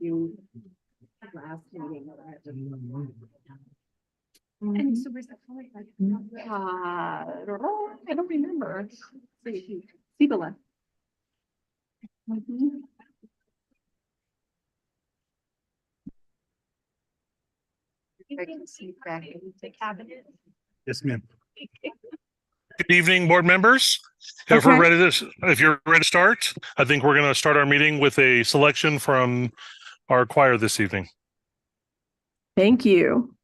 You last meeting. And so where's that going? I don't remember. Cibola. I can see back in The cabinet. Yes, ma'am. Good evening, board members. If we're ready to, if you're ready to start, I think we're going to start our meeting with a selection from our choir this evening. Thank you.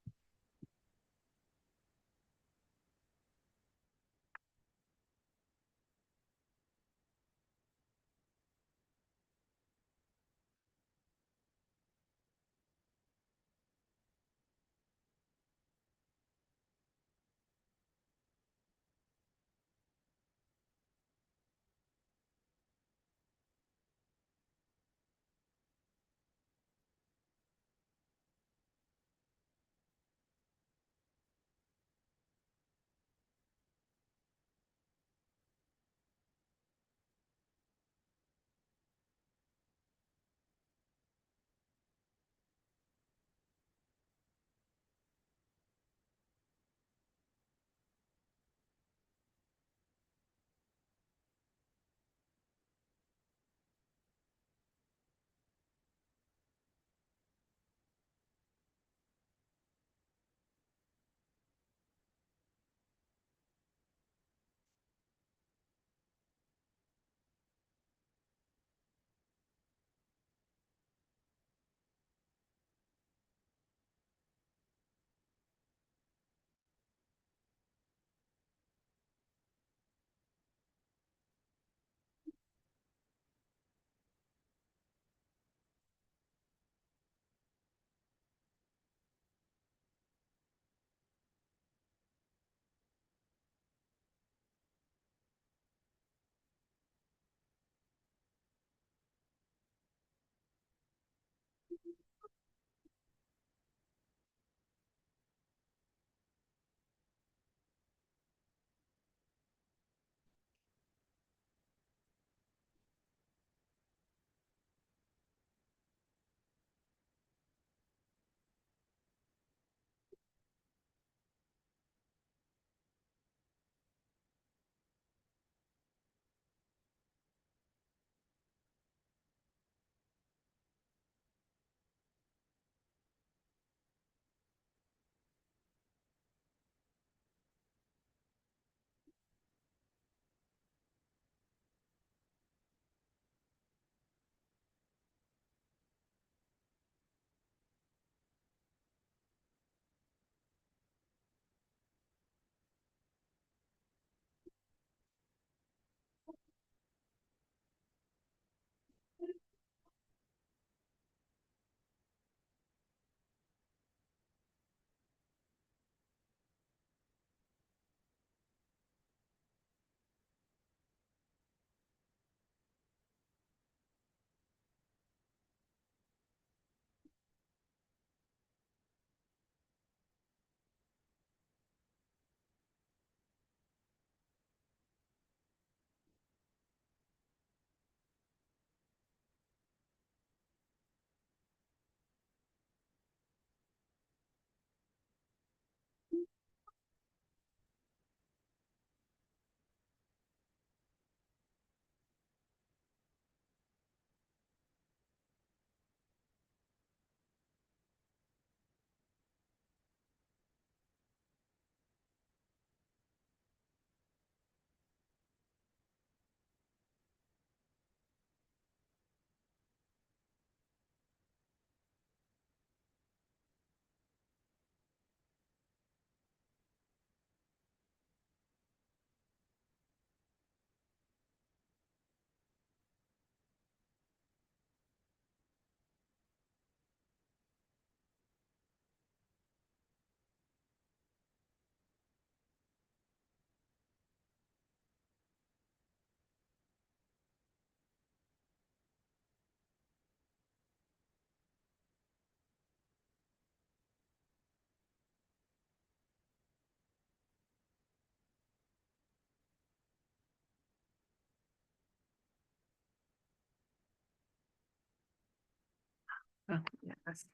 Oh, yeah, that's-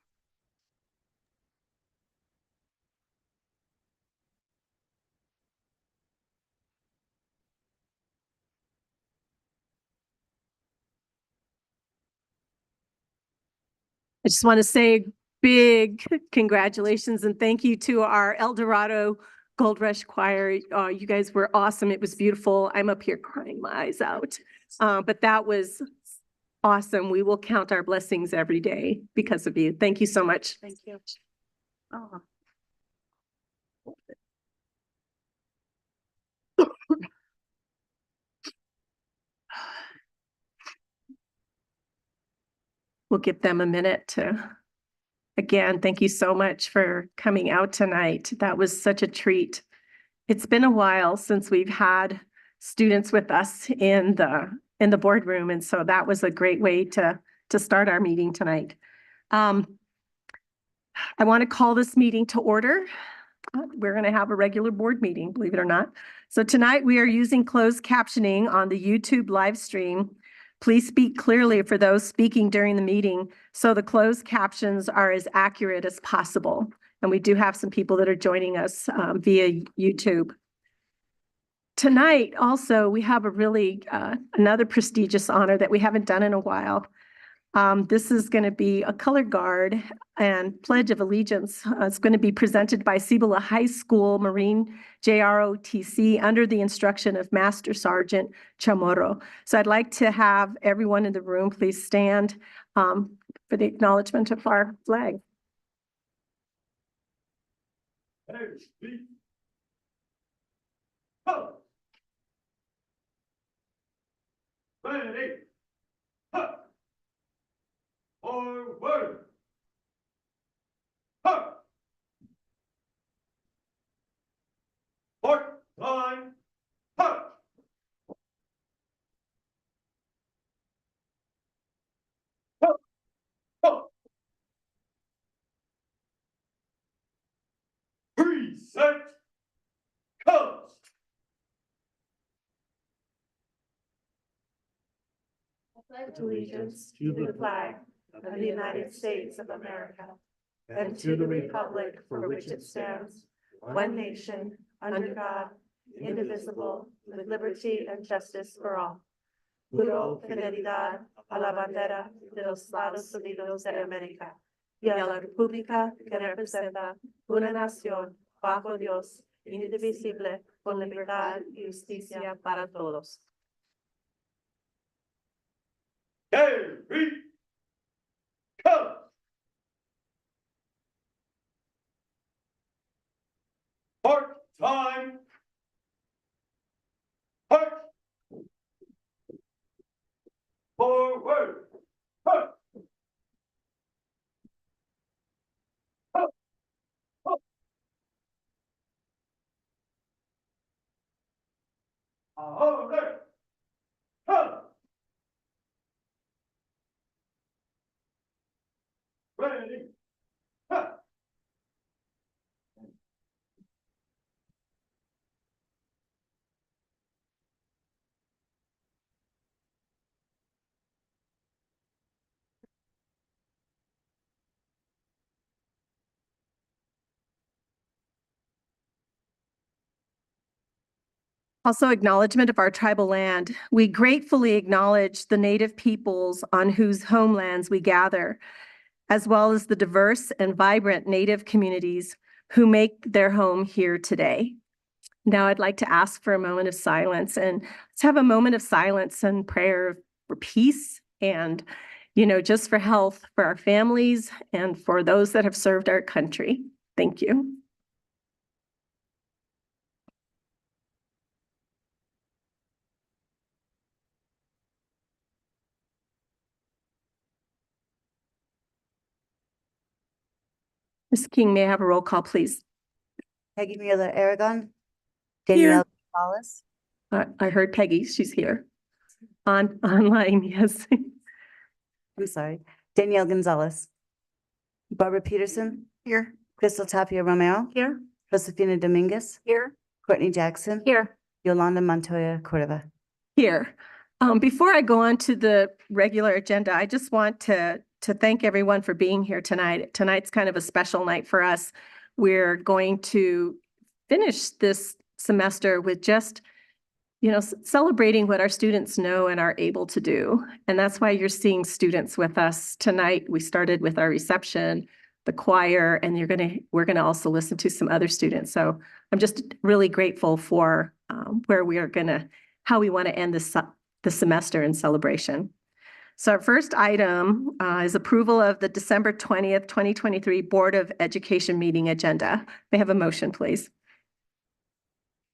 I just want to say big congratulations and thank you to our El Dorado Gold Rush Choir. You guys were awesome. It was beautiful. I'm up here crying my eyes out. But that was awesome. We will count our blessings every day because of you. Thank you so much. Thank you. Oh. We'll give them a minute to, again, thank you so much for coming out tonight. That was such a treat. It's been a while since we've had students with us in the boardroom, and so that was a great way to start our meeting tonight. I want to call this meeting to order. We're going to have a regular board meeting, believe it or not. So tonight we are using closed captioning on the YouTube live stream. Please speak clearly for those speaking during the meeting so the closed captions are as accurate as possible. And we do have some people that are joining us via YouTube. Tonight, also, we have a really another prestigious honor that we haven't done in a while. This is going to be a color guard and Pledge of Allegiance. It's going to be presented by Cibola High School Marine JROTC under the instruction of Master Sergeant Chamorro. So I'd like to have everyone in the room please stand for the acknowledgement of our flag. Ready. Huh. Forward. Huh. Port line. Huh. Huh. Huh. Preset. Colors. Pledge allegiance to the flag of the United States of America and to the republic for which it stands, one nation, under God, indivisible, with liberty and justice for all. Juro fidelidad a la bandera de los Estados Unidos de América y a la república que representa una nación bajo Dios, indivisible, con libertad y justicia para todos. Carry. Colors. Part time. Part. Forward. Huh. Huh. Huh. Ahora. Huh. Ready. Huh. Also, acknowledgement of our tribal land. We gratefully acknowledge the Native peoples on whose homelands we gather, as well as the diverse and vibrant Native communities who make their home here today. Now I'd like to ask for a moment of silence, and let's have a moment of silence and prayer for peace and, just for health for our families and for those that have served our country. Thank you. Ms. King, may I have a roll call, please? Peggy Mueller Aragon. Danielle Gonzalez. I heard Peggy, she's here. Online, yes. I'm sorry. Danielle Gonzalez. Barbara Peterson. Here. Crystal Tapia Romero. Here. Josefina Dominguez. Here. Courtney Jackson. Here. Yolanda Montoya Cordova. Here. Before I go on to the regular agenda, I just want to thank everyone for being here tonight. Tonight's kind of a special night for us. We're going to finish this semester with just, celebrating what our students know and are able to do. And that's why you're seeing students with us tonight. We started with our reception, the choir, and we're gonna also listen to some other students. So I'm just really grateful for how we want to end the semester in celebration. So our first item is approval of the December 20th, 2023 Board of Education meeting agenda. May I have a motion, please?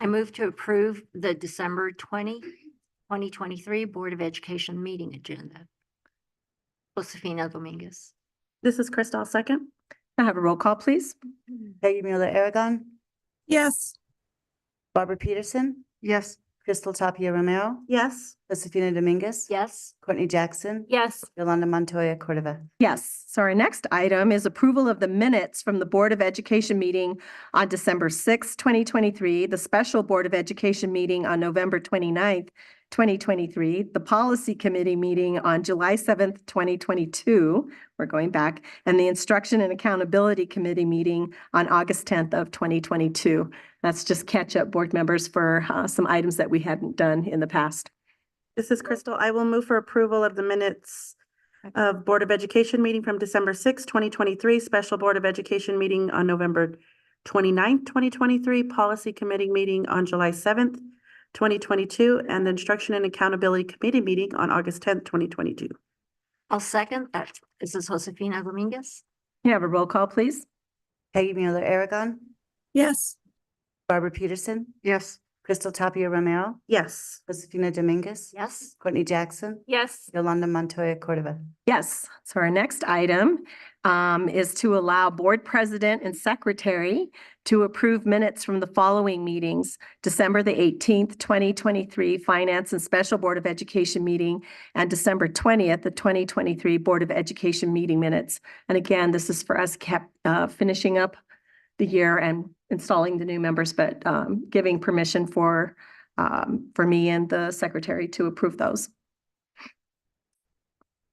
I move to approve the December 2023 Board of Education meeting agenda. Josefina Dominguez. This is Crystal, second. I have a roll call, please. Peggy Mueller Aragon, Yes. Barbara Peterson, Yes. Crystal Tapia Romero, Yes. Josefina Dominguez. Yes. Courtney Jackson. Yes. Yolanda Montoya Cordova. Yes. So our next item is approval of the minutes from the Board of Education meeting on December 6th, 2023, the special Board of Education meeting on November 29th, 2023, the Policy Committee meeting on July 7th, 2022, we're going back, and the Instruction and Accountability Committee meeting on August 10th of 2022. That's just catch up, board members, for some items that we hadn't done in the past. This is Crystal. I will move for approval of the minutes of Board of Education meeting from December 6, 2023, special Board of Education meeting on November 29th, 2023, Policy Committee meeting on July 7th, 2022, and the Instruction and Accountability Committee meeting on August 10th, 2022. I'll second that. This is Josefina Dominguez. Can I have a roll call, please? Peggy Mueller Aragon, Yes. Barbara Peterson, Yes. Crystal Tapia Romero, Yes. Josefina Dominguez. Yes. Courtney Jackson, Yes. Yolanda Montoya Cordova. Yes. So our next item is to allow board president and secretary to approve minutes from the following meetings: December the 18th, 2023 Finance and Special Board of Education meeting, and December 20th, the 2023 Board of Education meeting minutes. And again, this is for us finishing up the year and installing the new members, but giving permission for me and the secretary to approve those.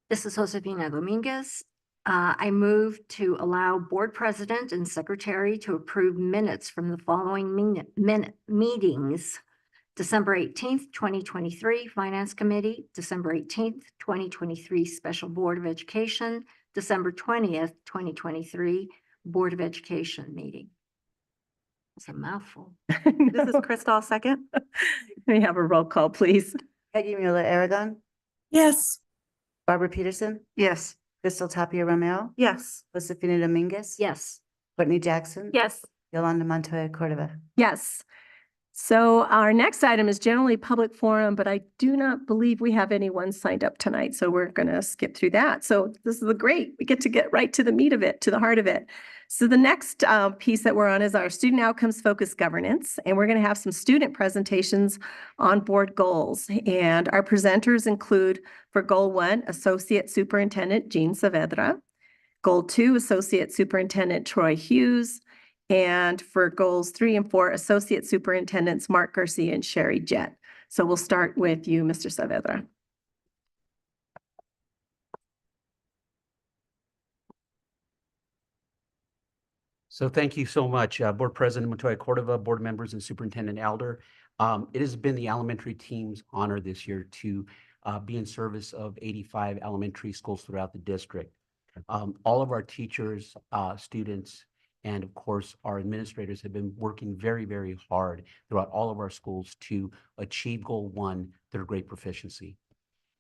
This is Josefina Dominguez. I move to allow board president and secretary to approve minutes from the following meetings: December 18th, 2023 Finance Committee, December 18th, 2023 Special Board of Education, December 20th, 2023 Board of Education meeting. It's a mouthful. This is Crystal, second. May I have a roll call, please? Peggy Mueller Aragon, Yes. Barbara Peterson, Yes. Crystal Tapia Romero, Yes. Josefina Dominguez. Yes. Courtney Jackson. Yes. Yolanda Montoya Cordova. Yes. So our next item is generally public forum, but I do not believe we have anyone signed up tonight. So we're going to skip through that. So this is great. We get to get right to the meat of it, to the heart of it. So the next piece that we're on is our student outcomes focused governance. And we're going to have some student presentations on board goals. And our presenters include, for Goal 1, Associate Superintendent Jean Saavedra. Goal 2, Associate Superintendent Troy Hughes. And for goals 3 and 4, Associate Superintendents Mark Garcia and Sherry Jett. So we'll start with you, Mr. Saavedra. So thank you so much, Board President Montoya Cordova, board members and Superintendent Alder. It has been the elementary team's honor this year to be in service of 85 elementary schools throughout the district. All of our teachers, students, and of course, our administrators have been working very, very hard throughout all of our schools to achieve Goal 1, third grade proficiency.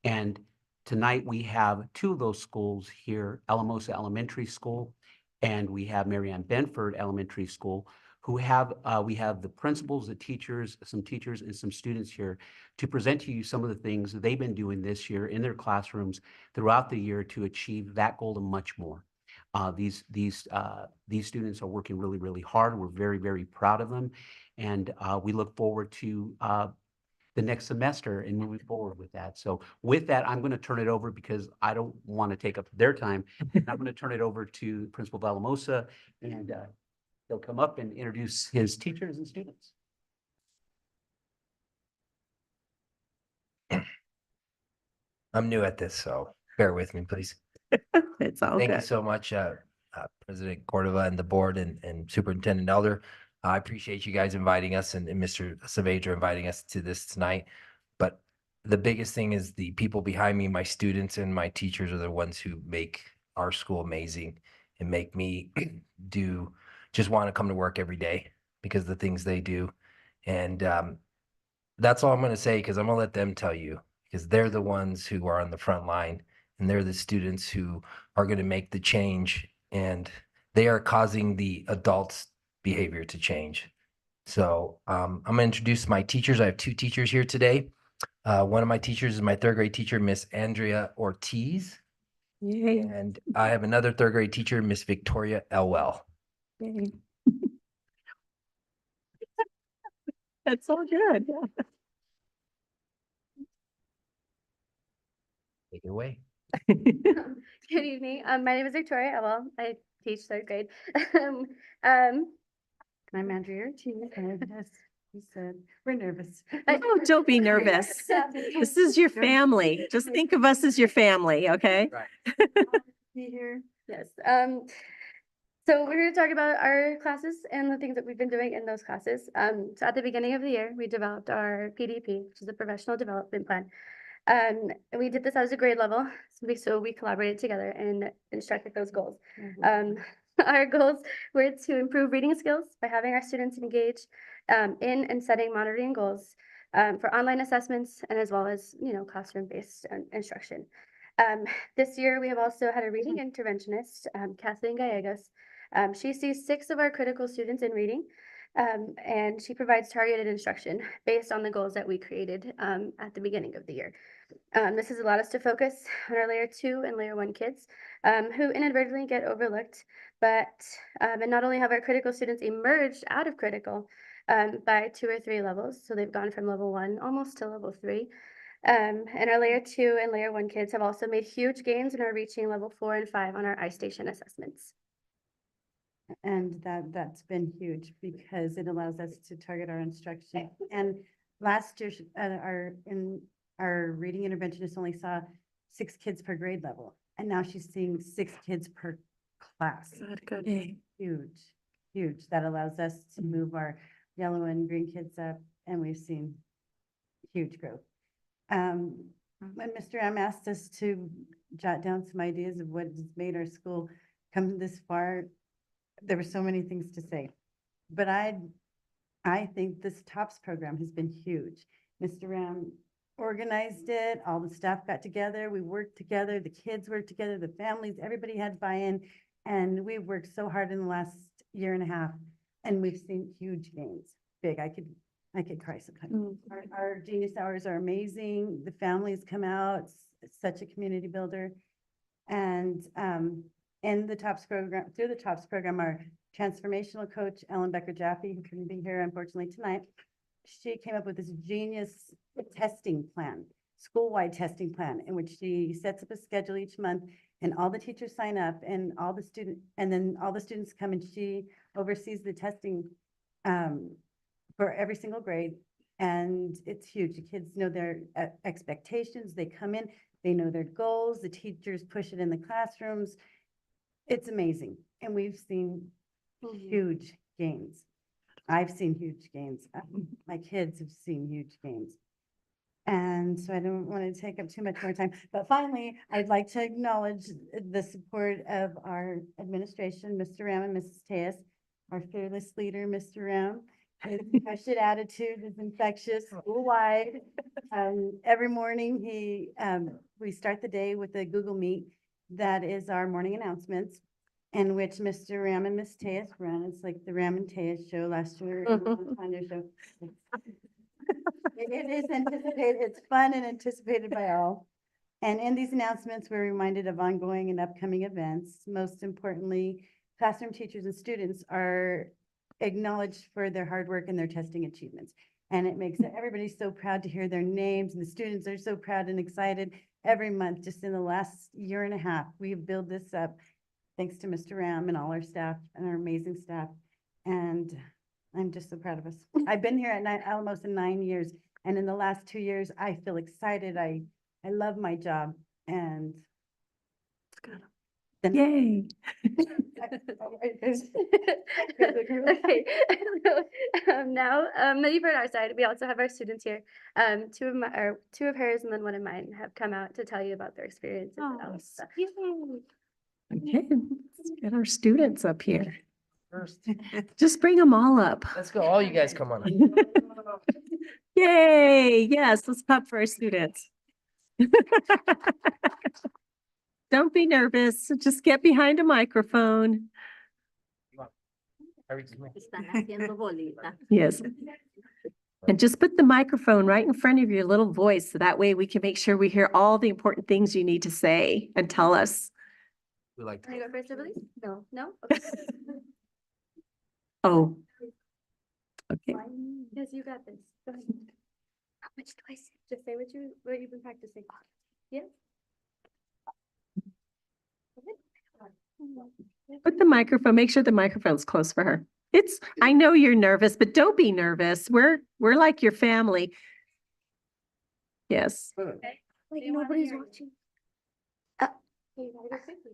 And tonight we have 2 of those schools here, Alamosa Elementary School, and we have Marianne Benford Elementary School, who have, we have the principals, the teachers, some teachers and some students here to present to you some of the things that they've been doing this year in their classrooms throughout the year to achieve that goal and much more. These students are working really, really hard. We're very, very proud of them. And we look forward to the next semester and moving forward with that. So with that, I'm going to turn it over because I don't want to take up their time. I'm going to turn it over to Principal Valamosa, and he'll come up and introduce his teachers and students. I'm new at this, so bear with me, please. It's all Thank you good. so much, President Cordova and the board and Superintendent Elder. I appreciate you guys inviting us and Mr. Saavedra inviting us to this tonight. But the biggest thing is the people behind me, my students and my teachers are the ones who make our school amazing and make me just want to come to work every day because of the things they do. And that's all I'm going to say because I'm going to let them tell you because they're the ones who are on the front line and they're the students who are going to make the change and they are causing the adults' behavior to change. So I'm going to introduce my teachers. I have two teachers here today. One of my teachers is my third grade teacher, Miss Andrea Ortiz. Yay. And I have another third grade teacher, Miss Victoria Elwell. Yay. That's all good. Yeah. Take it away. Good evening. My name is Victoria Elwell. I teach third grade. I'm Andrea Ortiz. Yes, you said, we're nervous. Oh, don't be nervous. This is your family. Just think of us as your family, okay? Be here. Yes. So we're here to talk about our classes and the things that we've been doing in those classes. So at the beginning of the year, we developed our PDP, which is a professional development plan. And we did this as a grade level, so we collaborated together and instructed those goals. Our goals were to improve reading skills by having our students engage in and setting monitoring goals for online assessments and as well as, classroom-based instruction. This year, we have also had a reading interventionist, Kathleen Gallegos. She sees 6 of our critical students in reading, and she provides targeted instruction based on the goals that we created at the beginning of the year. This has allowed us to focus on our layer 2 and layer 1 kids who inadvertently get overlooked, but and not only have our critical students emerged out of critical by 2 or 3 levels, so they've gone from level 1 almost to level 3. And our layer 2 and layer 1 kids have also made huge gains and are reaching level 4 and 5 on our iStation assessments. And that's been huge because it allows us to target our instruction. And last year, our reading interventionist only saw 6 kids per grade level. And now she's seeing 6 kids per class. Good. Huge, huge. That allows us to move our yellow and green kids up and we've seen huge growth. When Mr. M asked us to jot down some ideas of what has made our school come this far, there were so many things to say. But I think this TOPS program has been huge. Mr. Ram organized it, all the staff got together, we worked together, the kids worked together, the families, everybody had buy-in. And we worked so hard in the last year and a half and we've seen huge gains. Big, I could cry sometimes. Our Genius Hours are amazing. The families come out, it's such a community builder. And in the TOPS program, through the TOPS program, our transformational coach, Ellen Becker Jaffe, who couldn't be here unfortunately tonight, she came up with this genius testing plan, school-wide testing plan, in which she sets up a schedule each month and all the teachers sign up and all the students come and she oversees the testing for every single grade. And it's huge. The kids know their expectations. They come in, they know their goals. The teachers push it in the classrooms. It's amazing. And we've seen huge gains. I've seen huge gains. My kids have seen huge gains. And so I don't want to take up too much more time, but finally, I'd like to acknowledge the support of our administration, Mr. Ram and Mrs. Tejas, our fearless leader, Mr. Ram. His passionate attitude is infectious, school-wide. Every morning we start the day with a Google Meet that is our morning announcements, in which Mr. Ram and Miss Tejas run. It's like the Ram and Tejas show last year. On their show. It is anticipated, it's fun and anticipated by all. And in these announcements, we're reminded of ongoing and upcoming events. Most importantly, classroom teachers and students are acknowledged for their hard work and their testing achievements. And it makes everybody so proud to hear their names, and the students are so proud and excited every month. Just in the last year and a half, we've built this up thanks to Mr. Ram and all our staff and our amazing staff. And I'm just so proud of us. I've been here at Alamos in 9 years. And in the last 2 years, I feel excited. I I love my job and. good. Then- Yay. Okay. Now, that you've heard our side, we also have our students here. Two of hers and then one of mine have come out to tell you about their experiences. and all this stuff. Okay, let's get our students up here. Just bring them all up. Let's go. All you guys come on. Yay, yes, let's clap for our students. Don't be nervous, just get behind a microphone. Están haciendo bolita. Yes. And just put the microphone right in front of your little voice, so that way we can make sure we hear all the important things you need to say and tell us. We like Can I to. go first, Emily? No, no? Okay. Oh. Okay, Yes, you got this. Go ahead. How much do I say? Just say what you've been practicing. Yeah? put the microphone, make sure the microphone's close for her. I know you're nervous, but don't be nervous. We're like your family. Yes. Like nobody's watching. Okay, you gotta go quickly.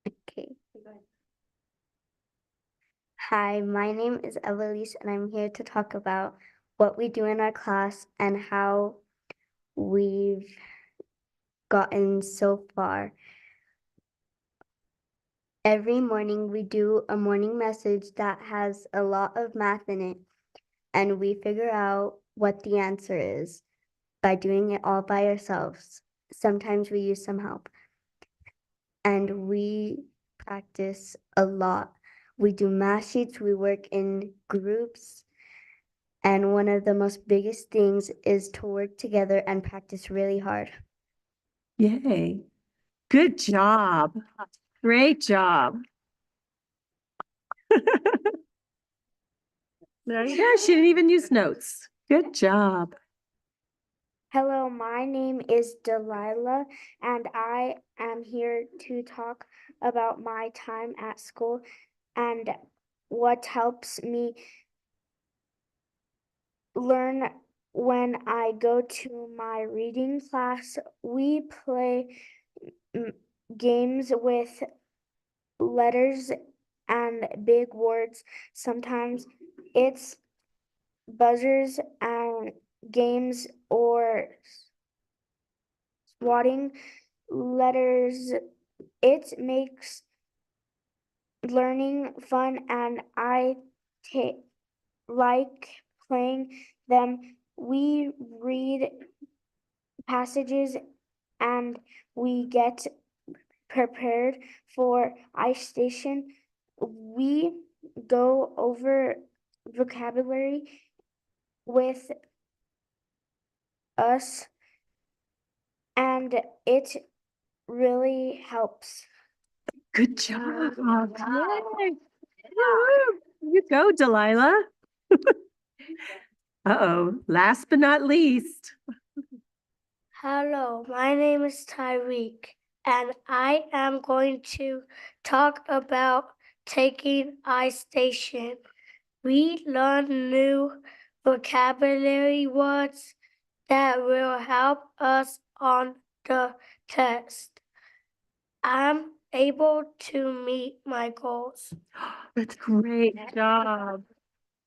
Okay. Go ahead. Hi, my name is Evelise, and I'm here to talk about what we do in our class and how we've gotten so far. Every morning, we do a morning message that has a lot of math in it, and we figure out what the answer is by doing it all by ourselves. Sometimes we use some help, and we practice a lot. We do math sheets, we work in groups, and one of the most biggest things is to work together and practice really hard. Yay. Good job. Great job. There you go. She didn't even use notes. Good job. Hello, my name is Delilah, and I am here to talk about my time at school and what helps me learn when I go to my reading class. We play games with letters and big words. Sometimes it's buzzers and games or swatting letters. It makes learning fun, and I like playing them. We read passages and we get prepared for Ice Station. We go over vocabulary with us, and it really helps. Good job. Yay. You go, Delilah. Uh-oh, last but not least. Hello, my name is Tyreek, and I am going to talk about taking Ice Station. We learn new vocabulary words that will help us on the test. I'm able to meet my goals. That's great job.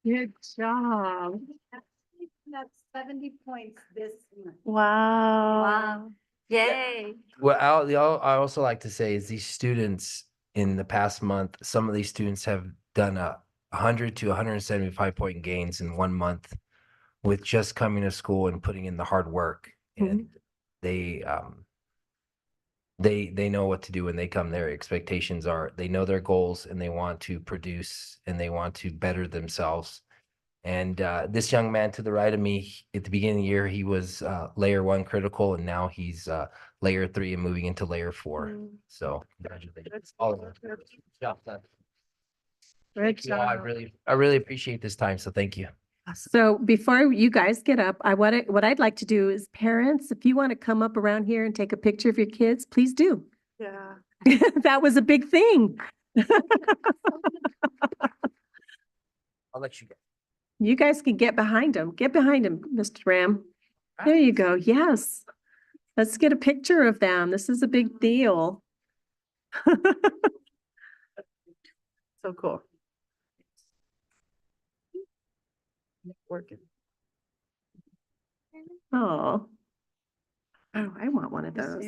Good job. That's 70 points this month. Wow. Wow. Yay. Well, I also like to say is these students in the past month, some of these students have done 100 to 175 point gains in 1 month with just coming to school and putting in the hard work. And they know what to do when they come. Their expectations are, they know their goals and they want to produce and they want to better themselves. And this young man to the right of me, at the beginning of the year, he was layer 1 critical, and now he's layer 3 and moving into layer 4. So congratulations. All of them. Good Job done. Good Thank you all. I really appreciate this time. So thank you. So before you guys get up, what I'd like to do is parents, if you want to come up around here and take a picture of your kids, please do. Yeah. That was a big thing. I'll let you go. You guys can get behind him. Get behind him, Mr. Ram. There you go. Yes. Let's get a picture of them. This is a big deal. So cool. Working. Oh. Oh, I want one of those.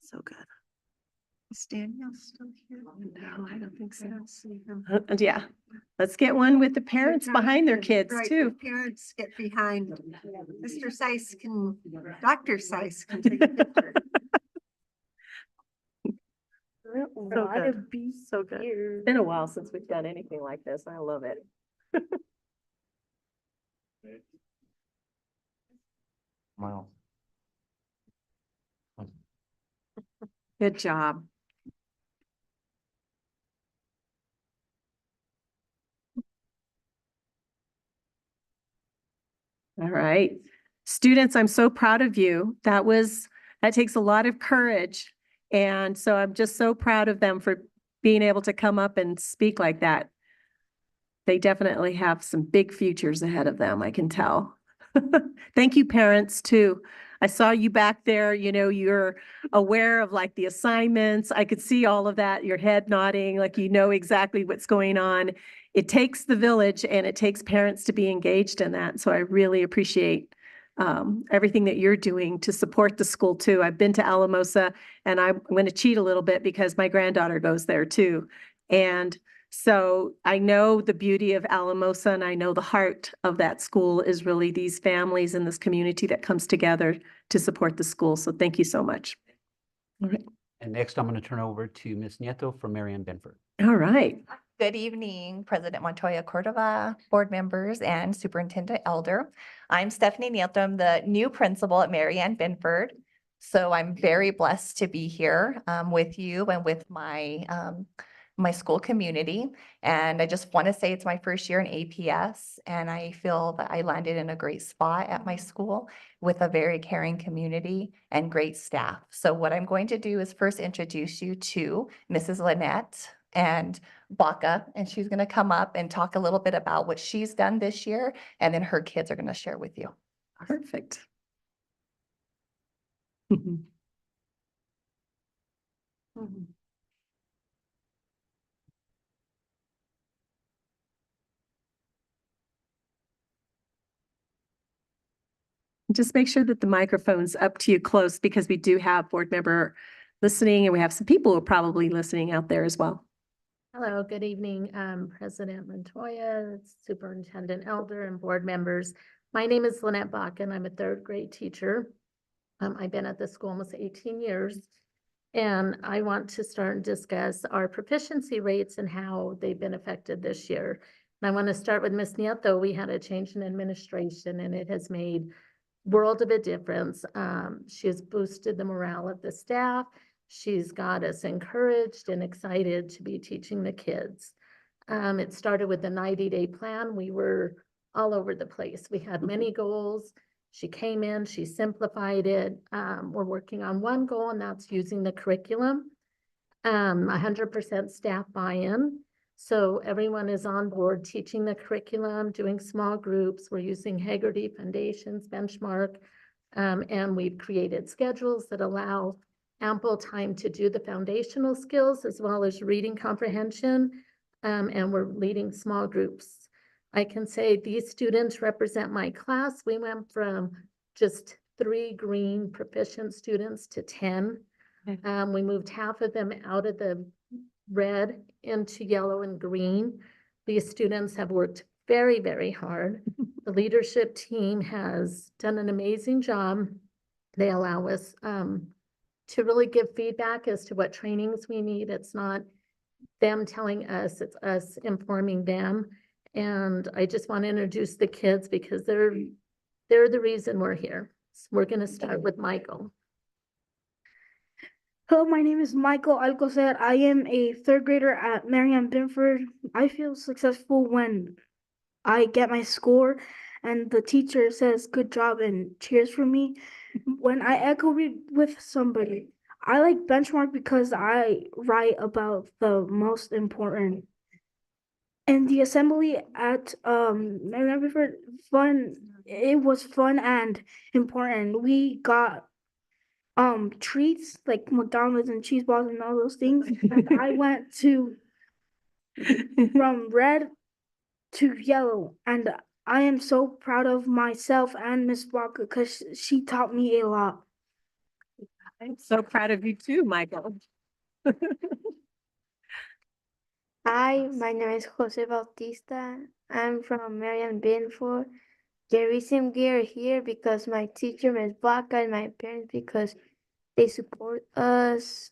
So good. Is Danielle still here? No, I don't think so. Yeah, let's get one with the parents behind their kids Right, too. the parents get behind them. Mr. Seiss can, Dr. Seiss can take a picture. So good. So good. It's been a while since we've done anything like this. I love it. Wow. Good job. All right. Students, I'm so proud of you. That takes a lot of courage. And so I'm just so proud of them for being able to come up and speak like that. They definitely have some big futures ahead of them, I can tell. Thank you, parents, too. I saw you back there, you're aware of like the assignments. I could see all of that, your head nodding, like you know exactly what's going on. It takes the village and it takes parents to be engaged in that. So I really appreciate everything that you're doing to support the school too. I've been to Alamosa and I'm going to cheat a little bit because my granddaughter goes there too. And so I know the beauty of Alamosa and I know the heart of that school is really these families and this community that comes together to support the school. So thank you so much. All right. And next, I'm going to turn over to Ms. Nieto from Marianne Benford. All right. Good evening, President Montoya Cordova, board members, and Superintendent Elder. I'm Stephanie Nieto. I'm the new principal at Marianne Benford. So I'm very blessed to be here with you and with my school community. And I just want to say it's my first year in APS, and I feel that I landed in a great spot at my school with a very caring community and great staff. So what I'm going to do is first introduce you to Mrs. Lynette and Baca, and she's going to come up and talk a little bit about what she's done this year, and then her kids are going to share with you. Perfect. Just make sure that the microphone's up to you close because we do have board member listening and we have some people who are probably listening out there as well. Hello, good evening, President Montoya, Superintendent Elder, and board members. My name is Lynette Bach, and I'm a third grade teacher. I've been at the school almost 18 years, and I want to start and discuss our proficiency rates and how they've been affected this year. And I want to start with Ms. Nieto. We had a change in administration, and it has made world of a difference. She has boosted the morale of the staff. She's got us encouraged and excited to be teaching the kids. It started with a 90-day plan. We were all over the place. We had many goals. She came in, she simplified it. We're working on one goal, and that's using the curriculum. 100% staff buy-in. So everyone is on board teaching the curriculum, doing small groups. We're using Haggerty Foundations benchmark, and we've created schedules that allow ample time to do the foundational skills as well as reading comprehension, and we're leading small groups. I can say these students represent my class. We went from just 3 green proficient students to 10. We moved half of them out of the red into yellow and green. These students have worked very, very hard. The leadership team has done an amazing job. They allow us to really give feedback as to what trainings we need. It's not them telling us, it's us informing them. And I just want to introduce the kids because they're the reason we're here. So we're going to start with Michael. Hello, my name is Michael Alcocer. I am a third grader at Marianne Benford. I feel successful when I get my score and the teacher says good job and cheers for me. When I echo with somebody, I like benchmark because I write about the most important. And the assembly at Marianne Benford, fun it was fun and important. We got treats like McDonald's and cheese balls and all those things. And I went to from red to yellow, and I am so proud of myself and Miss Walker because she taught me a lot. I'm so proud of you too, Michael. Hi, my name is Jose Bautista. I'm from Marian Binford. The reason we are here because my teacher, Ms. Baca, and my parents because they support us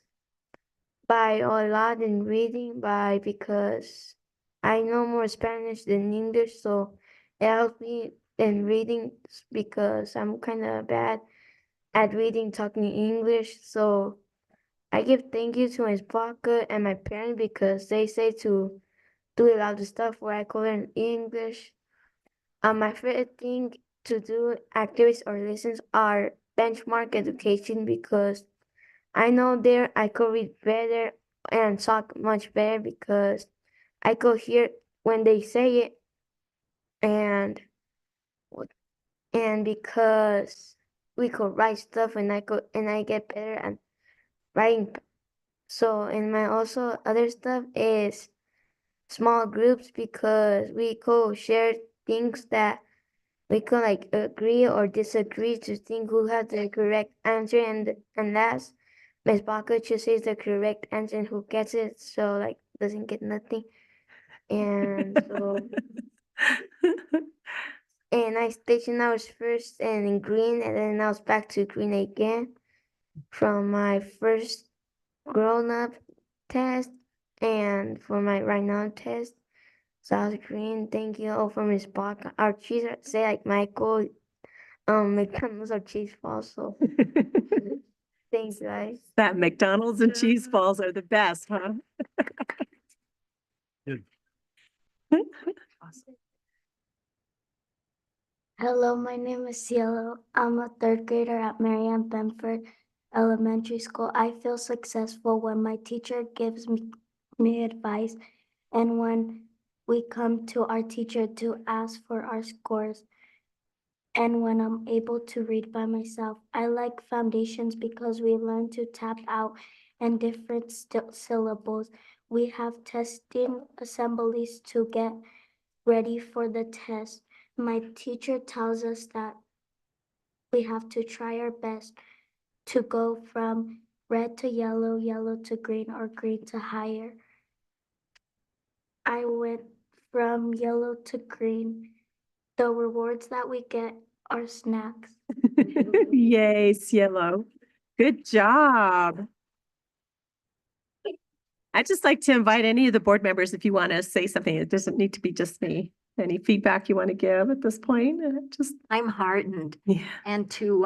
by a lot in reading, because I know more Spanish than English, so it helps me in reading because I'm kind of bad at reading, talking English. So I give thank you to Ms. Baca and my parents because they say to do a lot of stuff where I could learn English. My favorite thing to do activities or lessons are benchmark education because I know there I could read better and talk much better because I could hear when they say it and because we could write stuff and I get better at writing. So and my also other stuff is small groups because we could share things that we could like agree or disagree to think who has the correct answer and last Ms. Baca chooses the correct answer and who gets it so like doesn't get nothing. And so and I stationed I was first and in green and then I was back to green again from my first grown up test and for my right now test. So I was green. Thank you all for Miss Baca. Our cheese say like Michael, McDonald's or cheese balls. So thanks guys. That McDonald's and cheese balls are the best, huh? Hello, my name is Cielo. I'm a third grader at Marianne Benford Elementary School. I feel successful when my teacher gives me advice and when we come to our teacher to ask for our scores and when I'm able to read by myself. I like foundations because we learn to tap out and different syllables. We have testing assemblies to get ready for the test. My teacher tells us that we have to try our best to go from red to yellow, yellow to green, or green to higher. I went from yellow to green. The rewards that we get are snacks. Yay, Cielo. Good job. I'd just like to invite any of the board members if you want to say something. It doesn't need to be just me. Any feedback you want to give at this point? Just, I'm heartened. yeah. And to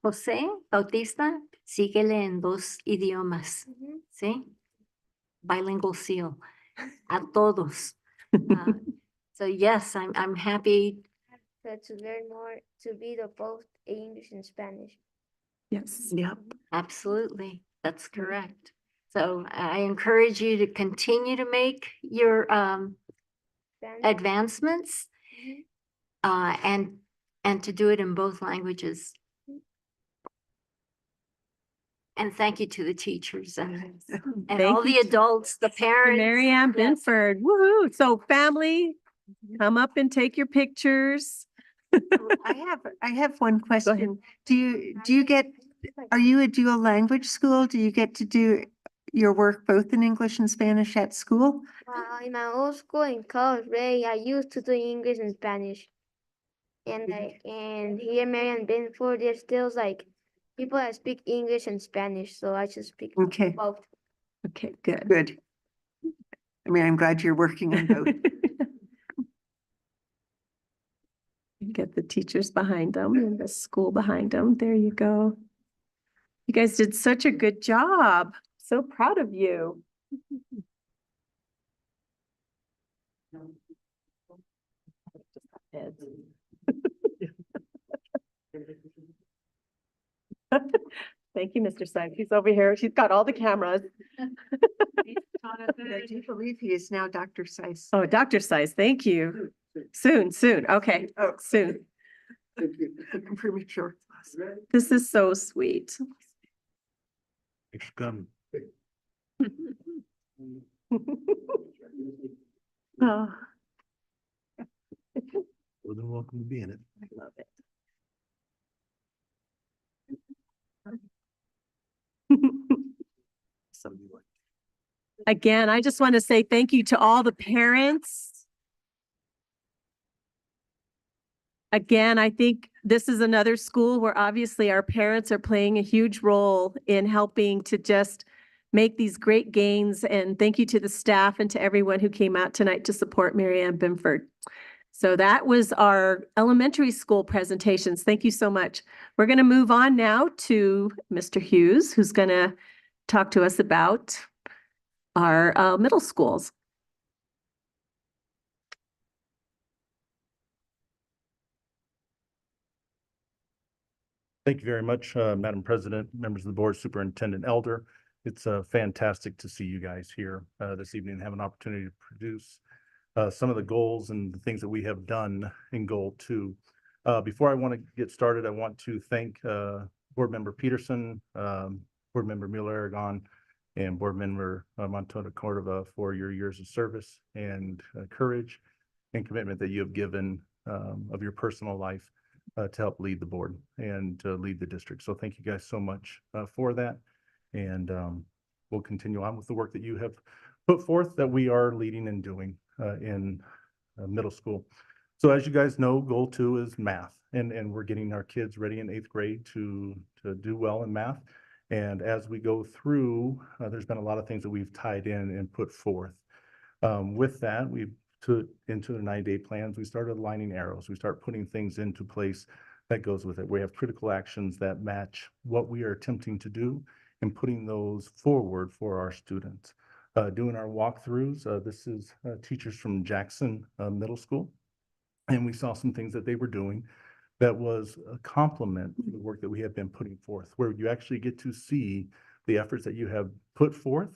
Jose Bautista, síguele en dos idiomas, ¿sí? Bilingual seal. A todos. So yes, I'm happy. To learn more, to be the both English and Spanish. Yes. Yep, absolutely. That's correct. So I encourage you to continue to make your Spanish. advancements and to do it in both languages. And thank you to the teachers and Thank all the you adults, the parents. Marianne Yes. Binford, woohoo. So family, come up and take your pictures. I have one question. Do you get, are you a dual language school? Do you get to do your work both in English and Spanish at school? In my old school in college, I used to do English and Spanish. And and here in Marian Binford, there's still like people that speak English and Spanish, so I just speak Okay, both. Okay, good. good. I mean, I'm glad you're working on both. Get the teachers behind them and the school behind them. There you go. You guys did such a good job. So proud of you. Thank you, Mr. Sykes. He's over here. She's got all the cameras. I do believe he is now Dr. Seiss. Oh, Dr. Sykes, thank you. Soon. Okay, soon. Premature. This is so sweet. Thanks for coming. Oh, More than welcome to be in it. I love it. Again, I just want to say thank you to all the parents. Again, I think this is another school where obviously our parents are playing a huge role in helping to just make these great gains. And thank you to the staff and to everyone who came out tonight to support Mary Ann Binford. So that was our elementary school presentations. Thank you so much. We're going to move on now to Mr. Hughes, who's going to talk to us about our middle schools. Thank you very much, Madam President, members of the board, Superintendent Elder. It's fantastic to see you guys here this evening and have an opportunity to produce some of the goals and the things that we have done in Goal 2. Before I want to get started, I want to thank Board Member Peterson, Board Member Mueller-Aragon, and Board Member Montoya Cordova for your years of service and courage and commitment that you have given of your personal life to help lead the board and to lead the district. So thank you guys so much for that. And we'll continue on with the work that you have put forth that we are leading and doing in middle school. So as you guys know, Goal 2 is math, and we're getting our kids ready in 8th grade to do well in math. And as we go through, there's been a lot of things that we've tied in and put forth. With that, we've into the 9-day plans, we started aligning arrows. We start putting things into place that goes with it. We have critical actions that match what we are attempting to do and putting those forward for our students. Doing our walkthroughs, this is teachers from Jackson Middle School. And we saw some things that they were doing that was a complement to the work that we have been putting forth, where you actually get to see the efforts that you have put forth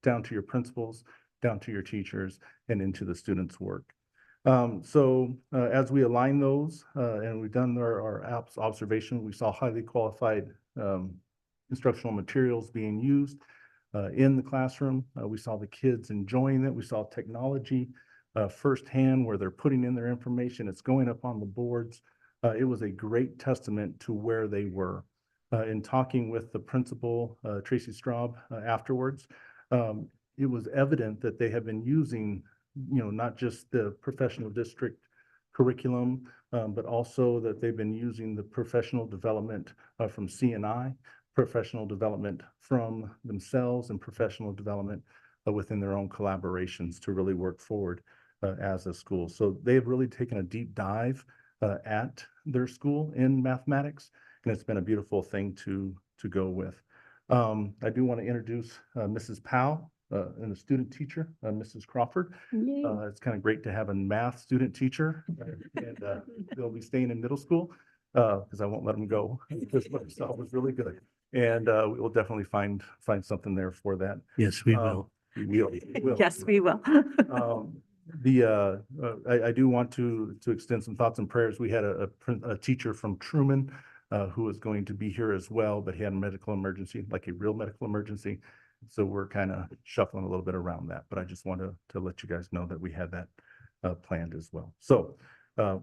down to your principals, down to your teachers, and into the students' work. As we align those and we've done our observation, we saw highly qualified instructional materials being used in the classroom. We saw the kids enjoying it. We saw technology firsthand where they're putting in their information. It's going up on the boards. It was a great testament to where they were. In talking with the principal, Tracy Straub, afterwards, it was evident that they have been using, not just the professional district curriculum, but also that they've been using the professional development from C&I, professional development from themselves, and professional development within their own collaborations to really work forward as a school. So they've really taken a deep dive at their school in mathematics, and it's been a beautiful thing to go with. I do want to introduce Mrs. Powell, and a student teacher, Mrs. Crawford. It's kind of great to have a math student teacher, and they'll be staying in middle school because I won't let them go. This myself was really good, and we will definitely find something there for that. Yes, we will. We will. Yes, we will. I do want to extend some thoughts and prayers. We had a teacher from Truman who was going to be here as well, but he had a medical emergency, like a real medical emergency. So we're kind of shuffling a little bit around that, but I just want to let you guys know that we had that planned as well. So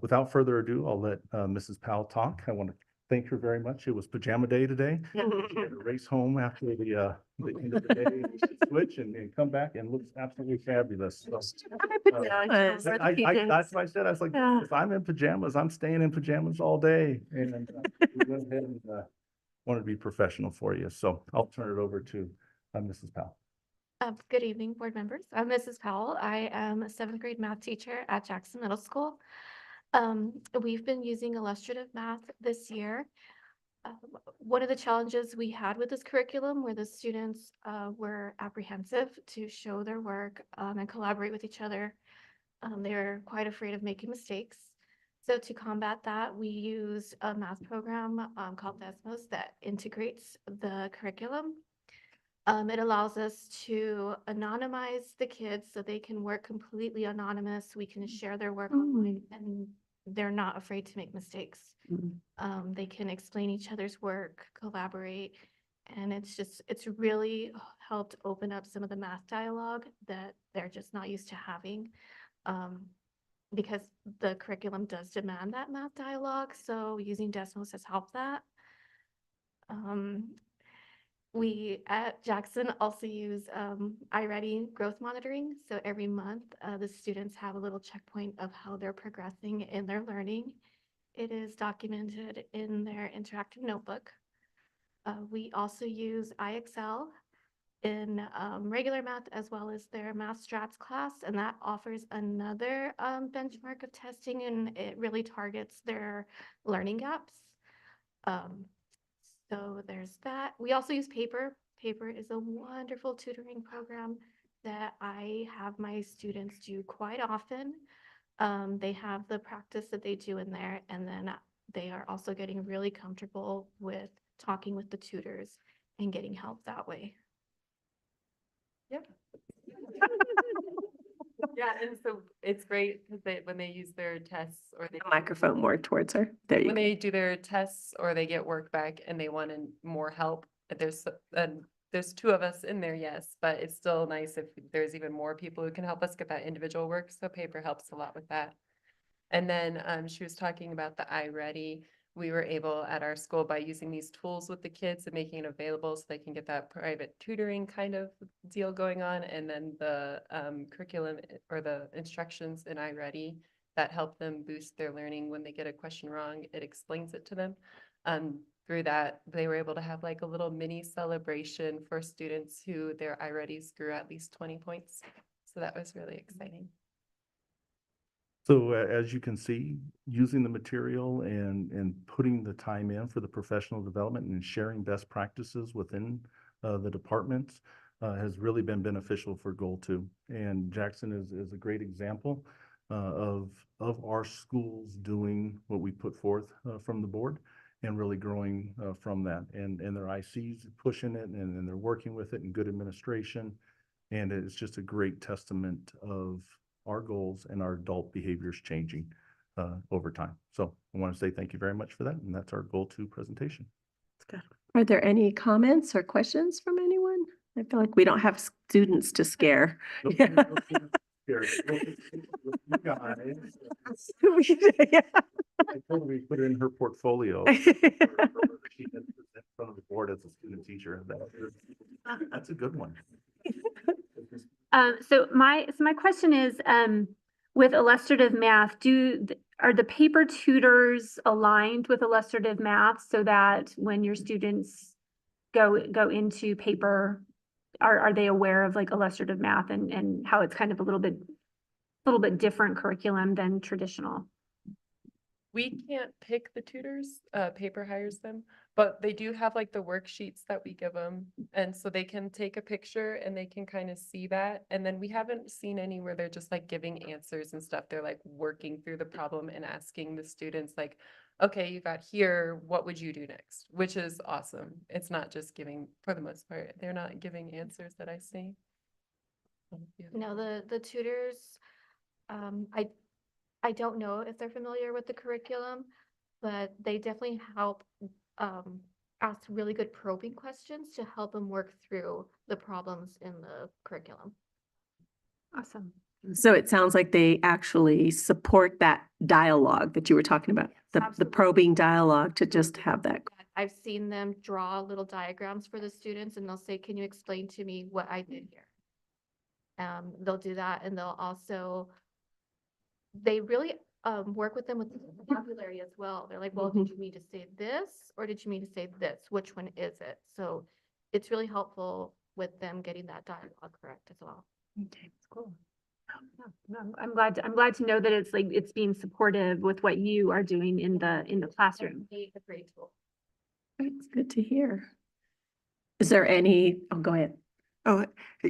without further ado, I'll let Mrs. Powell talk. I want to thank her very much. It was pajama day today. She had to race home after the end of the day, switch and come back and looks absolutely fabulous. So, that's what I said. I was like, if I'm in pajamas, I'm staying in pajamas all day. And we went ahead and wanted to be professional for you. So I'll turn it over to Mrs. Powell. Good evening, board members. I'm Mrs. Powell. I am a 7th grade math teacher at Jackson Middle School. We've been using illustrative math this year. One of the challenges we had with this curriculum were the students were apprehensive to show their work and collaborate with each other. They were quite afraid of making mistakes. So to combat that, we used a math program called Desmos that integrates the curriculum. It allows us to anonymize the kids so they can work completely anonymous. We can share their work online and they're not afraid to make mistakes. They can explain each other's work, collaborate, and it's really helped open up some of the math dialogue that they're just not used to having. Because the curriculum does demand that math dialogue, so using Desmos has helped that. We at Jackson also use iReady growth monitoring. So every month, the students have a little checkpoint of how they're progressing in their learning. It is documented in their interactive notebook. We also use iExcel in regular math as well as their math strats class, and that offers another benchmark of testing, and it really targets their learning gaps. So there's that. We also use Paper. Paper is a wonderful tutoring program that I have my students do quite often. They have the practice that they do in there, and then they are also getting really comfortable with talking with the tutors and getting help that way. Yep. Yeah, and so it's great because when they use their tests or they Microphone more towards her. There you when go. they do their tests or they get work back and they want more help, there's two of us in there, yes, but it's still nice if there's even more people who can help us get that individual work. So Paper helps a lot with that. And then she was talking about the iReady. We were able at our school by using these tools with the kids and making it available so they can get that private tutoring kind of deal going on. And then the curriculum or the instructions in iReady that help them boost their learning. When they get a question wrong, it explains it to them. Through that, they were able to have like a little mini celebration for students who their iReadies grew at least 20 points. So that was really exciting. So as you can see, using the material and putting the time in for the professional development and sharing best practices within the departments has really been beneficial for Goal 2. And Jackson is a great example of our schools doing what we put forth from the board and really growing from that. And their ICs pushing it and they're working with it and good administration. And it's just a great testament of our goals and our adult behaviors changing over time. So I want to say thank you very much for that. And that's our Goal 2 presentation. Are there any comments or questions from anyone? I feel like we don't have students to scare. Nope, Yeah. nope, nope, scary. You guys, Yeah. I told her we put it in her portfolio. She had to present in front of the board as a student teacher. That's a good one. So my question is, with illustrative math, are the Paper tutors aligned with illustrative math so that when your students go into Paper, are they aware of like illustrative math and how it's kind of a little bit different curriculum than traditional? We can't pick the tutors, Paper hires them, but they do have like the worksheets that we give them. And so they can take a picture and they can kind of see that. And then we haven't seen any where they're just like giving answers and stuff. They're like working through the problem and asking the students like, okay, you got here, what would you do next? Which is awesome. It's not just giving, for the most part, they're not giving answers that I see. No, the tutors, I don't know if they're familiar with the curriculum, but they definitely help ask really good probing questions to help them work through the problems in the curriculum. Awesome. So it sounds like they actually support that dialogue that you were talking about, the absolutely. probing dialogue to just have that. I've seen them draw little diagrams for the students and they'll say, can you explain to me what I did here? They'll do that, and they'll also, they really work with them with vocabulary as well. They're like, well, did you mean to say this or did you mean to say this? Which one is it? So it's really helpful with them getting that dialogue correct as well. Okay, that's cool. I'm glad to know that it's being supportive with what you are doing in the classroom. It's a great tool. It's good to hear. Is there any, oh, go ahead. Oh,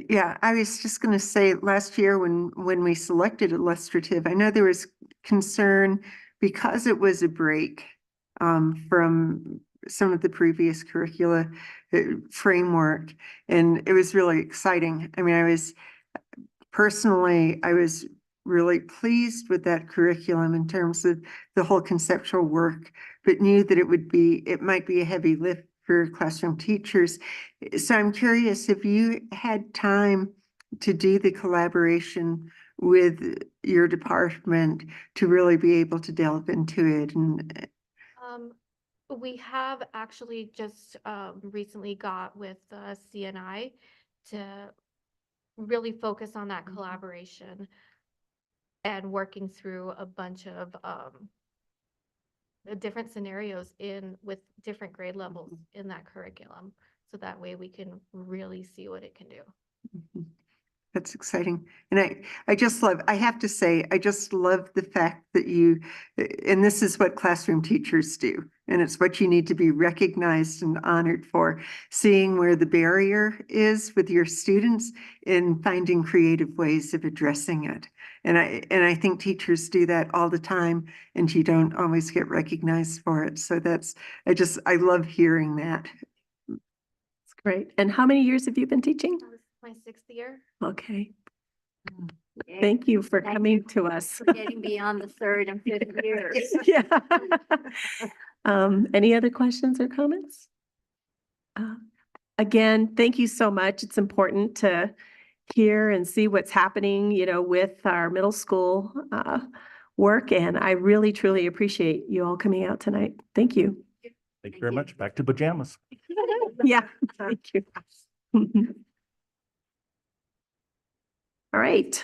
yeah, I was just going to say last year when we selected illustrative, I know there was concern because it was a break from some of the previous curricula framework, and it was really exciting. I mean, I was really pleased with that curriculum in terms of the whole conceptual work, but knew that it might be a heavy lift for classroom teachers. So I'm curious if you had time to do the collaboration with your department to really be able to delve into it. And We have actually just recently got with CNI to really focus on that collaboration and working through a bunch of different scenarios with different grade levels in that curriculum. So that way we can really see what it can do. That's exciting. And I have to say, I just love the fact that and this is what classroom teachers do. And it's what you need to be recognized and honored for, seeing where the barrier is with your students and finding creative ways of addressing it. And I think teachers do that all the time, and you don't always get recognized for it. So I love hearing that. It's great. And how many years have you been teaching? My 6th year. Okay. Thank you for coming to us. For getting beyond the 3rd and 5th years. Yeah. Any other questions or comments? Again, thank you so much. It's important to hear and see what's happening, with our middle school work. And I really, truly appreciate you all coming out tonight. Thank you. Thank you very much. Back to pajamas. Yeah, thank you. All right.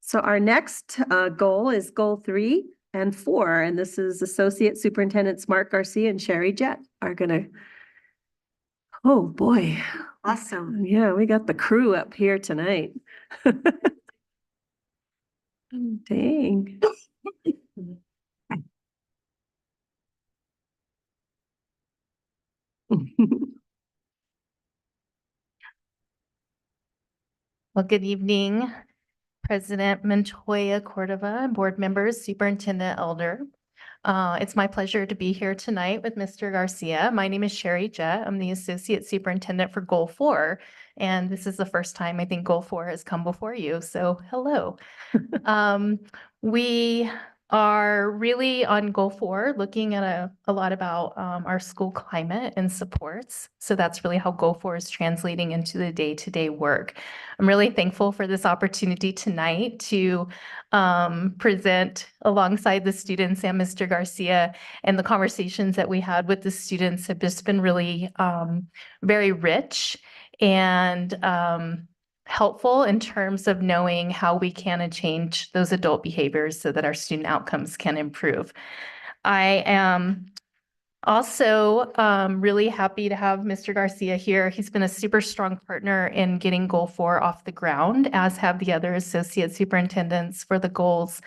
So our next goal is goal 3 and 4, and this is Associate Superintendents Mark Garcia and Sherry Jett are gonna. Oh, boy. Awesome. Yeah, we got the crew up here tonight. Dang. Well, good evening, President Montoya Cordova, board members, Superintendent Elder. It's my pleasure to be here tonight with Mr. Garcia. My name is Sherry Jett. I'm the Associate Superintendent for Goal 4, and this is the first time I think Goal 4 has come before you, so hello. We are really on Goal 4 looking at a lot about our school climate and supports. So that's really how Goal 4 is translating into the day-to-day work. I'm really thankful for this opportunity tonight to present alongside the students and Mr. Garcia, and the conversations that we had with the students have just been really very rich and helpful in terms of knowing how we can change those adult behaviors so that our student outcomes can improve. I am also really happy to have Mr. Garcia here. He's been a super strong partner in getting Goal 4 off the ground, as have the other associate superintendents for the goals.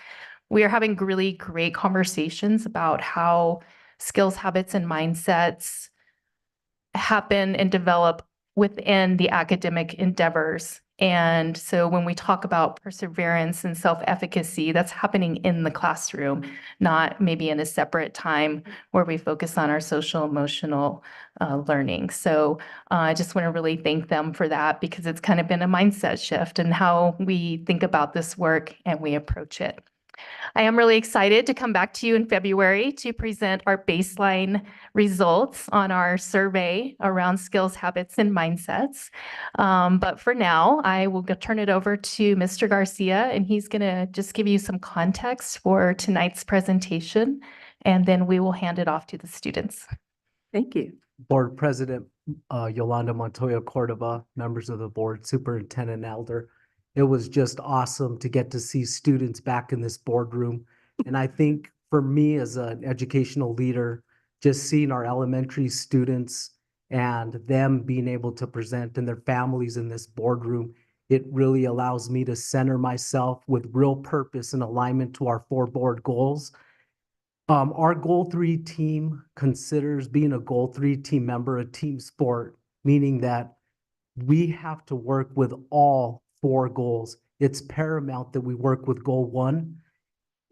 We are having really great conversations about how skills, habits, and mindsets happen and develop within the academic endeavors. And so when we talk about perseverance and self-efficacy, that's happening in the classroom, not maybe in a separate time where we focus on our social emotional learning. So I just want to really thank them for that, because it's kind of been a mindset shift in how we think about this work and we approach it. I am really excited to come back to you in February to present our baseline results on our survey around skills, habits, and mindsets. But for now, I will turn it over to Mr. Garcia, and he's going to just give you some context for tonight's presentation, and then we will hand it off to the students. Thank you. Board President Yolanda Montoya Cordova, members of the board, Superintendent Elder. It was just awesome to get to see students back in this boardroom. And I think for me as an educational leader, just seeing our elementary students and them being able to present and their families in this boardroom, it really allows me to center myself with real purpose and alignment to our 4 board goals. Our Goal 3 team considers being a Goal 3 team member a team sport, meaning that we have to work with all 4 goals. It's paramount that we work with Goal 1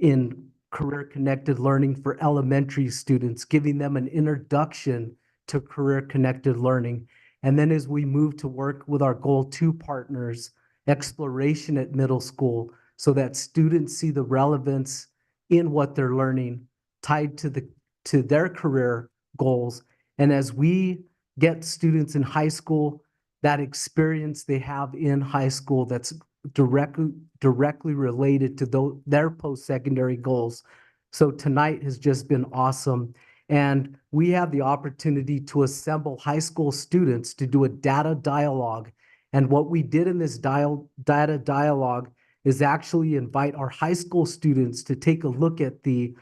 in career-connected learning for elementary students, giving them an introduction to career connected learning. And then as we move to work with our Goal 2 partners, exploration at middle school, so that students see the relevance in what they're learning tied to their career goals. And as we get students in high school, that experience they have in high school that's directly related to their post-secondary goals. So tonight has just been awesome. And we have the opportunity to assemble high school students to do a data dialogue. And what we did in this data dialogue is actually invite our high school students to take a look at the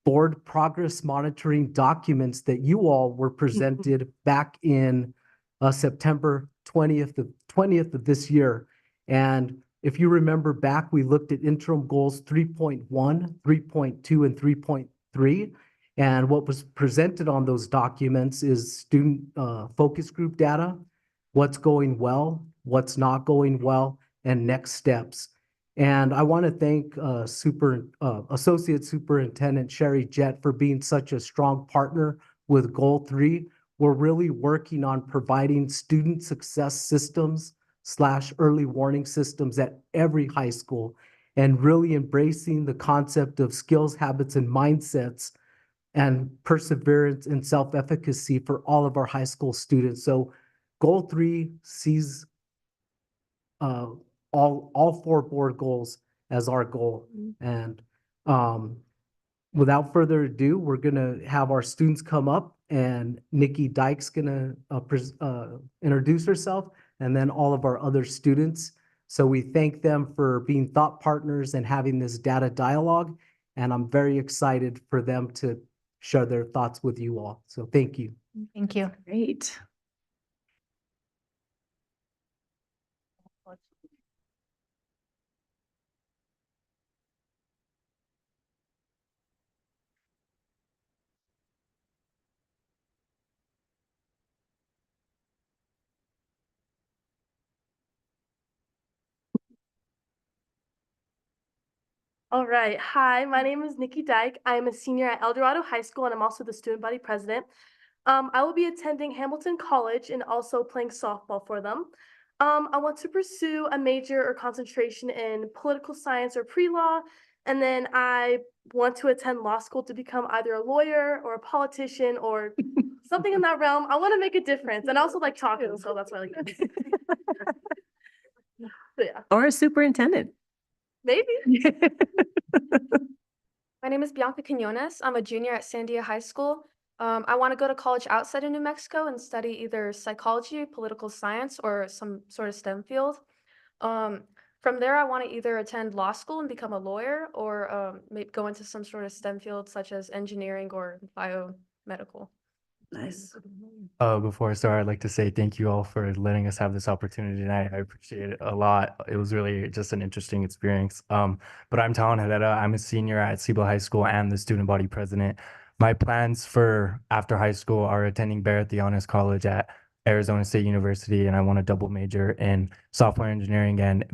board progress monitoring documents that you all were presented back in September 20th of this year. And if you remember back, we looked at interim goals 3.1, 3.2, and 3.3. And what was presented on those documents is student focus group data, what's going well, what's not going well, and next steps. And I want to thank Associate Superintendent Sherry Jett for being such a strong partner with Goal 3. We're really working on providing student success systems / early warning systems at every high school, and really embracing the concept of skills, habits, and mindsets and perseverance and self-efficacy for all of our high school students. So Goal 3 sees all 4 board goals as our goal. And without further ado, we're gonna have our students come up, and Nikki Dyke's gonna introduce herself, and then all of our other students. So we thank them for being thought partners and having this data dialogue. And I'm very excited for them to share their thoughts with you all. So thank you. Thank you. Great. All right. Hi, my name is Nikki Dyke. I'm a senior at El Dorado High School, and I'm also the student body president. I will be attending Hamilton College and also playing softball for them. I want to pursue a major or concentration in political science or pre-law, and then I want to attend law school to become either a lawyer or a politician or something in that realm. I want to make a difference, and I also like talking, so that's why I like it. So, yeah, Or a superintendent. maybe. My name is Bianca Quinones. I'm a junior at Sandia High School. I want to go to college outside of New Mexico and study either psychology, political science, or some sort of STEM field. From there, I want to either attend law school and become a lawyer, or maybe go into some sort of STEM field such as engineering or biomedical. Nice. Before I start, I'd like to say thank you all for letting us have this opportunity tonight. I appreciate it a lot. It was really just an interesting experience. But I'm Talon Herrera. I'm a senior at Siebel High School and the student body president. My plans for after high school are attending Barrett the Honors College at Arizona State University, and I want to double major in software engineering and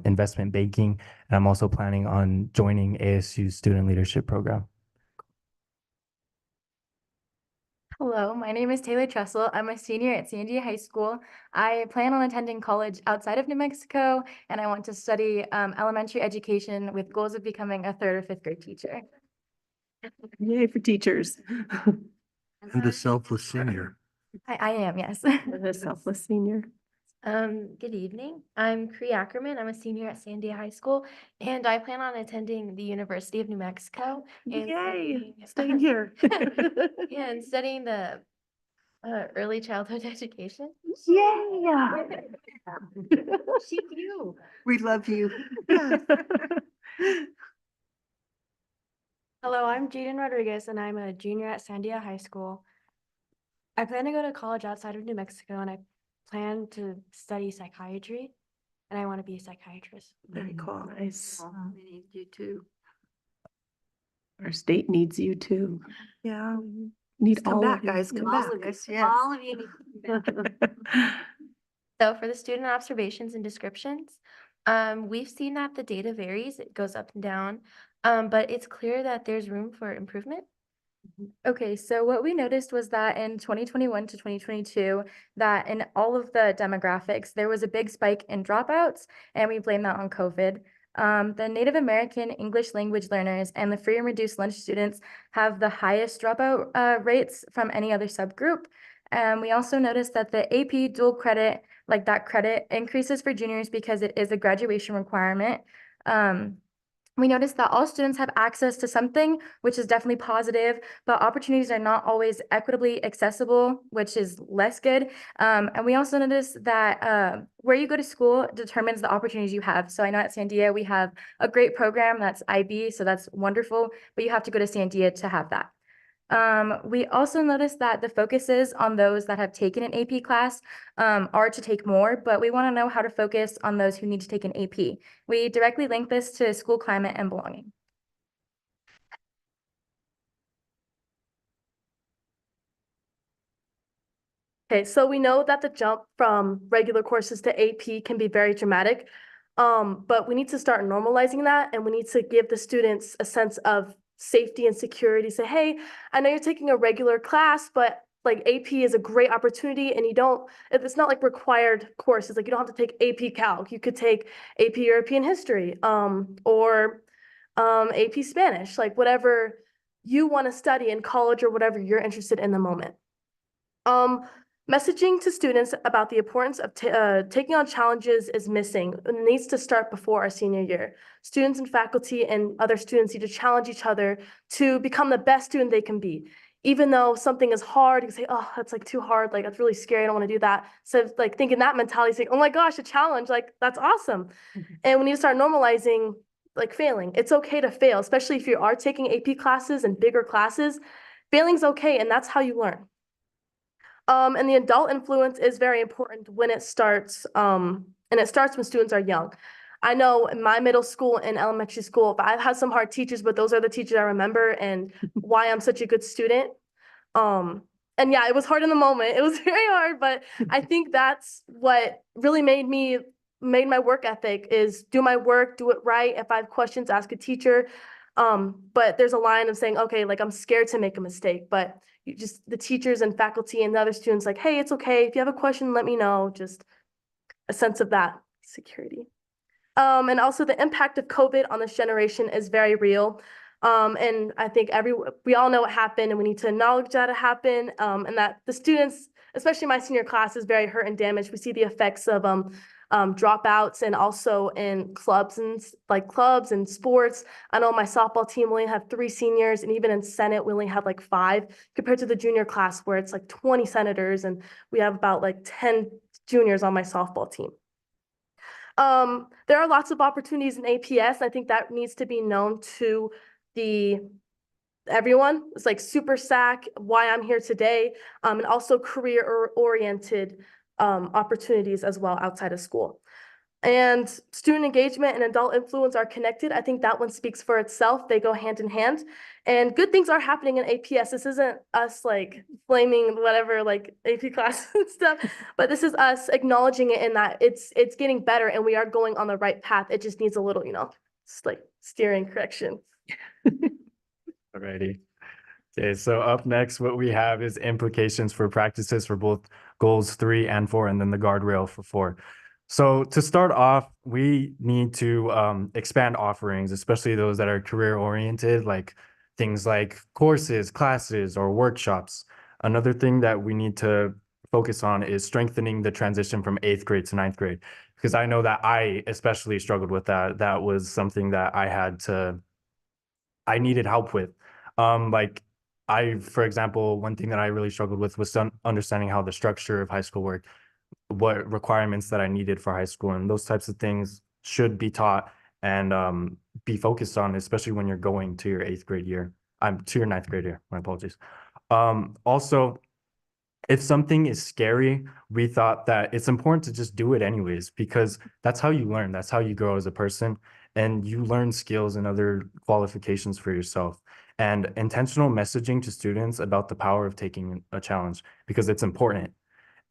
investment banking. And I'm also planning on joining ASU's student leadership program. Hello, my name is Taylor Tressel. I'm a senior at Sandia High School. I plan on attending college outside of New Mexico, and I want to study elementary education with goals of becoming a 3rd or 5th grade teacher. Yay for teachers. And the selfless senior. I am, yes. The selfless senior. Good evening. I'm Cree Ackerman. I'm a senior at Sandia High School, and I plan on attending the University of New Mexico. And Yay, staying here. Yeah, and studying the early childhood education. Yeah. you. We love you. Hello, I'm Jaden Rodriguez, and I'm a junior at Sandia High School. I plan to go to college outside of New Mexico, and I plan to study psychiatry, and I want to be a psychiatrist. Very cool. Nice. We need you too. Our state needs you too. Yeah. Need Come all back, of you. guys. Come All back. of us, Yes. all of you need to come back. So for the student observations and descriptions, we've seen that the data varies, it goes up and down, but it's clear that there's room for improvement. Okay, so what we noticed was that in 2021 to 2022, that in all of the demographics, there was a big spike in dropouts, and we blame that on COVID. The Native American English language learners and the free and reduced lunch students have the highest dropout rates from any other subgroup. We also noticed that the AP dual credit, like that credit, increases for juniors because it is a graduation requirement. We noticed that all students have access to something, which is definitely positive, but opportunities are not always equitably accessible, which is less good. And we also noticed that where you go to school determines the opportunities you have. So I know at Sandia, we have a great program that's IB, so that's wonderful, but you have to go to Sandia to have that. We also noticed that the focuses on those that have taken an AP class are to take more, but we want to know how to focus on those who need to take an AP. We directly link this to school climate and belonging. Okay, so we know that the jump from regular courses to AP can be very dramatic, but we need to start normalizing that, and we need to give the students a sense of safety and security. Say, hey, I know you're taking a regular class, but like AP is a great opportunity, and it's not like required courses. Like you don't have to take AP Calc. You could take AP European History, or AP Spanish, like whatever you want to study in college or whatever you're interested in the moment. Messaging to students about the importance of taking on challenges is missing. It needs to start before our senior year. Students and faculty and other students need to challenge each other to become the best student they can be. Even though something is hard, you can say, oh, that's like too hard. Like, that's really scary. I don't want to do that. So like thinking that mentality, saying, oh my gosh, a challenge, like that's awesome. And we need to start normalizing like failing. It's okay to fail, especially if you are taking AP classes and bigger classes. Failing's okay, and that's how you learn. And the adult influence is very important when it starts, and it starts when students are young. I know in my middle school and elementary school, I've had some hard teachers, but those are the teachers I remember and why I'm such a good student. And yeah, it was hard in the moment. It was very hard, but I think that's what really made my work ethic is do my work, do it right. If I have questions, ask a teacher. But there's a line of saying, okay, like I'm scared to make a mistake, but the teachers and faculty and the other students like, hey, it's okay. If you have a question, let me know. Just a sense of that security. And also the impact of COVID on this generation is very real. And I think we all know what happened, and we need to acknowledge that it happened, and that the students, especially my senior class, is very hurt and damaged. We see the effects of dropouts and also in clubs and sports. I know my softball team only have 3 seniors, and even in Senate, we only have like 5 compared to the junior class where it's like 20 senators, and we have about like 10 juniors on my softball team. There are lots of opportunities in APS. I think that needs to be known to everyone. It's like Super SAC, why I'm here today, and also career-oriented opportunities as well outside of school. And student engagement and adult influence are connected. I think that one speaks for itself. They go hand in hand. And good things are happening in APS. This isn't us like blaming whatever like AP class and stuff, but this is us acknowledging it in that it's getting better and we are going on the right path. It just needs a little, just like steering correction. Alrighty. Okay, so up next, what we have is implications for practices for both goals 3 and 4, and then the guardrail for 4. So to start off, we need to expand offerings, especially those that are career oriented, like things like courses, classes, or workshops. Another thing that we need to focus on is strengthening the transition from 8th grade to 9th grade, because I know that I especially struggled with that. That was something that I needed help with. For example, one thing that I really struggled with was understanding how the structure of high school worked, what requirements that I needed for high school, and those types of things should be taught and be focused on, especially when you're going to your 8th grade year. To your 9th grade year, my apologies. Also, if something is scary, we thought that it's important to just do it anyways, because that's how you learn, that's how you grow as a person, and you learn skills and other qualifications for yourself. And intentional messaging to students about the power of taking a challenge, because it's important.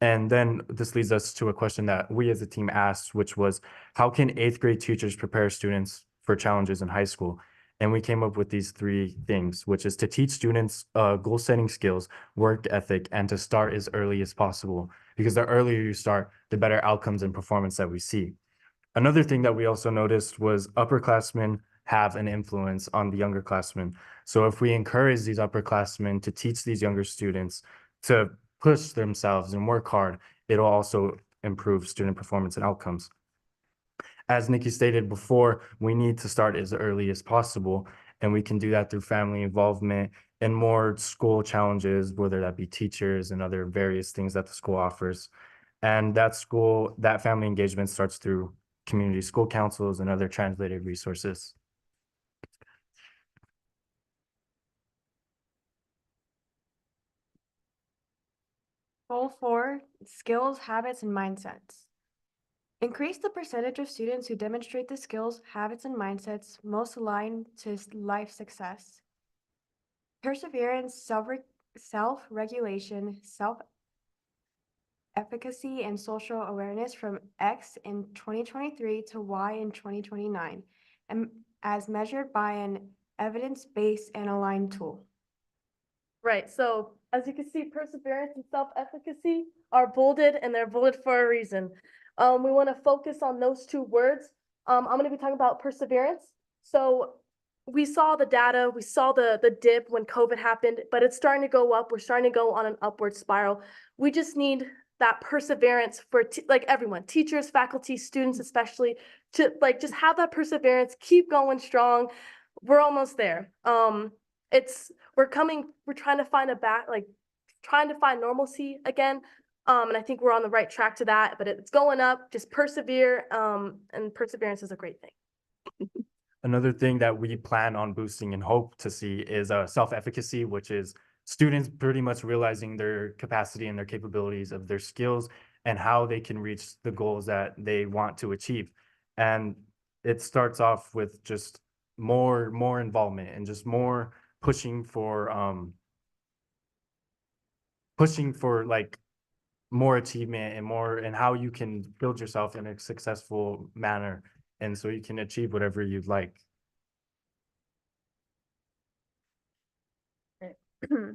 And then this leads us to a question that we as a team asked, which was, how can 8th grade teachers prepare students for challenges in high school? And we came up with these three things, which is to teach students goal setting skills, work ethic, and to start as early as possible. Because the earlier you start, the better outcomes and performance that we see. Another thing that we also noticed was upperclassmen have an influence on the younger classmen. So if we encourage these upperclassmen to teach these younger students to push themselves and work hard, it'll also improve student performance and outcomes. As Nikki stated before, we need to start as early as possible, and we can do that through family involvement and more school challenges, whether that be teachers and other various things that the school offers. And that family engagement starts through community school councils and other translated resources. Goal 4, skills, habits, and mindsets. Increase the percentage of students who demonstrate the skills, habits, and mindsets most aligned to life success. Perseverance, self-regulation, self-efficacy, and social awareness from X in 2023 to Y in 2029, and as measured by an evidence-based and aligned tool. Right, so as you can see, perseverance and self-efficacy are bolded, and they're bolded for a reason. We want to focus on those two words. I'm going to be talking about perseverance. So we saw the data, we saw the dip when COVID happened, but it's starting to go up. We're starting to go on an upward spiral. We just need that perseverance for like everyone, teachers, faculty, students especially, to like just have that perseverance, keep going strong. We're almost there. We're trying to find trying to find normalcy again. And I think we're on the right track to that, but it's going up. Just persevere. And perseverance is a great thing. Another thing that we plan on boosting and hope to see is self-efficacy, which is students pretty much realizing their capacity and their capabilities of their skills and how they can reach the goals that they want to achieve. And it starts off with just more involvement and just more pushing for like more achievement and how you can build yourself in a successful manner, and so you can achieve whatever you'd like.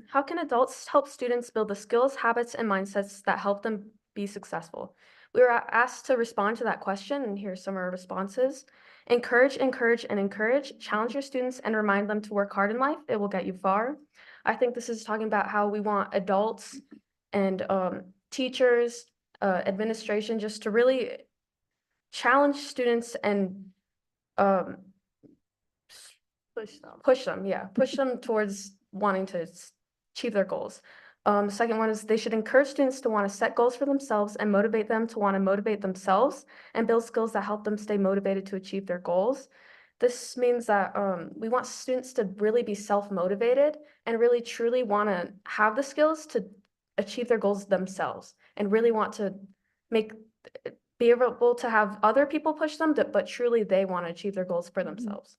How can adults help students build the skills, habits, and mindsets that help them be successful? We were asked to respond to that question, and here's some of our responses. Encourage, encourage, and encourage. Challenge your students and remind them to work hard in life. It will get you far. I think this is talking about how we want adults and teachers, administration, just to really challenge students and push them towards wanting to achieve their goals. The second one is they should encourage students to want to set goals for themselves and motivate them to want to motivate themselves and build skills that help them stay motivated to achieve their goals. This means that we want students to really be self-motivated and really truly want to have the skills to achieve their goals themselves and really want to be able to have other people push them, but truly they want to achieve their goals for themselves.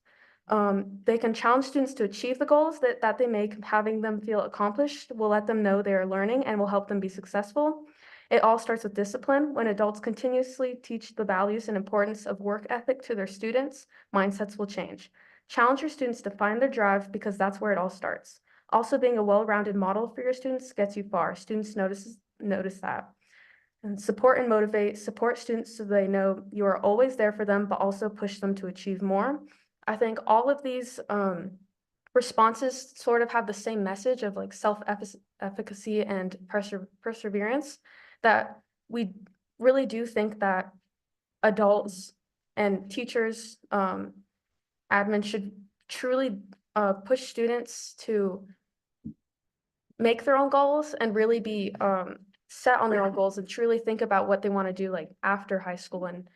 They can challenge students to achieve the goals that they make. Having them feel accomplished will let them know they are learning and will help them be successful. It all starts with discipline. When adults continuously teach the values and importance of work ethic to their students, mindsets will change. Challenge your students to find their drive because that's where it all starts. Also, being a well-rounded model for your students gets you far. Students notice that. And support and motivate. Support students so they know you are always there for them, but also push them to achieve more. I think all of these responses sort of have the same message of like self-efficacy and perseverance, that we really do think that adults and teachers, admin should truly push students to make their own goals and really be set on their own goals and truly think about what they want to do like after high school and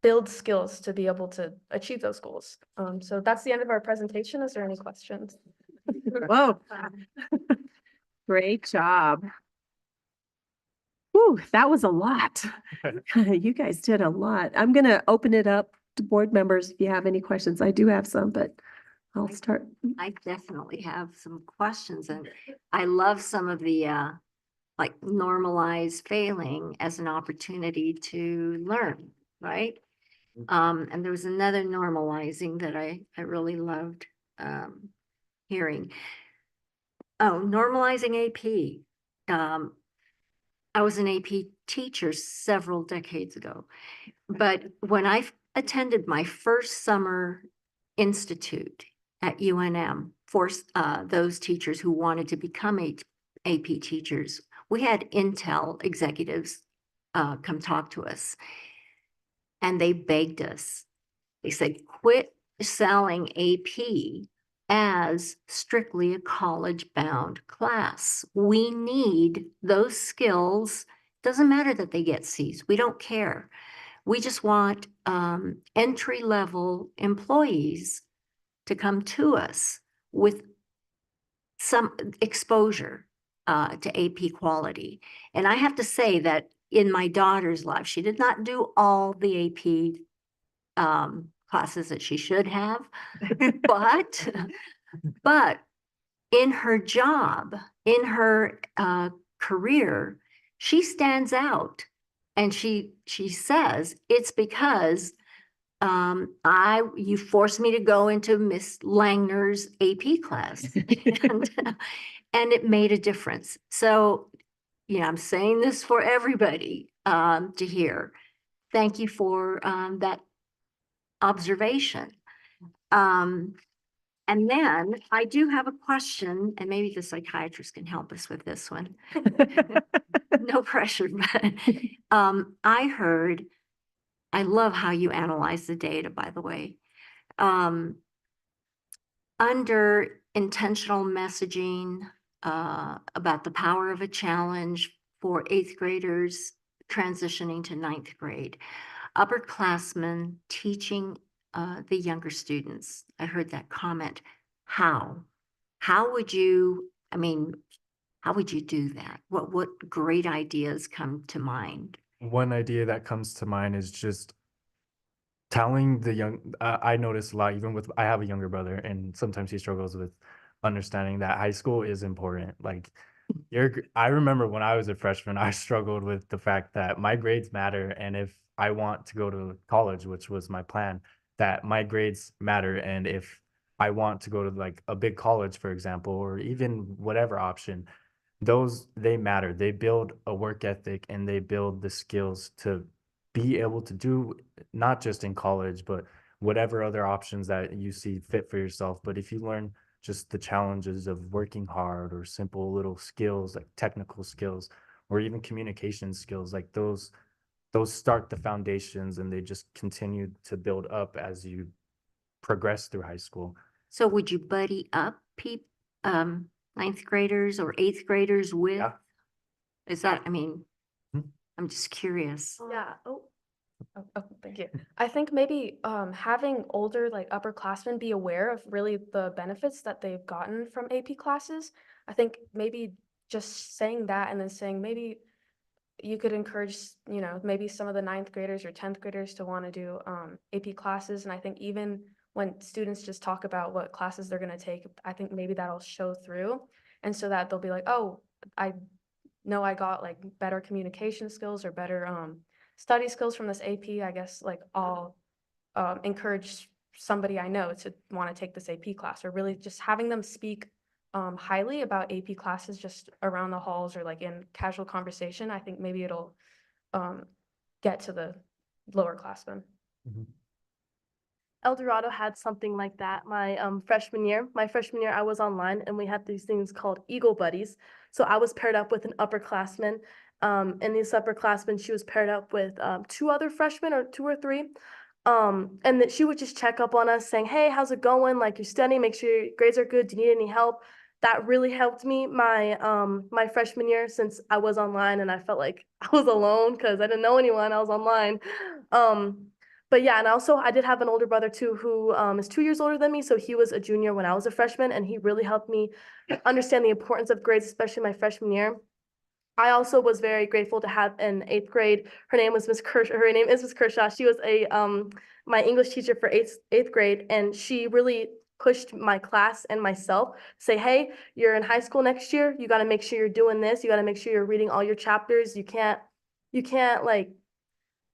build skills to be able to achieve those goals. So that's the end of our presentation. Is there any questions? Whoa. Great job. Whew, that was a lot. You guys did a lot. I'm going to open it up to board members if you have any questions. I do have some, but I'll start. I definitely have some questions, and I love some of the like normalize failing as an opportunity to learn, right? And there was another normalizing that I really loved, hearing. Oh, normalizing AP. I was an AP teacher several decades ago, but when I attended my first summer institute at UNM for those teachers who wanted to become AP teachers, we had Intel executives come talk to us, and they begged us. They said, quit selling AP as strictly a college-bound class. We need those skills. Doesn't matter that they get Cs. We don't care. We just want entry-level employees to come to us with some exposure to AP quality. And I have to say that in my daughter's life, she did not do all the AP classes that she should have, but in her job, in her career, she stands out. And she says, it's because you forced me to go into Miss Langner's AP class. And it made a difference. So, I'm saying this for everybody to hear. Thank you for that observation. And then I do have a question, and maybe the psychiatrist can help us with this one. No pressure, but I love how you analyze the data, by the way. Under intentional messaging about the power of a challenge for 8th graders transitioning to 9th grade, upperclassmen teaching the younger students. I heard that comment. How would you do that? What great ideas come to mind? One idea that comes to mind is just telling the young, I notice a lot, even with, I have a younger brother, and sometimes he struggles with understanding that high school is important. Like, I remember when I was a freshman, I struggled with the fact that my grades matter. And if I want to go to college, which was my plan, that my grades matter. And if I want to go to like a big college, for example, or even whatever option, they matter. They build a work ethic and they build the skills to be able to do, not just in college, but whatever other options that you see fit for yourself. But if you learn just the challenges of working hard, or simple little skills like technical skills, or even communication skills, like those start the foundations, and they just continue to build up as you progress through high school. So would you buddy up 9th graders or 8th graders with? Yeah. Is that, I'm just curious. Yeah. Thank you. I think maybe having older like upperclassmen be aware of really the benefits that they've gotten from AP classes. I think maybe just saying that, and then saying maybe you could encourage, maybe some of the 9th graders or 10th graders to want to do AP classes. And I think even when students just talk about what classes they're going to take, I think maybe that'll show through. And so that they'll be like, oh, I know I got like better communication skills or better study skills from this AP. I guess like I'll encourage somebody I know to want to take this AP class, or really just having them speak highly about AP classes just around the halls or like in casual conversation. I think maybe it'll get to the lower classmen. El Dorado had something like that my freshman year. My freshman year, I was online, and we had these things called Eagle Buddies. So I was paired up with an upperclassman. And this upperclassman, she was paired up with 2 other freshmen, or 2 or 3. And that she would just check up on us saying, hey, how's it going? Like, you're studying, make sure your grades are good. Do you need any help? That really helped me my freshman year, since I was online and I felt like I was alone because I didn't know anyone. I was online. But yeah, and also I did have an older brother too, who is 2 years older than me. So he was a junior when I was a freshman, and he really helped me understand the importance of grades, especially my freshman year. I also was very grateful to have in 8th grade. Her name was Miss Kershaw. Her name is Miss Kershaw. She was my English teacher for 8th grade, and she really pushed my class and myself to say, hey, you're in high school next year. You got to make sure you're doing this. You got to make sure you're reading all your chapters. You can't like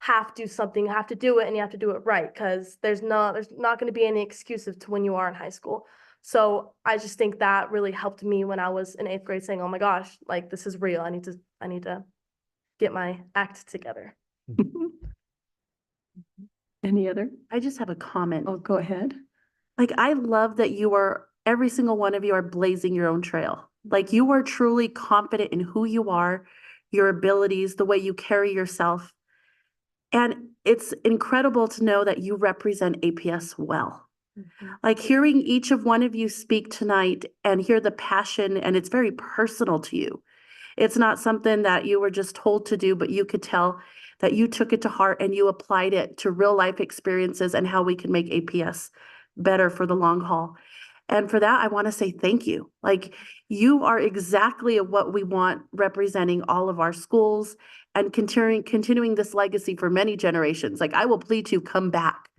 have to do something, have to do it, and you have to do it right, because there's not going to be any excuses to when you are in high school. So I just think that really helped me when I was in 8th grade, saying, oh my gosh, like this is real. I need to get my act together. Any other? I just have a comment. Oh, go ahead. Like, I love that every single one of you are blazing your own trail. Like, you are truly confident in who you are, your abilities, the way you carry yourself. And it's incredible to know that you represent APS well. Like, hearing each of one of you speak tonight and hear the passion, and it's very personal to you. It's not something that you were just told to do, but you could tell that you took it to heart and you applied it to real life experiences and how we can make APS better for the long haul. And for that, I want to say thank you. Like, you are exactly what we want representing all of our schools and continuing this legacy for many generations. Like, I will plead to come back.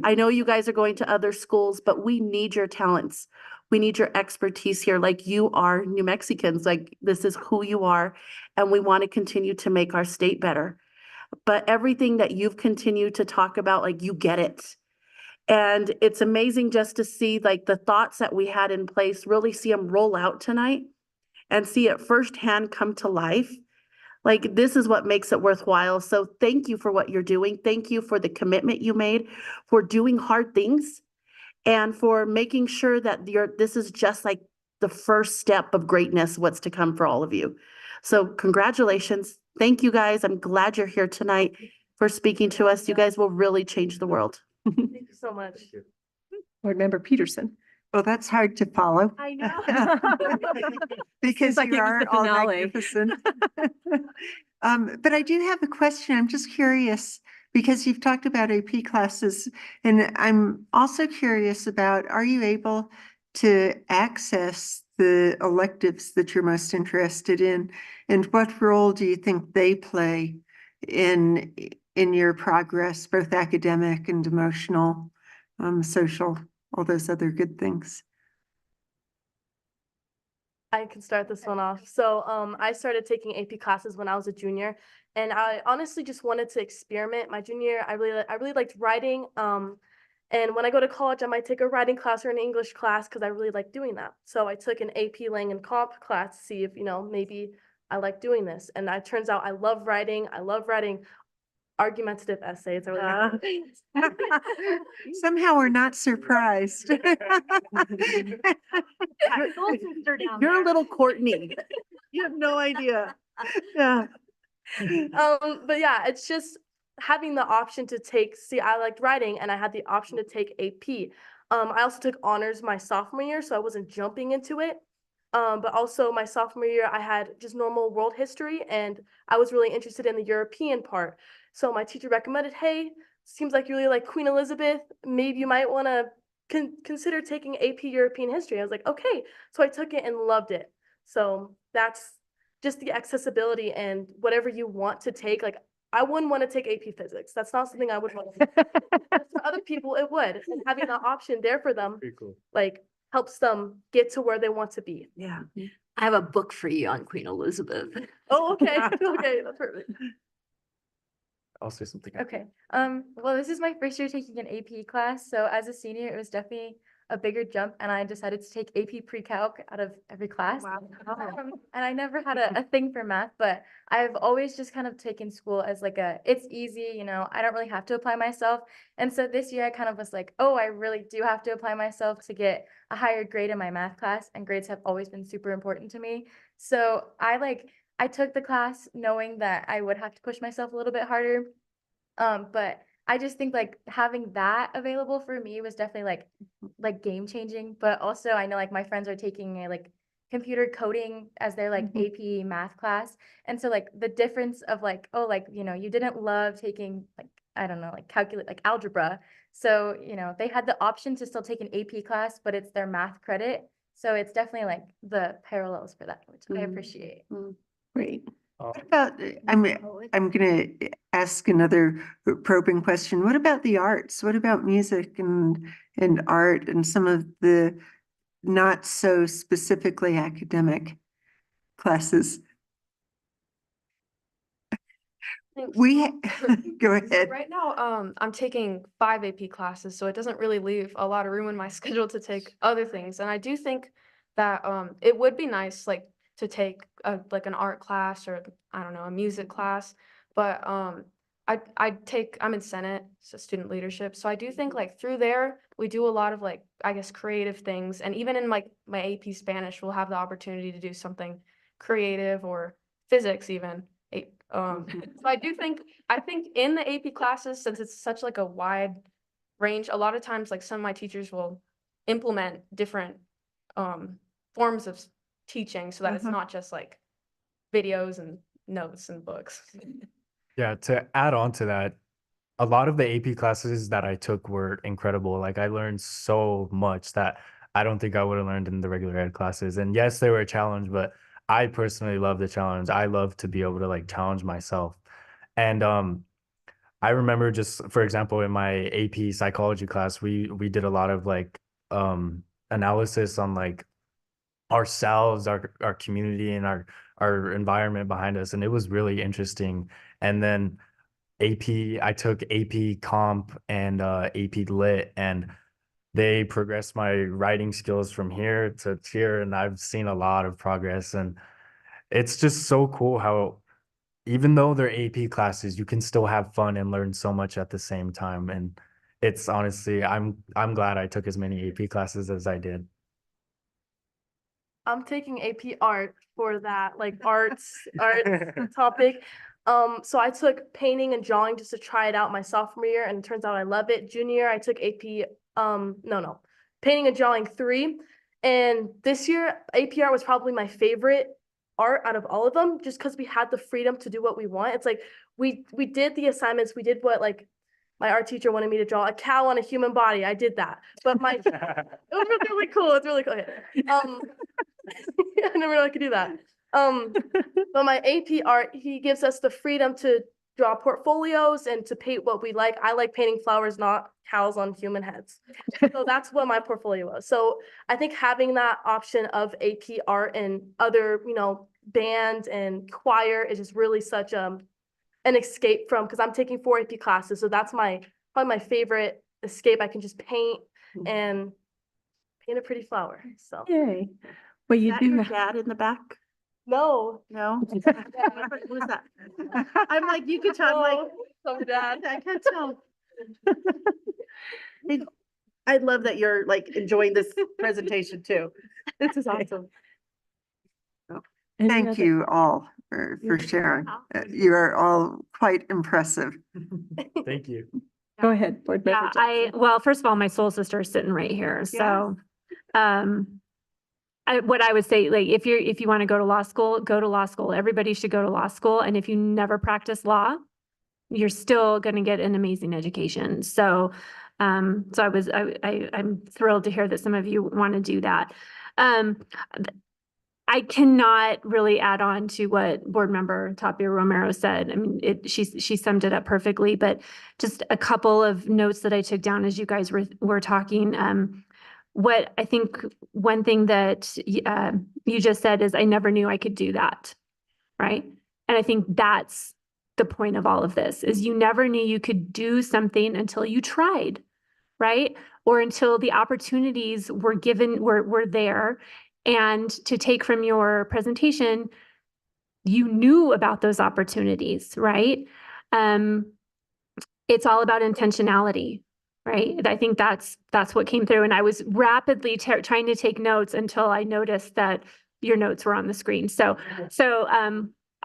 I know you guys are going to other schools, but we need your talents. We need your expertise here. Like, you are New Mexicans. Like, this is who you are. And we want to continue to make our state better. But everything that you've continued to talk about, like, you get it. And it's amazing just to see like the thoughts that we had in place, really see them roll out tonight and see it firsthand come to life. Like, this is what makes it worthwhile. So thank you for what you're doing. Thank you for the commitment you made, for doing hard things, and for making sure that this is just like the first step of greatness, what's to come for all of you. So congratulations. Thank you guys. I'm glad you're here tonight for speaking to us. You guys will really change the world. Thank you so much. Board Member Peterson. Well, that's hard to follow. I know. Because like you it was are the all finale. magnificent. But I do have a question. I'm just curious because you've talked about AP classes, and I'm also curious about, are you able to access the electives that you're most interested in? And what role do you think they play in your progress, both academic and emotional, social, all those other good things? I can start this one off. So I started taking AP classes when I was a junior, and I honestly just wanted to experiment. My junior year, I really liked writing. And when I go to college, I might take a writing class or an English class because I really like doing that. So I took an AP Lang and Comp class to see if, maybe I like doing this. And it turns out I love writing. I love writing argumentative essays. Somehow we're not surprised. You're a little Courtney. You have no idea. Yeah. But yeah, it's just having the option to I liked writing and I had the option to take AP. I also took honors my sophomore year, so I wasn't jumping into it. But also my sophomore year, I had just normal world history and I was really interested in the European part. So my teacher recommended, hey, seems like you really like Queen Elizabeth. Maybe you might want to consider taking AP European history. I was like, okay. So I took it and loved it. So that's just the accessibility, and whatever you want to take. Like, I wouldn't want to take AP Physics. That's not something I would want to take. For other people, it would. And having the option there for them, like, helps them get to where they want to be. Yeah. I have a book for you on Queen Elizabeth. Oh, okay. Okay, that's perfect. I'll say something. Okay. Well, this is my first year taking an AP class. So as a senior, it was definitely a bigger jump, and I decided to take AP Pre-Calc out of every class. Wow. And I never had a thing for math, but I've always just kind of taken school as like it's easy, I don't really have to apply myself. And so this year I kind of was like, oh, I really do have to apply myself to get a higher grade in my math class, and grades have always been super important to me. So I took the class knowing that I would have to push myself a little bit harder. But I just think like having that available for me was definitely like game changing. But also I know like my friends are taking a computer coding as their AP math class. And so like the difference of you didn't love taking I don't know, calculate algebra. So, they had the option to still take an AP class, but it's their math credit. So it's definitely the parallels for that, which I appreciate. Great. What about, I'm gonna ask another probing question. What about the arts? What about music and art and some of the not so specifically academic classes? Thanks. We, go So ahead. right now, I'm taking 5 AP classes, so it doesn't really leave a lot of room in my schedule to take other things. And I do think that it would be nice, like, to take like an art class or I don't know, a music class. But I'm in Senate, so student leadership. So I do think like through there we do a lot of like I guess creative things. And even in like my AP Spanish, we'll have the opportunity to do something creative or physics even. So I think in the AP classes, since it's such like a wide range, a lot of times like some of my teachers will implement different forms of teaching so that it's not just like videos and notes and books. Yeah, to add on to that, a lot of the AP classes that I took were incredible. Like I learned so much that I don't think I would have learned in the regular ed classes. And yes, they were a challenge, but I personally love the challenge. I love to be able to like challenge myself. And I remember just for example, in my AP psychology class, we did a lot of like analysis on like ourselves, our community and our environment behind us. And it was really interesting. And then I took AP Comp and AP Lit, and they progressed my writing skills from here to here, and I've seen a lot of progress. And it's just so cool how even though they're AP classes, you can still have fun and learn so much at the same time. And it's honestly, I'm glad I took as many AP classes as I did. I'm taking AP art for that, like art topic. So I took painting and drawing just to try it out my sophomore year, and it turns out I love it. Junior year, I took AP, painting and drawing 3. And this year, AP art was probably my favorite art out of all of them, just because we had the freedom to do what we want. It's like we did the assignments, we did what like my art teacher wanted me to draw a cow on a human body. I did that, but it was really cool. It's really cool. Okay. I never know I could do that. But my AP art, he gives us the freedom to draw portfolios and to paint what we like. I like painting flowers, not cows on human heads. So that's what my portfolio was. So I think having that option of AP art and other, band and choir is just really such an escape from, because I'm taking 4 AP classes. So that's probably my favorite escape. I can just paint and paint a pretty flower. So Yay. Well, you that do your dad in the back? no. Who's that? I'm like, you could tell, I'm like, some dad. I can't tell. I love that you're like enjoying this presentation too. This is awesome. Thank you all for sharing. You are all quite impressive. Thank you. Go ahead, Board Member Jackson. Well, first of all, my soul sister is sitting right here. So, what I would say, like, if you want to go to law school, go to law school. Everybody should go to law school. And if you never practice law, you're still going to get an amazing education. So, I'm thrilled to hear that some of you want to do that. I cannot really add on to what Board Member Tapia Romero said. I mean, she summed it up perfectly, but just a couple of notes that I took down as you guys were talking. What I think one thing that you just said is, I never knew I could do that, right? And I think that's the point of all of this, is you never knew you could do something until you tried, right? Or until the opportunities were there. And to take from your presentation, you knew about those opportunities, right? It's all about intentionality, right? I think that's what came through. And I was rapidly trying to take notes until I noticed that your notes were on the screen. So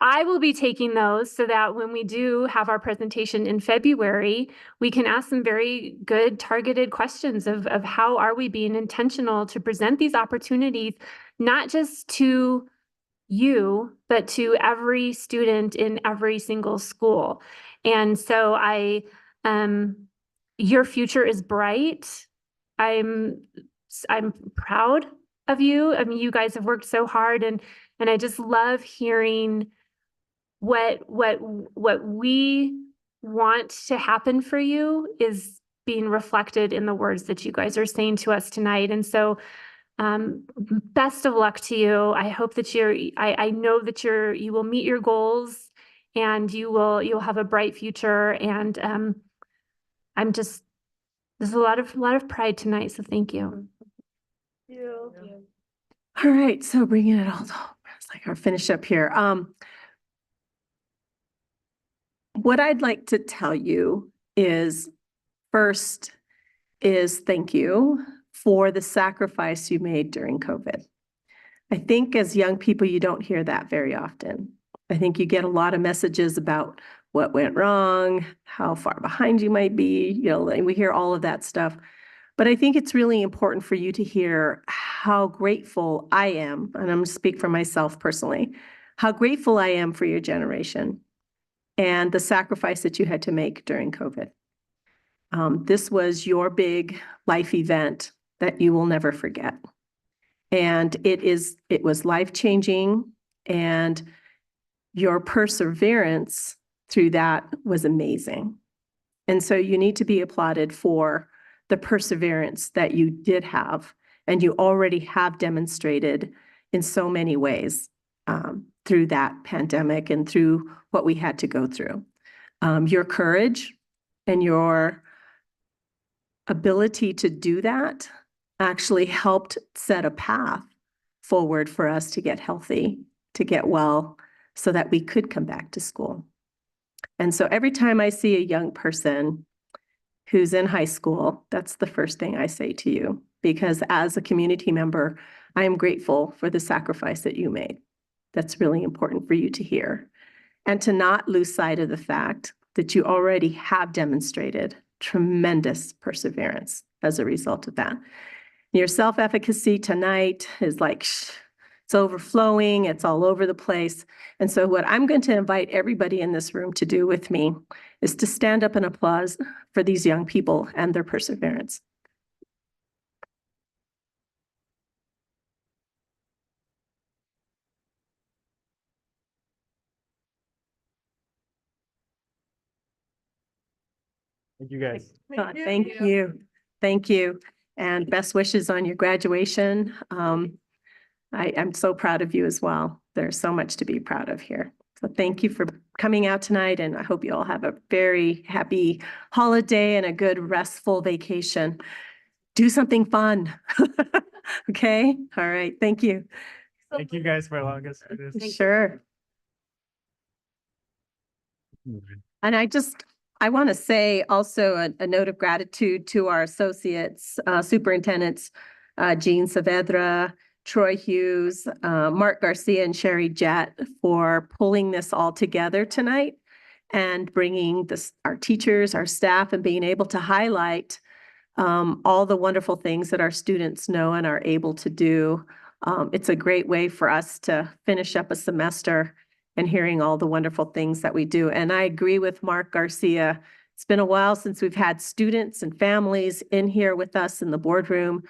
I will be taking those so that when we do have our presentation in February, we can ask some very good targeted questions of how are we being intentional to present these opportunities, not just to you, but to every student in every single school. And so your future is bright. I'm proud of you. I mean, you guys have worked so hard, and I just love hearing what we want to happen for you is being reflected in the words that you guys are saying to us tonight. And so best of luck to you. I hope that I know that you will meet your goals and you'll have a bright future. And there's a lot of pride tonight. So thank you. All right, so bringing it all, it's like I'll finish up here. What I'd like to tell you is first is thank you for the sacrifice you made during COVID. I think as young people, you don't hear that very often. I think you get a lot of messages about what went wrong, how far behind you might be, and we hear all of that stuff. But I think it's really important for you to hear how grateful I am, and I'm going to speak for myself personally, how grateful I am for your generation and the sacrifice that you had to make during COVID. This was your big life event that you will never forget. And it was life-changing, and your perseverance through that was amazing. And so you need to be applauded for the perseverance that you did have, and you already have demonstrated in so many ways through that pandemic and through what we had to go through. Your courage and your ability to do that actually helped set a path forward for us to get healthy, to get well, so that we could come back to school. And so every time I see a young person who's in high school, that's the first thing I say to you, because as a community member, I am grateful for the sacrifice that you made. That's really important for you to hear. And to not lose sight of the fact that you already have demonstrated tremendous perseverance as a result of that. Your self-efficacy tonight is like, it's overflowing, it's all over the place. And so what I'm going to invite everybody in this room to do with me is to stand up and applause for these young people and their perseverance. Thank you guys. Thank you. Thank you. And best wishes on your graduation. I'm so proud of you as well. There's so much to be proud of here. So thank you for coming out tonight, and I hope you all have a very happy holiday and a good restful vacation. Do something fun. Okay? All right. Thank you. Thank you guys for allowing us to do this. Sure. And I want to say also a note of gratitude to our associates, superintendents, Jean Saavedra, Troy Hughes, Mark Garcia, and Sherry Jett for pulling this all together tonight and bringing our teachers, our staff, and being able to highlight all the wonderful things that our students know and are able to do. It's a great way for us to finish up a semester and hearing all the wonderful things that we do. And I agree with Mark Garcia. It's been a while since we've had students and families in here with us in the boardroom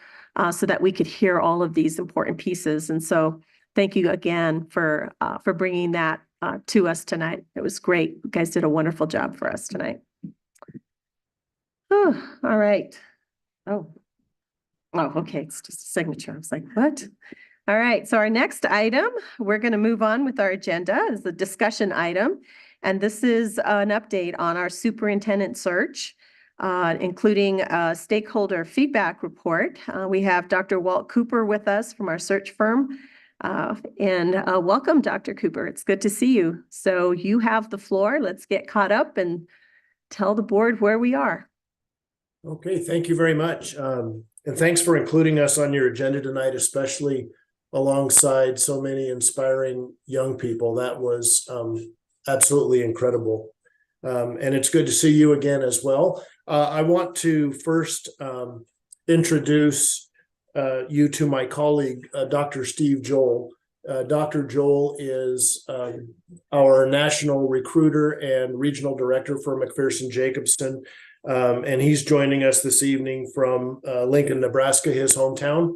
so that we could hear all of these important pieces. And so thank you again for bringing that to us tonight. It was great. You guys did a wonderful job for us tonight. Oh, all right. Oh, okay. It's just a signature. I was like, what? All right, so our next item, we're going to move on with our agenda, is the discussion item. And this is an update on our superintendent search, including a stakeholder feedback report. We have Dr. Walt Cooper with us from our search firm. Welcome, Dr. Cooper. It's good to see you. So you have the floor. Let's get caught up and tell the board where we are. Okay, thank you very much. And thanks for including us on your agenda tonight, especially alongside so many inspiring young people. That was absolutely incredible. And it's good to see you again as well. I want to first introduce you to my colleague, Dr. Steve Joel. Dr. Joel is our national recruiter and regional director for McPherson Jacobson. And he's joining us this evening from Lincoln, Nebraska, his hometown.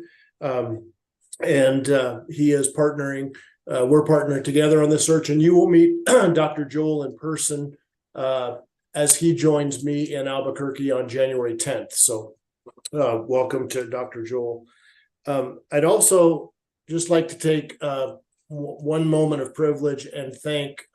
And he is partnering, we're partnering together on this search, and you will meet Dr. Joel in person as he joins me in Albuquerque on January 10th. So welcome to Dr. Joel. I'd also just like to take one moment of privilege and thank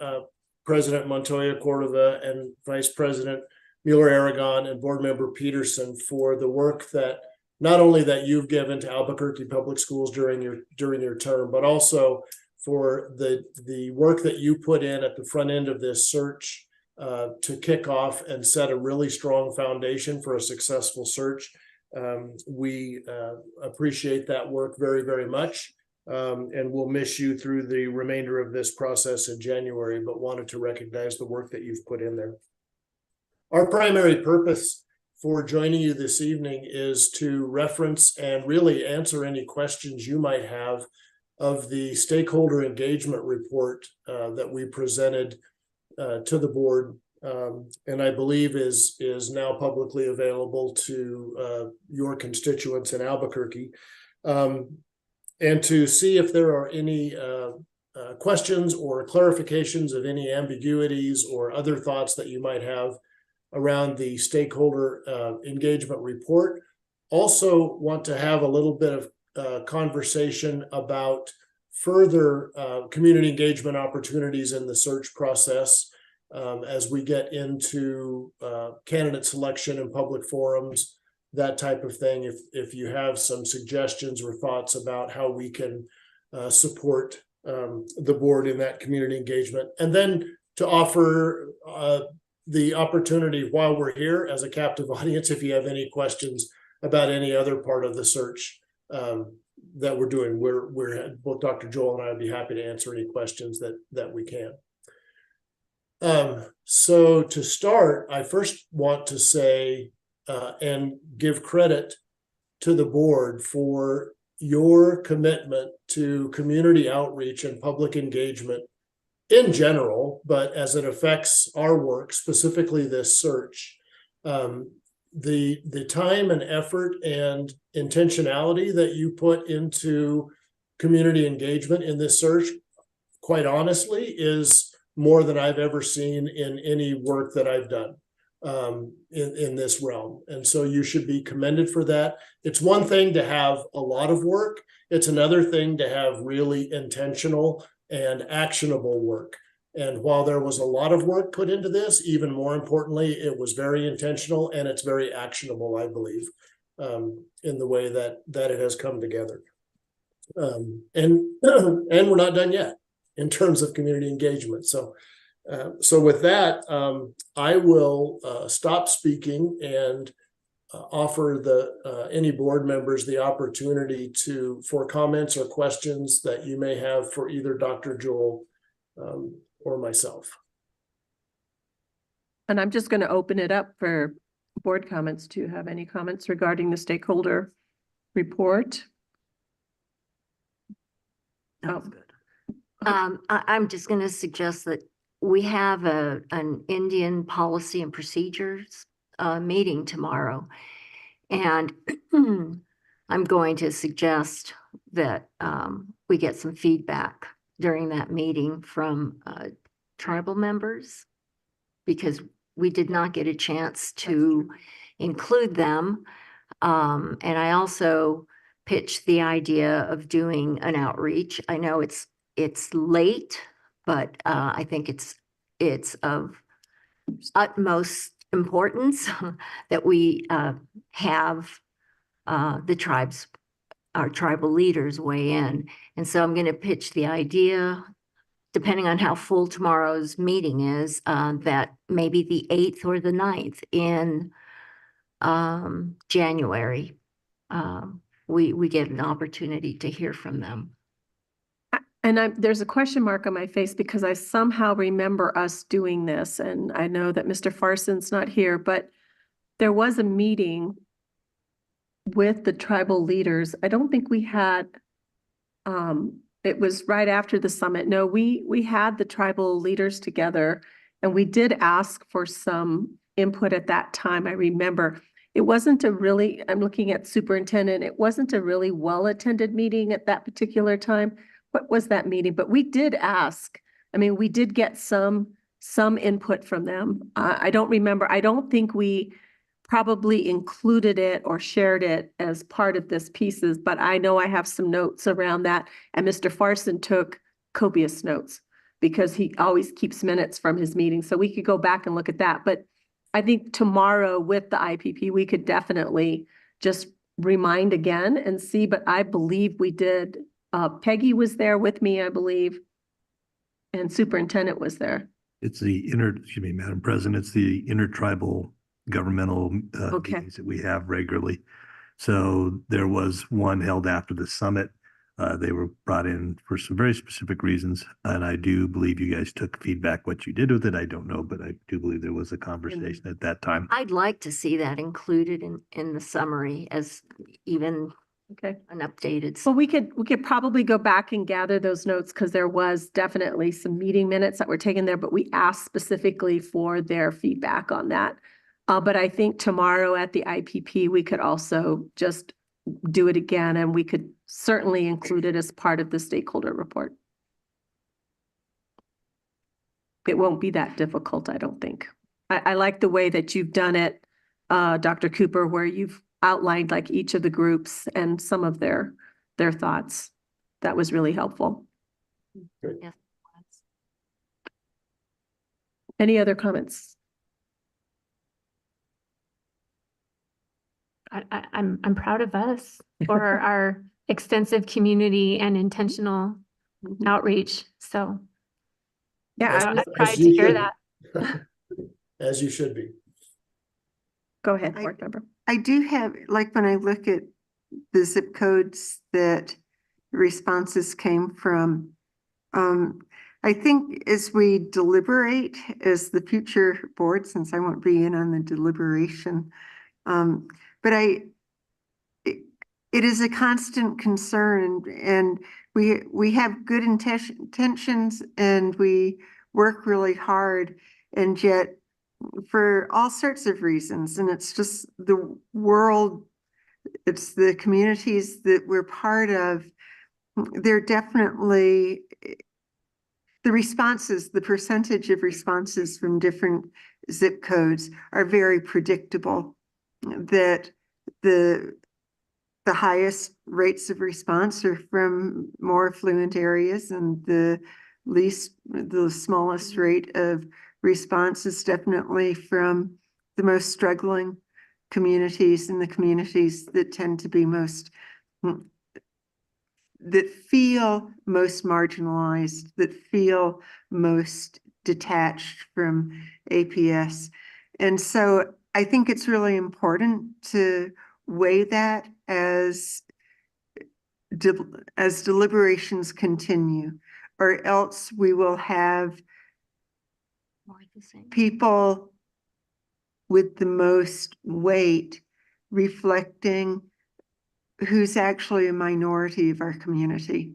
President Montoya Cordova and Vice President Mueller Aragon and Board Member Peterson for the work that not only that you've given to Albuquerque Public Schools during your term, but also for the work that you put in at the front end of this search to kick off and set a really strong foundation for a successful search. We appreciate that work very, very much. And we'll miss you through the remainder of this process in January, but wanted to recognize the work that you've put in there. Our primary purpose for joining you this evening is to reference and really answer any questions you might have of the stakeholder engagement report that we presented to the board, and I believe is now publicly available to your constituents in Albuquerque. And to see if there are any questions or clarifications of any ambiguities or other thoughts that you might have around the stakeholder engagement report. Also want to have a little bit of conversation about further community engagement opportunities in the search process as we get into candidate selection and public forums, that type of thing. If you have some suggestions or thoughts about how we can support the board in that community engagement, and then to offer the opportunity while we're here as a captive audience, if you have any questions about any other part of the search that we're doing, we're both Dr. Joel and I would be happy to answer any questions that we can. So to start, I first want to say and give credit to the board for your commitment to community outreach and public engagement in general, but as it affects our work, specifically this search. The time and effort and intentionality that you put into community engagement in this search, quite honestly, is more than I've ever seen in any work that I've done in this realm. And so you should be commended for that. It's one thing to have a lot of work. It's another thing to have really intentional and actionable work. And while there was a lot of work put into this, even more importantly, it was very intentional and it's very actionable, I believe, in the way that it has come together. And we're not done yet in terms of community engagement. So with that, I will stop speaking and offer any board members the opportunity for comments or questions that you may have for either Dr. Joel or myself. And I'm just going to open it up for board comments. Do you have any comments regarding the stakeholder report? That's good. I'm just going to suggest that we have an Indian policy and procedures meeting tomorrow. And I'm going to suggest that we get some feedback during that meeting from tribal members, because we did not get a chance to include them. And I also pitched the idea of doing an outreach. I know it's late, but I think it's of utmost importance that we have our tribal leaders weigh in. And so I'm going to pitch the idea, depending on how full tomorrow's meeting is, that maybe the 8th or the 9th in January, we get an opportunity to hear from them. And there's a question mark on my face because I somehow remember us doing this, and I know that Mr. Farson's not here, but there was a meeting with the tribal leaders. I don't think we had, it was right after the summit. No, we had the tribal leaders together, and we did ask for some input at that time. I remember it wasn't I'm looking at superintendent, it wasn't a really well-attended meeting at that particular time. What was that meeting? But we did ask. I mean, we did get some input from them. I don't remember. I don't think we probably included it or shared it as part of this pieces, but I know I have some notes around that, and Mr. Farson took copious notes. because he always keeps minutes from his meetings. So we could go back and look at that. But I think tomorrow with the IPP, we could definitely just remind again and see, but I believe we did. Peggy was there with me, I believe. And superintendent was there. It's excuse me, Madam President, it's the intertribal governmental Okay. meetings that we have regularly. So there was one held after the summit. They were brought in for some very specific reasons. And I do believe you guys took feedback. What you did with it, I don't know, but I do believe there was a conversation at that time. I'd like to see that included in the summary as even Okay. an updated. Well, we could probably go back and gather those notes because there was definitely some meeting minutes that were taken there, but we asked specifically for their feedback on that. But I think tomorrow at the IPP, we could also just do it again, and we could certainly include it as part of the stakeholder report. It won't be that difficult, I don't think. I like the way that you've done it, Dr. Cooper, where you've outlined like each of the groups and some of their thoughts. That was really helpful. Yes. Any other comments? I'm proud of us for our extensive community and intentional outreach. So Yeah, I'm proud to hear that. As you should be. Go ahead, board member. I do have, like, when I look at the zip codes that responses came from, I think as we deliberate as the future board, since I won't be in on the deliberation, but it is a constant concern, and we have good intentions and we work really hard, and yet for all sorts of reasons, and it's just the world, it's the communities that we're part of, they're definitely the responses, the percentage of responses from different zip codes are very predictable. That the highest rates of response are from more affluent areas, and the smallest rate of response is definitely from the most struggling communities, and the communities that tend to be that feel most marginalized, that feel most detached from APS. And so I think it's really important to weigh that as deliberations continue, or else we will have people with the most weight reflecting who's actually a minority of our community,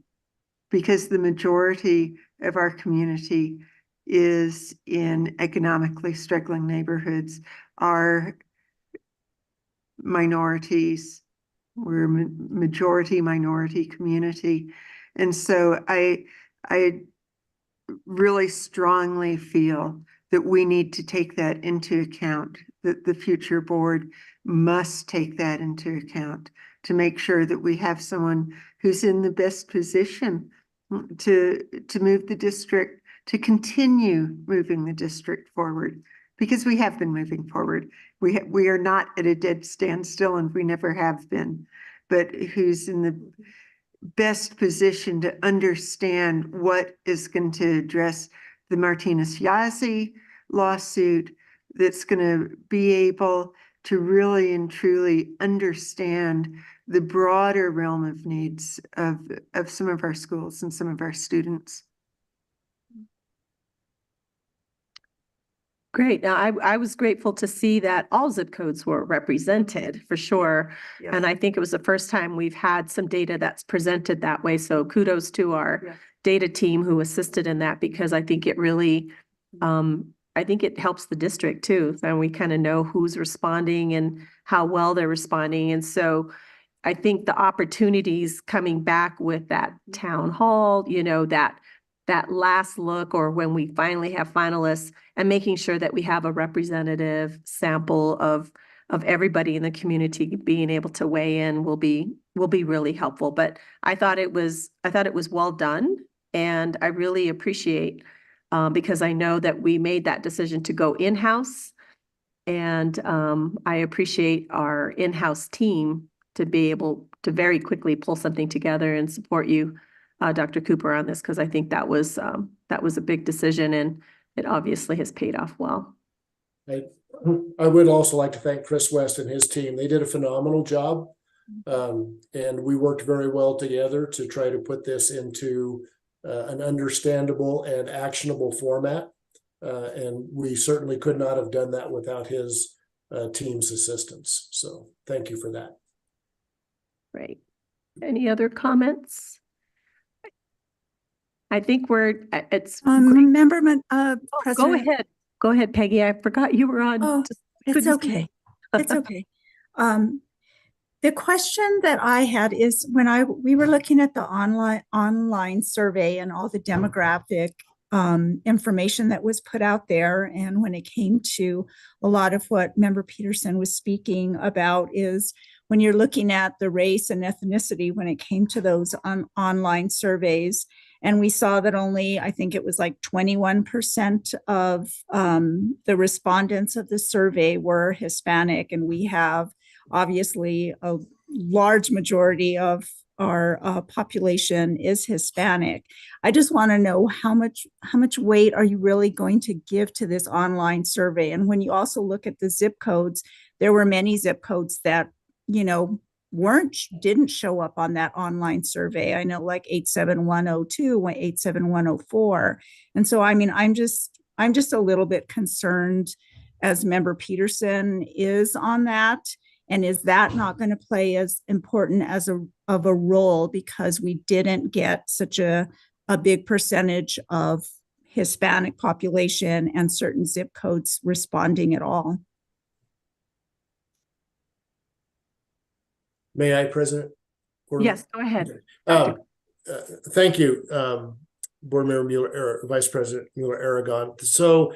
because the majority of our community is in economically struggling neighborhoods, are minorities. We're a majority minority community. And so I really strongly feel that we need to take that into account, that the future board must take that into account to make sure that we have someone who's in the best position to move the district, to continue moving the district forward, because we have been moving forward. We are not at a dead standstill, and we never have been, but who's in the best position to understand what is going to address the Martinez-Yazzie lawsuit, that's going to be able to really and truly understand the broader realm of needs of some of our schools and some of our students. Great. Now, I was grateful to see that all zip codes were represented for sure. Yes. And I think it was the first time we've had some data that's presented that way. So kudos to our Yes. data team who assisted in that, because I think it really, I think it helps the district too. And we kind of know who's responding and how well they're responding. And so I think the opportunities coming back with that town hall, you know, that last look, or when we finally have finalists, and making sure that we have a representative sample of everybody in the community being able to weigh in will be really helpful. But I thought it was well done. And I really appreciate, because I know that we made that decision to go in-house. And I appreciate our in-house team to be able to very quickly pull something together and support you, Dr. Cooper, on this, because I think that was a big decision, and it obviously has paid off well. I would also like to thank Chris West and his team. They did a phenomenal job. And we worked very well together to try to put this into an understandable and actionable format. And we certainly could not have done that without his team's assistance. So thank you for that. Great. Any other comments? I think it's. Member, Go President. ahead. Go ahead, Peggy. I forgot you were on. Oh, it's okay. It's okay. The question that I had is when we were looking at the online survey and all the demographic information that was put out there, and when it came to a lot of what Member Peterson was speaking about is when you're looking at the race and ethnicity when it came to those online surveys. And we saw that only, I think it was like 21% of the respondents of the survey were Hispanic. And we have obviously a large majority of our population is Hispanic. I just want to know how much weight are you really going to give to this online survey? And when you also look at the zip codes, there were many zip codes that, didn't show up on that online survey. I know like 87102, 87104. And so, I mean, I'm just a little bit concerned as Member Peterson is on that. And is that not going to play as important of a role because we didn't get such a big percentage of Hispanic population and certain zip codes responding at all? May I, President? Yes, go ahead. Thank you, Board Member Mueller, Vice President Mueller-Aragon. So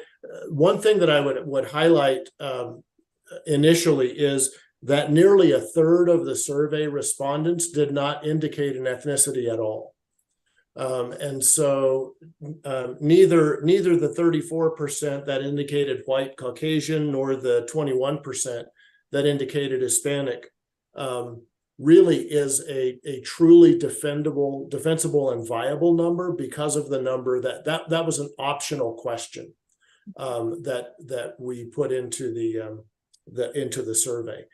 one thing that I would highlight initially is that nearly a third of the survey respondents did not indicate an ethnicity at all. And so neither the 34% that indicated white Caucasian nor the 21% that indicated Hispanic really is a truly defensible and viable number because of the number that was an optional question that we put into the survey.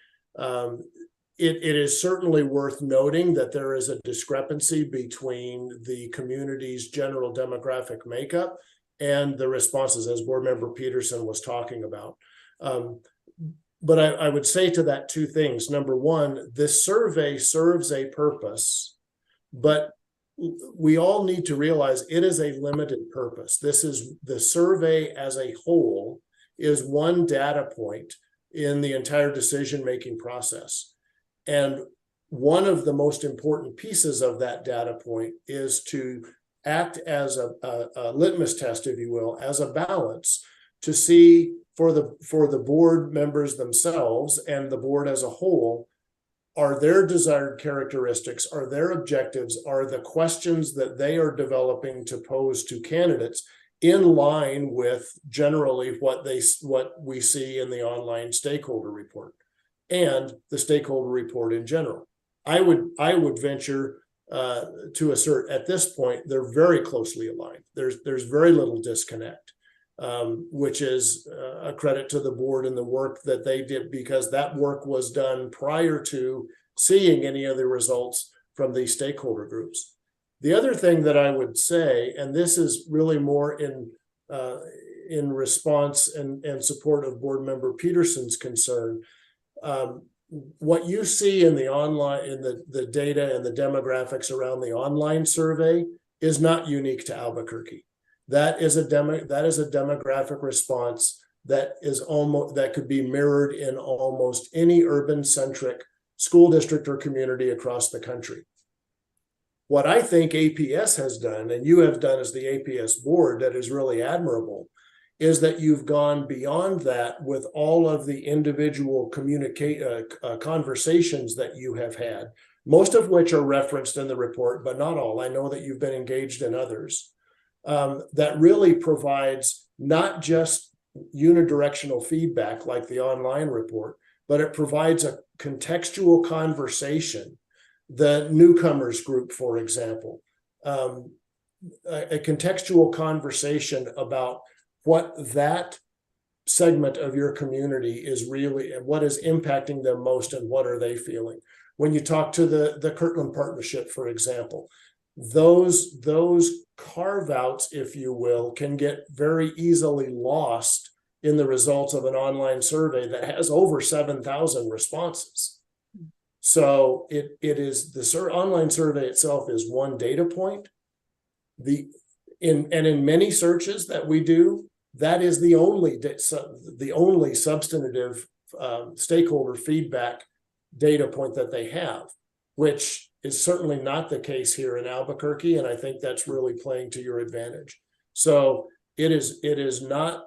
It is certainly worth noting that there is a discrepancy between the community's general demographic makeup and the responses, as Board Member Peterson was talking about. But I would say to that two things. Number one, this survey serves a purpose, but we all need to realize it is a limited purpose. This is the survey as a whole is one data point in the entire decision-making process. And one of the most important pieces of that data point is to act as a litmus test, if you will, as a balance to see for the board members themselves and the board as a whole, are their desired characteristics, are their objectives, are the questions that they are developing to pose to candidates in line with generally what we see in the online stakeholder report and the stakeholder report in general. I would venture to assert at this point they're very closely aligned. There's very little disconnect. Which is a credit to the board and the work that they did, because that work was done prior to seeing any of the results from these stakeholder groups. The other thing that I would say, and this is really more in response and support of Board Member Peterson's concern, what you see in the online, in the data and the demographics around the online survey is not unique to Albuquerque. That is a demographic response that could be mirrored in almost any urban-centric school district or community across the country. What I think APS has done, and you have done as the APS board that is really admirable, is that you've gone beyond that with all of the individual conversations that you have had most of which are referenced in the report, but not all. I know that you've been engaged in others. That really provides not just unidirectional feedback like the online report, but it provides a contextual conversation. The newcomers group, for example, a contextual conversation about what that segment of your community is really and what is impacting them most and what are they feeling. When you talk to the Kirtland Partnership, for example, those carve outs, if you will, can get very easily lost in the results of an online survey that has over 7,000 responses. So it is the online survey itself is one data point. In many searches that we do, that is the only substantive stakeholder feedback data point that they have, which is certainly not the case here in Albuquerque, and I think that's really playing to your advantage. So it is not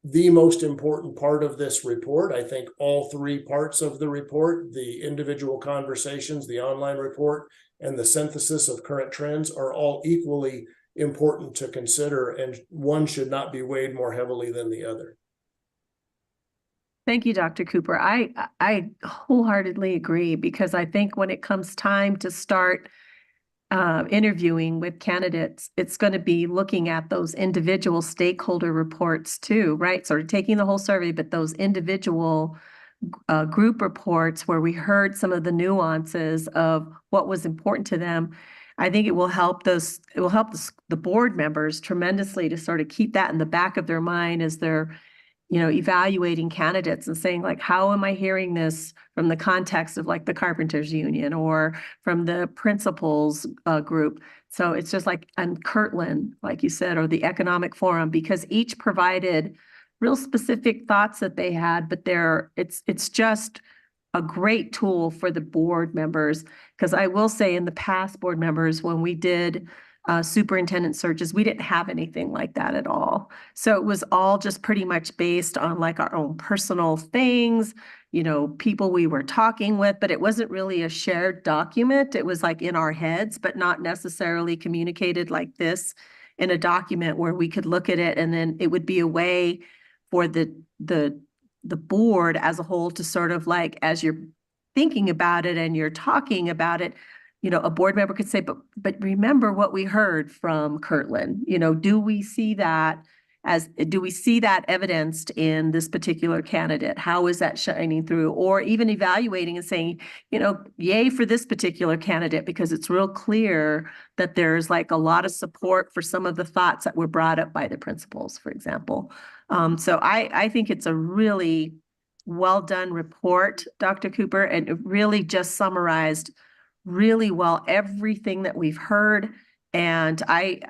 the most important part of this report. I think all three parts of the report, the individual conversations, the online report, and the synthesis of current trends are all equally important to consider, and one should not be weighed more heavily than the other. Thank you, Dr. Cooper. I wholeheartedly agree, because I think when it comes time to start interviewing with candidates, it's going to be looking at those individual stakeholder reports too, right? Sort of taking the whole survey, but those individual group reports where we heard some of the nuances of what was important to them. I think it will help the board members tremendously to sort of keep that in the back of their mind as they're, evaluating candidates and saying, like, how am I hearing this from the context of like the Carpenters Union or from the principals group? So it's just like, and Kirtland, like you said, or the Economic Forum, because each provided real specific thoughts that they had, but it's just a great tool for the board members. Because I will say, in the past, board members, when we did superintendent searches, we didn't have anything like that at all. So it was all just pretty much based on like our own personal things, people we were talking with, but it wasn't really a shared document. It was like in our heads, but not necessarily communicated like this in a document where we could look at it, and then it would be a way for the board as a whole to sort of like, as you're thinking about it and you're talking about it, a board member could say, but remember what we heard from Kirtland. Do we see that evidenced in this particular candidate? How is that shining through? Or even evaluating and saying, yay for this particular candidate, because it's real clear that there's like a lot of support for some of the thoughts that were brought up by the principals, for example. So I think it's a really well done report, Dr. Cooper, and it really just summarized really well everything that we've heard. And I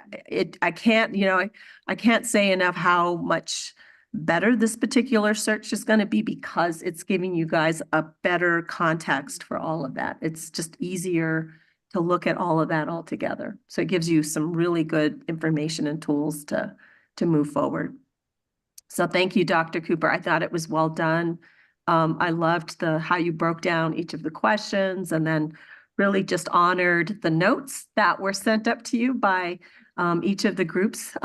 can't say enough how much better this particular search is going to be, because it's giving you guys a better context for all of that. It's just easier to look at all of that all together. So it gives you some really good information and tools to move forward. So thank you, Dr. Cooper. I thought it was well done. I loved how you broke down each of the questions, and then really just honored the notes that were sent up to you by each of the groups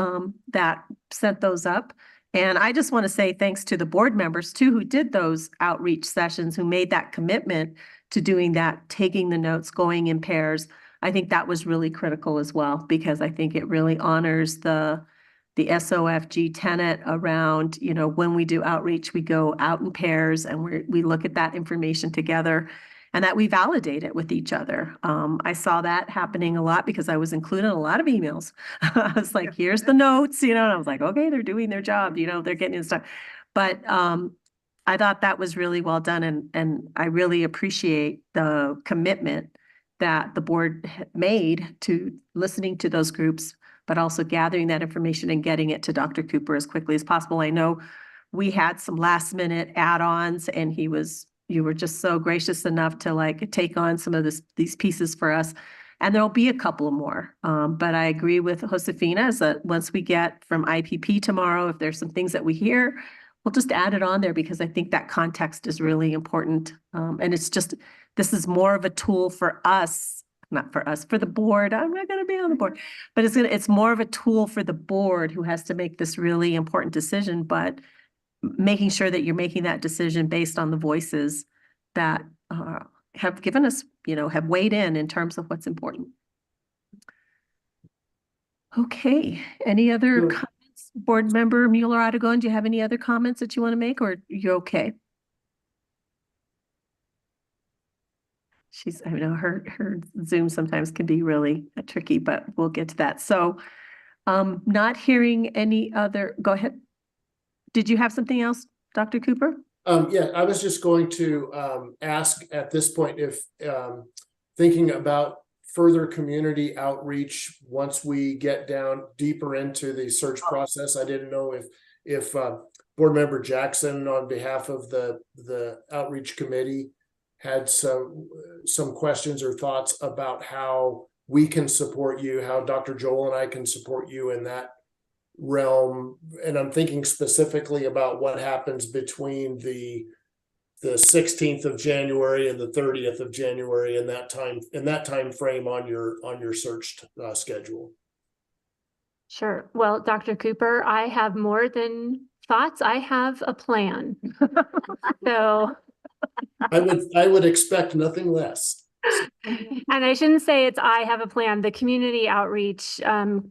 that sent those up. And I just want to say thanks to the board members too, who did those outreach sessions, who made that commitment to doing that, taking the notes, going in pairs. I think that was really critical as well, because I think it really honors the SOFG tenet around, when we do outreach, we go out in pairs and we look at that information together, and that we validate it with each other. I saw that happening a lot because I was included in a lot of emails. I was like, here's the notes, and I was like, okay, they're doing their job, they're getting stuff. But I thought that was really well done. And I really appreciate the commitment that the board made to listening to those groups, but also gathering that information and getting it to Dr. Cooper as quickly as possible. I know we had some last minute add-ons, and you were just so gracious enough to like take on some of these pieces for us. And there'll be a couple more. But I agree with Josefina is that once we get from IPP tomorrow, if there's some things that we hear, we'll just add it on there because I think that context is really important. And it's just, this is more of a tool for us, not for us, for the board. I'm not gonna be on the board, but it's more of a tool for the board who has to make this really important decision, but making sure that you're making that decision based on the voices that have given us, have weighed in terms of what's important. Okay, any other Sure. comments? Board Member Mueller-Aragon, do you have any other comments that you want to make, or you're okay? I know her Zoom sometimes can be really tricky, but we'll get to that. So not hearing any other, go ahead. Did you have something else, Dr. Cooper? Yeah, I was just going to ask at this point if thinking about further community outreach once we get down deeper into the search process. I didn't know if Board Member Jackson, on behalf of the outreach committee, had some questions or thoughts about how we can support you, how Dr. Joel and I can support you in that realm. And I'm thinking specifically about what happens between the 16th of January and the 30th of January in that time frame on your search schedule. Sure. Well, Dr. Cooper, I have more than thoughts. I have a plan. So I would expect nothing less. And I shouldn't say I have a plan. The community outreach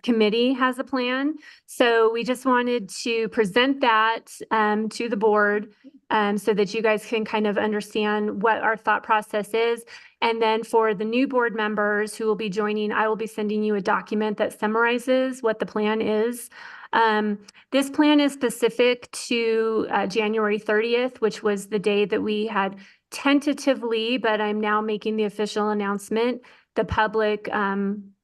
committee has a plan. So we just wanted to present that to the board so that you guys can kind of understand what our thought process is. And then for the new board members who will be joining, I will be sending you a document that summarizes what the plan is. This plan is specific to January 30th, which was the day that we had tentatively, but I'm now making the official announcement. The public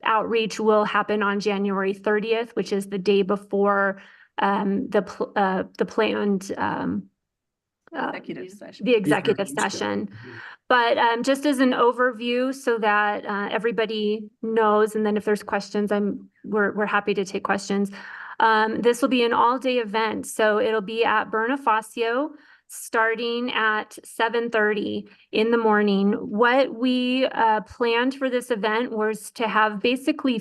outreach will happen on January 30th, which is the day before the planned Executive session. the executive session. But just as an overview so that everybody knows, and then if there's questions, we're happy to take questions. This will be an all-day event. So it'll be at Bonifacio starting at 7:30 in the morning. What we planned for this event was to have basically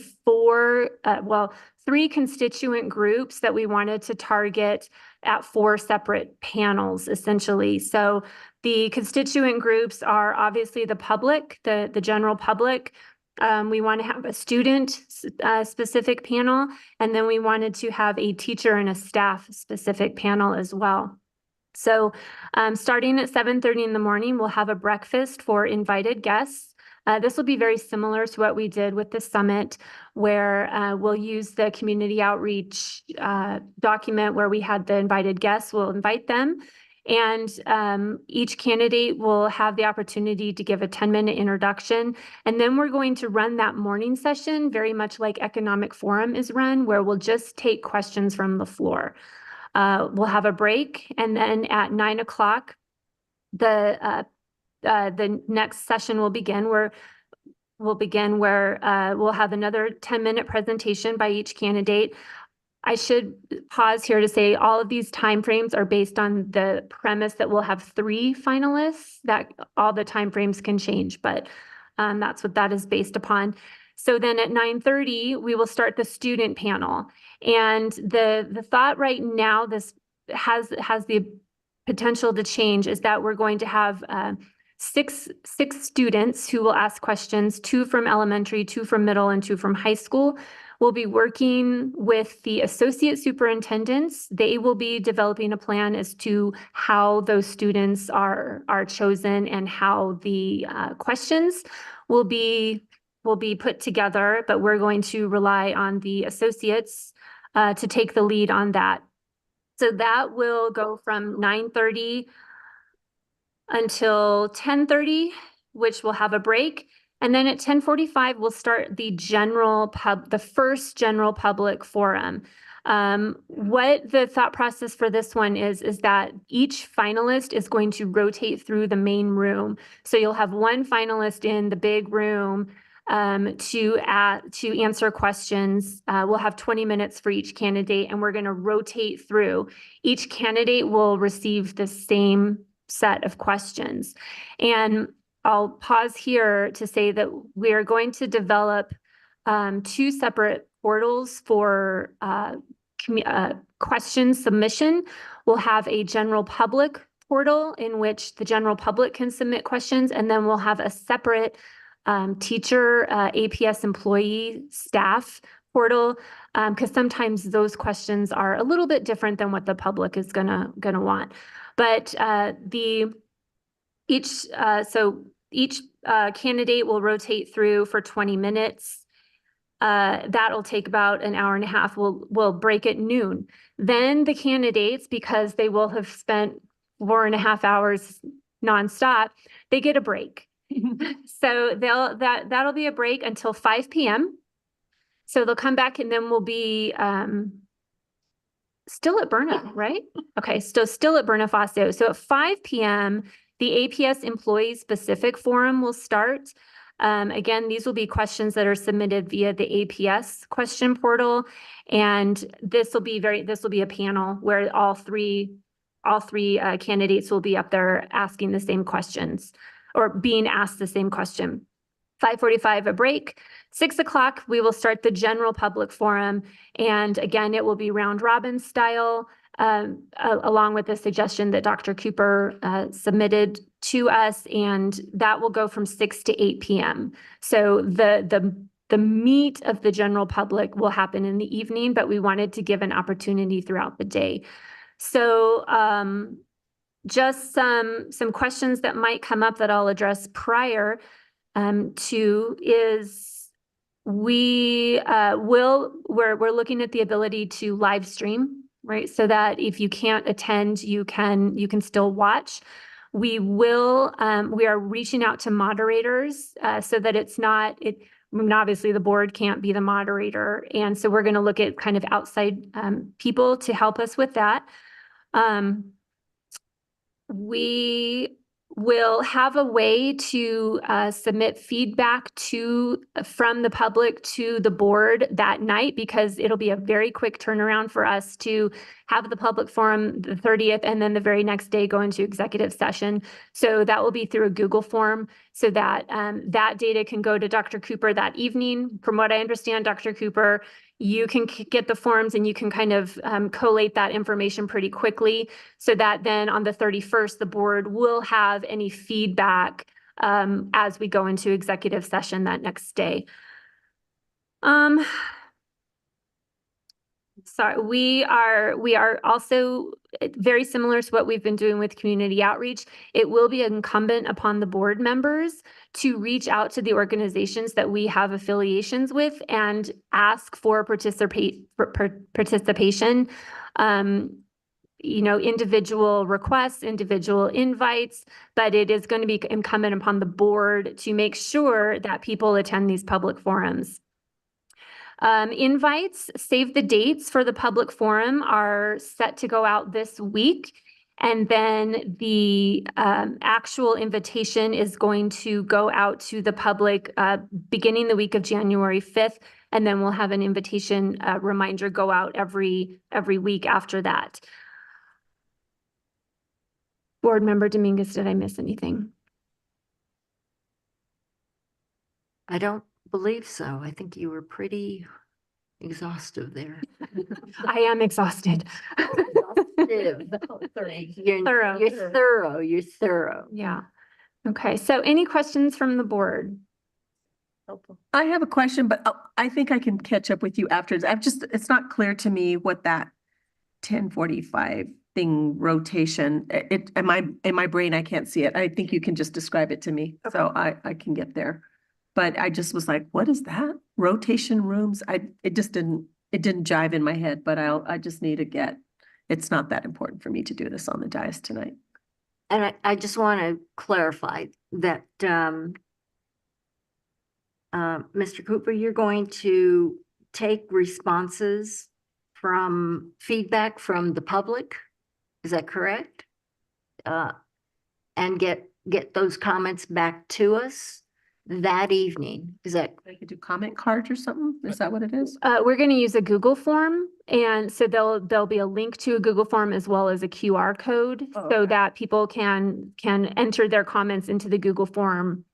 three constituent groups that we wanted to target at 4 separate panels, essentially. So the constituent groups are obviously the public, the general public. We want to have a student specific panel, and then we wanted to have a teacher and a staff specific panel as well. So starting at 7:30 in the morning, we'll have a breakfast for invited guests. This will be very similar to what we did with the summit, where we'll use the community outreach document where we had the invited guests. We'll invite them, and each candidate will have the opportunity to give a 10-minute introduction. And then we're going to run that morning session very much like Economic Forum is run, where we'll just take questions from the floor. We'll have a break, and then at 9 o'clock, the next session will begin. We'll have another 10-minute presentation by each candidate. I should pause here to say all of these timeframes are based on the premise that we'll have 3 finalists. That all the timeframes can change, but that's what that is based upon. So then at 9:30, we will start the student panel. And the thought right now, this has the potential to change, is that we're going to have 6 students who will ask questions, 2 from elementary, 2 from middle, and 2 from high school. We'll be working with the associate superintendents. They will be developing a plan as to how those students are chosen and how the questions will be put together, but we're going to rely on the associates to take the lead on that. So that will go from 9:30 until 10:30, which will have a break. And then at 10:45, we'll start the first general public forum. What the thought process for this one is that each finalist is going to rotate through the main room. So you'll have one finalist in the big room, to answer questions. We'll have 20 minutes for each candidate, and we're going to rotate through. Each candidate will receive the same set of questions. And I'll pause here to say that we are going to develop 2 separate portals for question submission. We'll have a general public portal in which the general public can submit questions, and then we'll have a separate teacher, APS employee, staff portal, because sometimes those questions are a little bit different than what the public is gonna want. But each candidate will rotate through for 20 minutes. That'll take about an hour and a half. We'll break at noon. Then the candidates, because they will have spent 4.5 hours nonstop, they get a break. So that'll be a break until 5 p.m. So they'll come back, and then we'll be still at Berna, right? Okay, still at Berna Faso. So at 5 p.m., the APS employee specific forum will start. Again, these will be questions that are submitted via the APS question portal. And this will be a panel where all three candidates will be up there asking the same questions or being asked the same question. 5:45, a break. 6 o'clock, we will start the general public forum. And again, it will be round robin style, along with the suggestion that Dr. Cooper submitted to us, and that will go from 6 to 8 p.m. So the meat of the general public will happen in the evening, but we wanted to give an opportunity throughout the day. So just some questions that might come up that I'll address prior to is we're looking at the ability to live stream, right? So that if you can't attend, you can still watch. We are reaching out to moderators so that obviously the board can't be the moderator. And so we're going to look at kind of outside people to help us with that. We will have a way to submit feedback from the public to the board that night, because it'll be a very quick turnaround for us to have the public forum the 30th and then the very next day go into executive session. So that will be through a Google form so that that data can go to Dr. Cooper that evening. From what I understand, Dr. Cooper, you can get the forms and you can kind of collate that information pretty quickly so that then on the 31st, the board will have any feedback as we go into executive session that next day. Sorry, we are also very similar to what we've been doing with community outreach. It will be incumbent upon the board members to reach out to the organizations that we have affiliations with and ask for participation. Individual requests, individual invites, but it is going to be incumbent upon the board to make sure that people attend these public forums. Invites, save the dates for the public forum are set to go out this week. And then the actual invitation is going to go out to the public beginning the week of January 5th. And then we'll have an invitation reminder go out every week after that. Board Member Dominguez, did I miss anything? I don't believe so. I think you were pretty exhaustive there. I am exhausted. You're thorough. Yeah. Okay. So any questions from the board? I have a question, but I think I can catch up with you afterwards. It's not clear to me what that 10:45 thing rotation, in my brain, I can't see it. I think you can just describe it to me. Okay. So I can get there. But I just was like, what is that? Rotation rooms? It didn't jive in my head, but I just need to get, it's not that important for me to do this on the dais tonight. And I just want to clarify that, Mr. Cooper, you're going to take responses from feedback from the public. Is that correct? And get those comments back to us. that evening. Is that? They could do comment cards or something? Is that what it is? We're going to use a Google form, and so there'll be a link to a Google form as well as a QR code, so that people can enter their comments into the Google form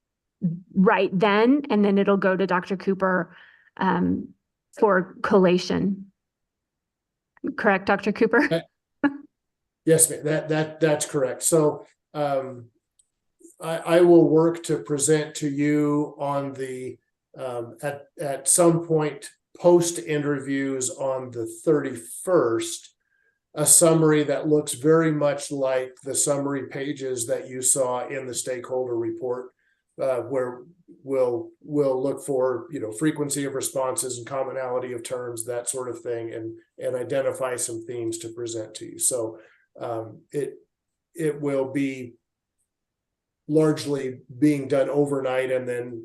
right then, and then it'll go to Dr. Cooper for collation. Correct, Dr. Cooper? Yes, ma'am, that's correct. So I will work to present to you on the at some point post interviews on the 31st, a summary that looks very much like the summary pages that you saw in the stakeholder report, where we'll look for, you know, frequency of responses and commonality of terms, that sort of thing, and identify some themes to present to you. So it will be largely being done overnight, and then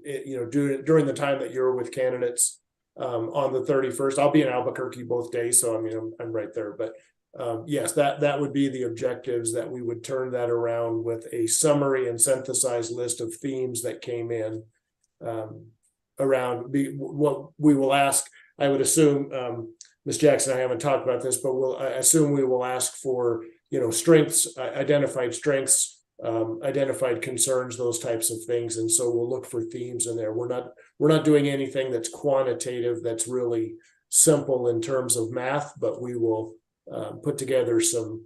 during the time that you're with candidates on the 31st. I'll be in Albuquerque both days, so I mean I'm right there. But yes, that would be the objectives, that we would turn that around with a summary and synthesized list of themes that came in around what we will ask. I would assume, Ms. Jackson, I haven't talked about this, but I assume we will ask for, you know, strengths, identified strengths, identified concerns, those types of things. And so we'll look for themes in there. We're not doing anything that's quantitative, that's really simple in terms of math, but we will put together some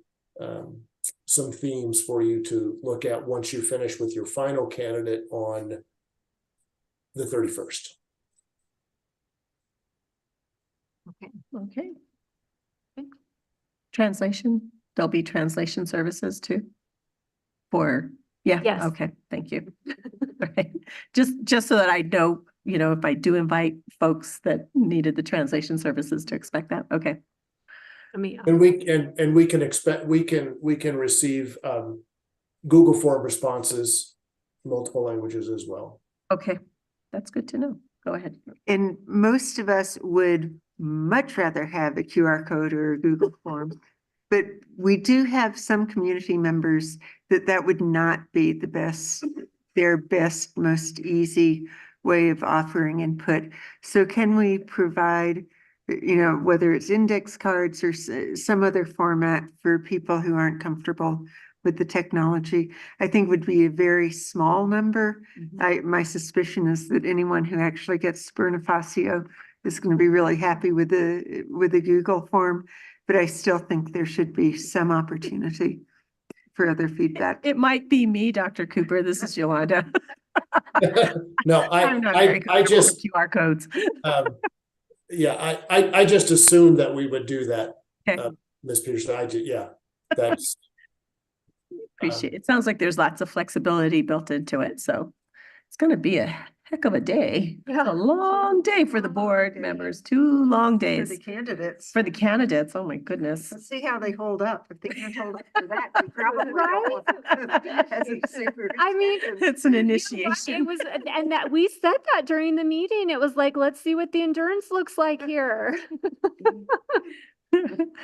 themes for you to look at once you finish with your final candidate on the 31st. Okay. Translation, there'll be translation services too? Yes. Okay, thank you. Right. Just so that I know, you know, if I do invite folks that needed the translation services, to expect that. Okay. And we can expect, we can receive Google form responses, multiple languages as well. Okay, that's good to know. Go ahead. And most of us would much rather have a QR code or a Google form, but we do have some community members that would not be their best, most easy way of offering input. So can we provide, you know, whether it's index cards or some other format for people who aren't comfortable with the technology? I think would be a very small number. My suspicion is that anyone who actually gets Sperna Facio is going to be really happy with the Google form, but I still think there should be some opportunity for other feedback. It might be me, Dr. Cooper. This is Yolanda. No, I just QR codes. Yeah, I just assumed that we would do that, Okay. Ms. Peterson. That's Appreciate it. It sounds like there's lots of flexibility built into it, so it's going to be a heck of a day. Yeah. A long day for the board members, 2 long days. For the candidates. For the candidates, oh my goodness. Let's see how they hold up. If they can't hold up to that, they probably I mean, it's an initiation. It was, and that we said that during the meeting. It was like, let's see what the endurance looks like here.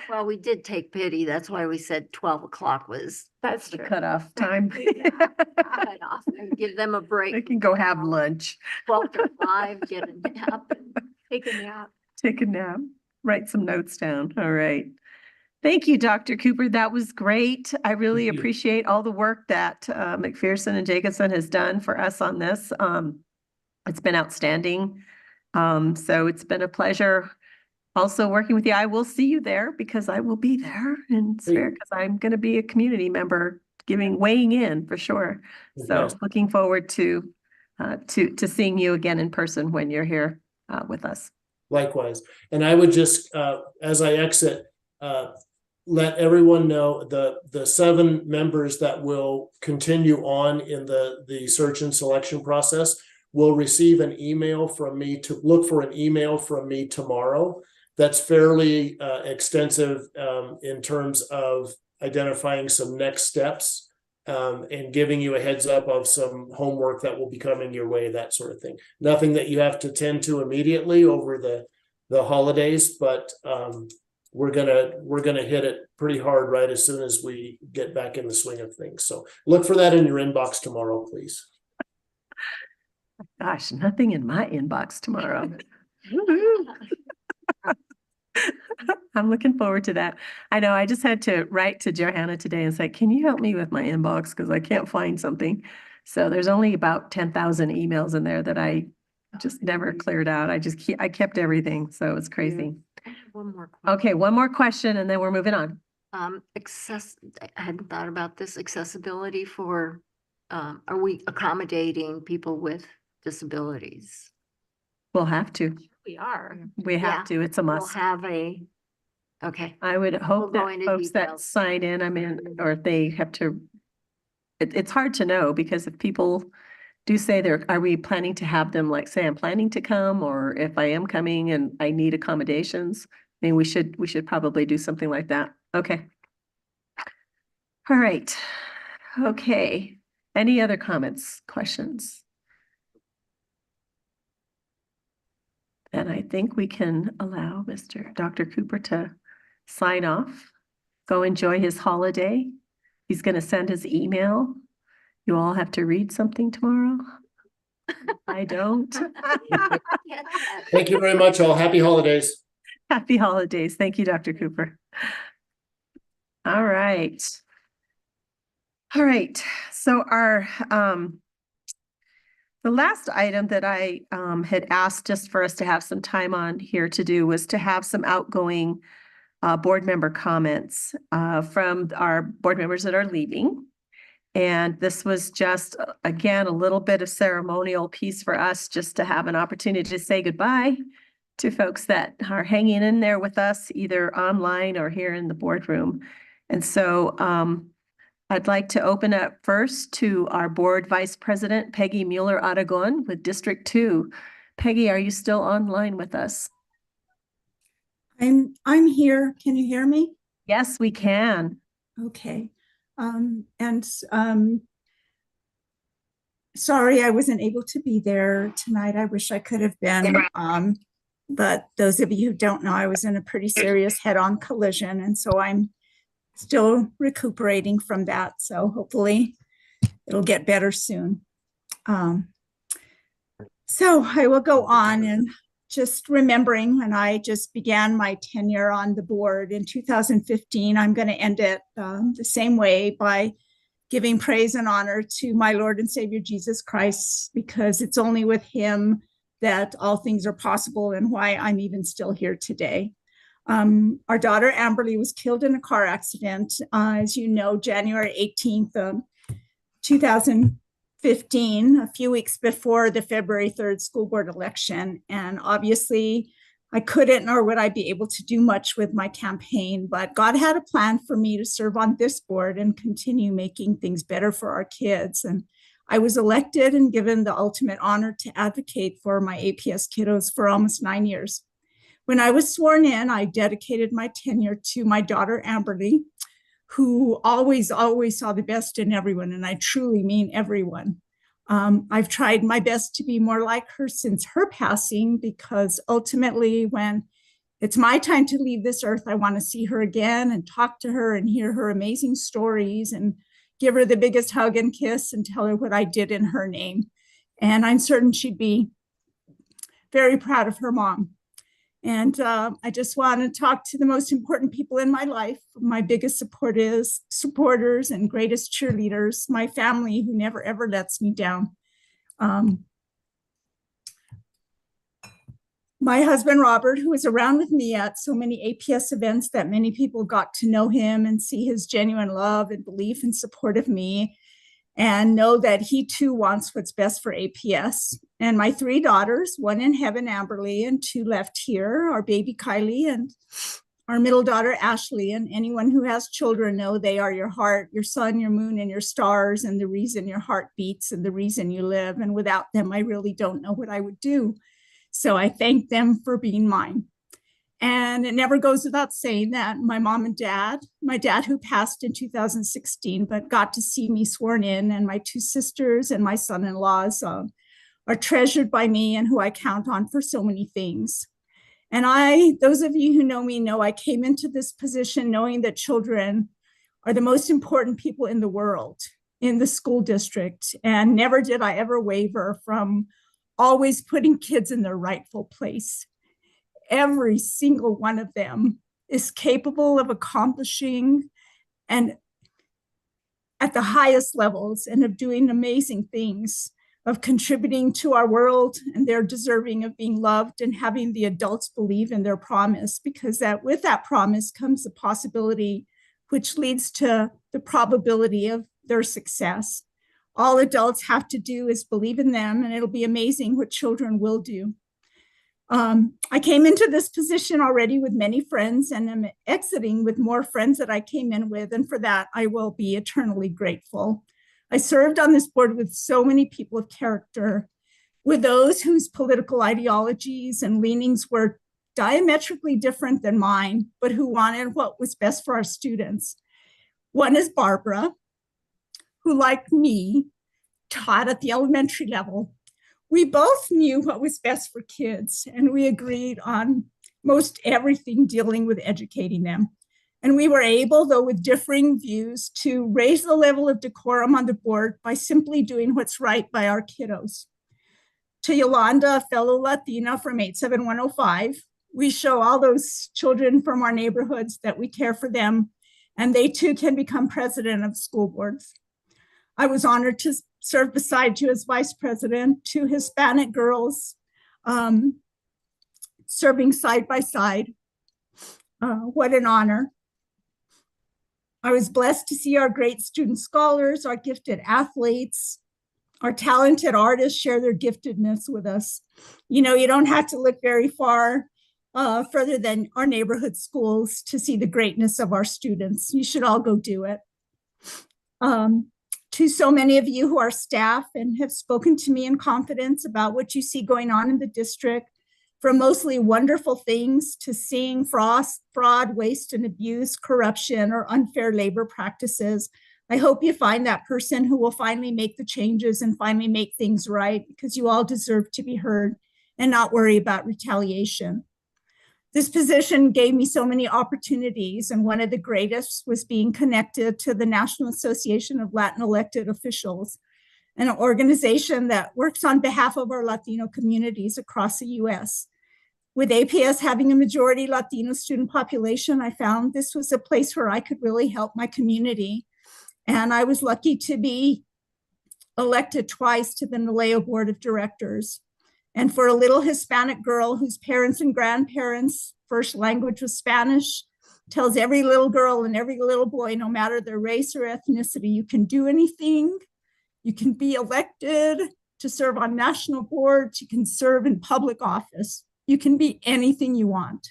Well, we did take pity. That's why we said 12 o'clock was That's The true. cutoff time. cut off, and give them a They break. can go have lunch, 12 to 5, get a nap. Take a nap. take a nap, write some notes down. All right. Thank you, Dr. Cooper. That was great. I really Thank you. appreciate all the work that McPherson and Jacobson has done for us on this. It's been outstanding. So it's been a pleasure also working with you. I will see you there because I will be there in Sphere because I'm going to be a community member weighing in for sure. So Okay. looking forward to seeing you again in person when you're here with us. Likewise. And I would just, as I exit, let everyone know the 7 members that will continue on in the search and selection process will receive an email from me, to look for an email from me tomorrow. That's fairly extensive in terms of identifying some next steps and giving you a heads up of some homework that will be coming your way, that sort of thing. Nothing that you have to tend to immediately over the holidays, but we're gonna hit it pretty hard right as soon as we get back in the swing of things. So look for that in your inbox tomorrow, please. Gosh, nothing in my inbox tomorrow. Woo-hoo. I'm looking forward to that. I know I just had to write to Johanna today and say, can you help me with my inbox? Because I can't find something. So there's only about 10,000 emails in there that I just never cleared out. I kept everything. So it's crazy. I have one more question. Okay, one more question and then we're moving on. I hadn't thought about this accessibility for, are we accommodating people with disabilities? We'll have to. We are. We have to. It's a We'll must. have a, okay. I would hope We'll go that into folks that details. sign in, I mean, or if they have to, it's hard to know because if people do say are we planning to have them like say I'm planning to come, or if I am coming and I need accommodations, I mean, we should probably do something like that. Okay. All right. Okay. Any other comments, questions? Then I think we can allow Dr. Cooper to sign off, go enjoy his holiday. He's going to send his email. You all have to read something tomorrow. I don't. Thank you very much, all. Happy holidays. Happy holidays. Thank you, Dr. Cooper. All right. All right. So the last item that I had asked just for us to have some time on here to do was to have some outgoing board member comments from our board members that are leaving. And this was just, again, a little bit of ceremonial piece for us just to have an opportunity to say goodbye to folks that are hanging in there with us, either online or here in the boardroom. And so I'd like to open up first to our board vice president, Peggy Mueller-Aragon with District 2. Peggy, are you still online with us? I'm here. Can you hear me? Yes, we can. Okay. Sorry I wasn't able to be there tonight. I wish I could have been. But those of you who don't know, I was in a pretty serious head-on collision, and so I'm still recuperating from that. So hopefully it'll get better soon. So I will go on and just remembering when I just began my tenure on the board in 2015, I'm going to end it the same way by giving praise and honor to my Lord and Savior Jesus Christ, because it's only with him that all things are possible and why I'm even still here today. Our daughter Amberly was killed in a car accident, as you know, January 18th, 2015, a few weeks before the February 3rd school board election. And obviously I couldn't, nor would I be able to do much with my campaign, but God had a plan for me to serve on this board and continue making things better for our kids. And I was elected and given the ultimate honor to advocate for my APS kiddos for almost 9 years. When I was sworn in, I dedicated my tenure to my daughter, Amberly, who always saw the best in everyone, and I truly mean everyone. I've tried my best to be more like her since her passing, because ultimately when it's my time to leave this earth, I want to see her again and talk to her and hear her amazing stories and give her the biggest hug and kiss and tell her what I did in her name. And I'm certain she'd be very proud of her mom. And I just want to talk to the most important people in my life, my biggest supporters and greatest cheerleaders, my family who never, ever lets me down. My husband, Robert, who was around with me at so many APS events that many people got to know him and see his genuine love and belief and support of me, and know that he too wants what's best for APS. And my 3 daughters, one in heaven, Amberly, and 2 left here, our baby Kylie and our middle daughter, Ashley. And anyone who has children know they are your heart, your sun, your moon, and your stars, and the reason your heart beats and the reason you live. And without them, I really don't know what I would do. So I thank them for being mine. And it never goes without saying that my mom and dad, my dad who passed in 2016, but got to see me sworn in, and my 2 sisters and my son-in-laws are treasured by me and who I count on for so many things. And those of you who know me know I came into this position knowing that children are the most important people in the world, in the school district. And never did I ever waver from always putting kids in their rightful place. Every single one of them is capable of accomplishing and at the highest levels and of doing amazing things, of contributing to our world, and they're deserving of being loved and having the adults believe in their promise, because that with that promise comes the possibility, which leads to the probability of their success. All adults have to do is believe in them, and it'll be amazing what children will do. I came into this position already with many friends, and I'm exiting with more friends that I came in with, and for that, I will be eternally grateful. I served on this board with so many people of character, with those whose political ideologies and leanings were diametrically different than mine, but who wanted what was best for our students. One is Barbara, who, like me, taught at the elementary level. We both knew what was best for kids, and we agreed on most everything dealing with educating them. And we were able, though with differing views, to raise the level of decorum on the board by simply doing what's right by our kiddos. To Yolanda, a fellow Latina from 87105, we show all those children from our neighborhoods that we care for them, and they too can become president of school boards. I was honored to serve beside you as vice president, two Hispanic girls serving side by side. What an honor. I was blessed to see our great student scholars, our gifted athletes, our talented artists share their giftedness with us. You know, you don't have to look very far further than our neighborhood schools to see the greatness of our students. You should all go do it. To so many of you who are staff and have spoken to me in confidence about what you see going on in the district, from mostly wonderful things to seeing fraud, waste and abuse, corruption, or unfair labor practices. I hope you find that person who will finally make the changes and finally make things right, because you all deserve to be heard and not worry about retaliation. This position gave me so many opportunities, and one of the greatest was being connected to the National Association of Latin Elected Officials, an organization that works on behalf of our Latino communities across the US. With APS having a majority Latino student population, I found this was a place where I could really help my community. And I was lucky to be elected twice to the NALEO Board of Directors. And for a little Hispanic girl whose parents and grandparents' first language was Spanish, tells every little girl and every little boy, no matter their race or ethnicity, you can do anything. You can be elected to serve on national boards. You can serve in public office. You can be anything you want.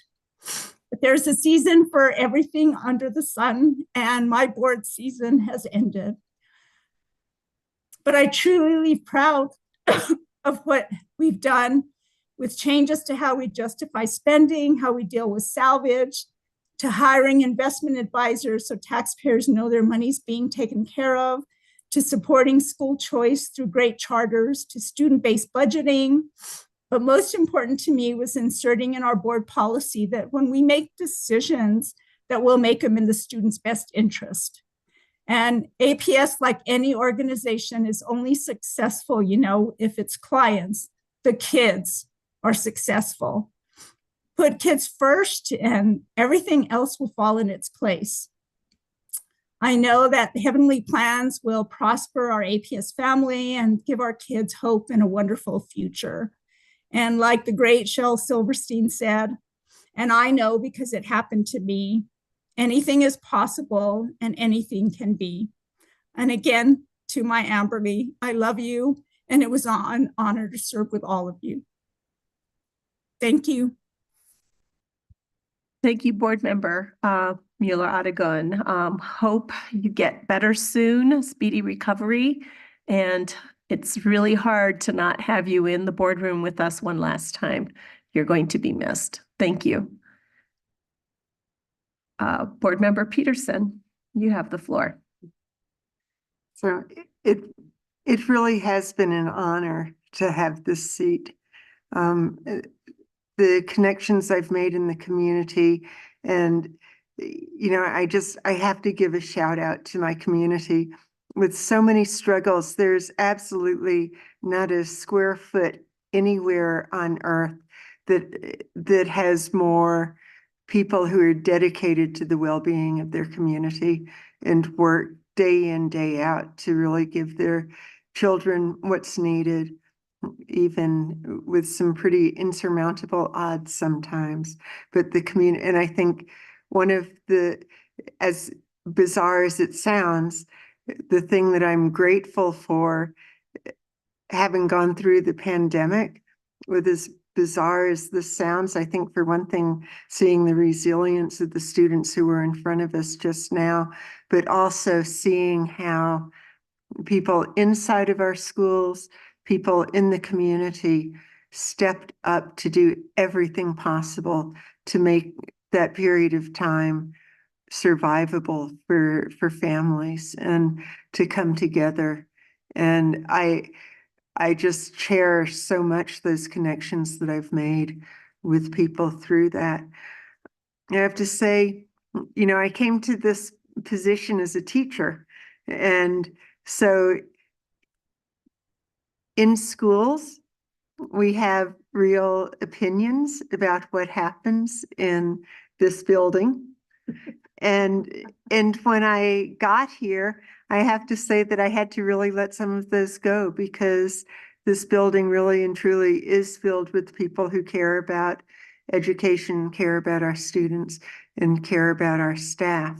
But there's a season for everything under the sun, and my board season has ended. But I truly leave proud of what we've done with changes to how we justify spending, how we deal with salvage, to hiring investment advisors so taxpayers know their money's being taken care of, to supporting school choice through great charters, to student-based budgeting. But most important to me was inserting in our board policy that when we make decisions, that we'll make them in the student's best interest. And APS, like any organization, is only successful, you know, if its clients, the kids, are successful. Put kids first and everything else will fall in its place. I know that the heavenly plans will prosper our APS family and give our kids hope and a wonderful future. And like the great Shel Silverstein said, and I know because it happened to me, anything is possible and anything can be. And again, to my Amberly, I love you, and it was an honor to serve with all of you. Thank you. Thank you, board member Mueller Aragon. Hope you get better soon, speedy recovery. And it's really hard to not have you in the boardroom with us one last time. You're going to be missed. Thank you. Board member Peterson, you have the floor. So it really has been an honor to have this seat. The connections I've made in the community, and you know, I have to give a shout out to my community. With so many struggles, there's absolutely not a square foot anywhere on earth that has more people who are dedicated to the well-being of their community and work day in, day out to really give their children what's needed, even with some pretty insurmountable odds sometimes. But the community, and I think one of the, as bizarre as it sounds, the thing that I'm grateful for, having gone through the pandemic, with as bizarre as this sounds, I think for one thing, seeing the resilience of the students who were in front of us just now, but also seeing how people inside of our schools, people in the community stepped up to do everything possible to make that period of time survivable for families and to come together. And I just cherish so much those connections that I've made with people through that. I have to say, you know, I came to this position as a teacher, and so in schools, we have real opinions about what happens in this building. And when I got here, I have to say that I had to really let some of those go, because this building really and truly is filled with people who care about education, care about our students, and care about our staff.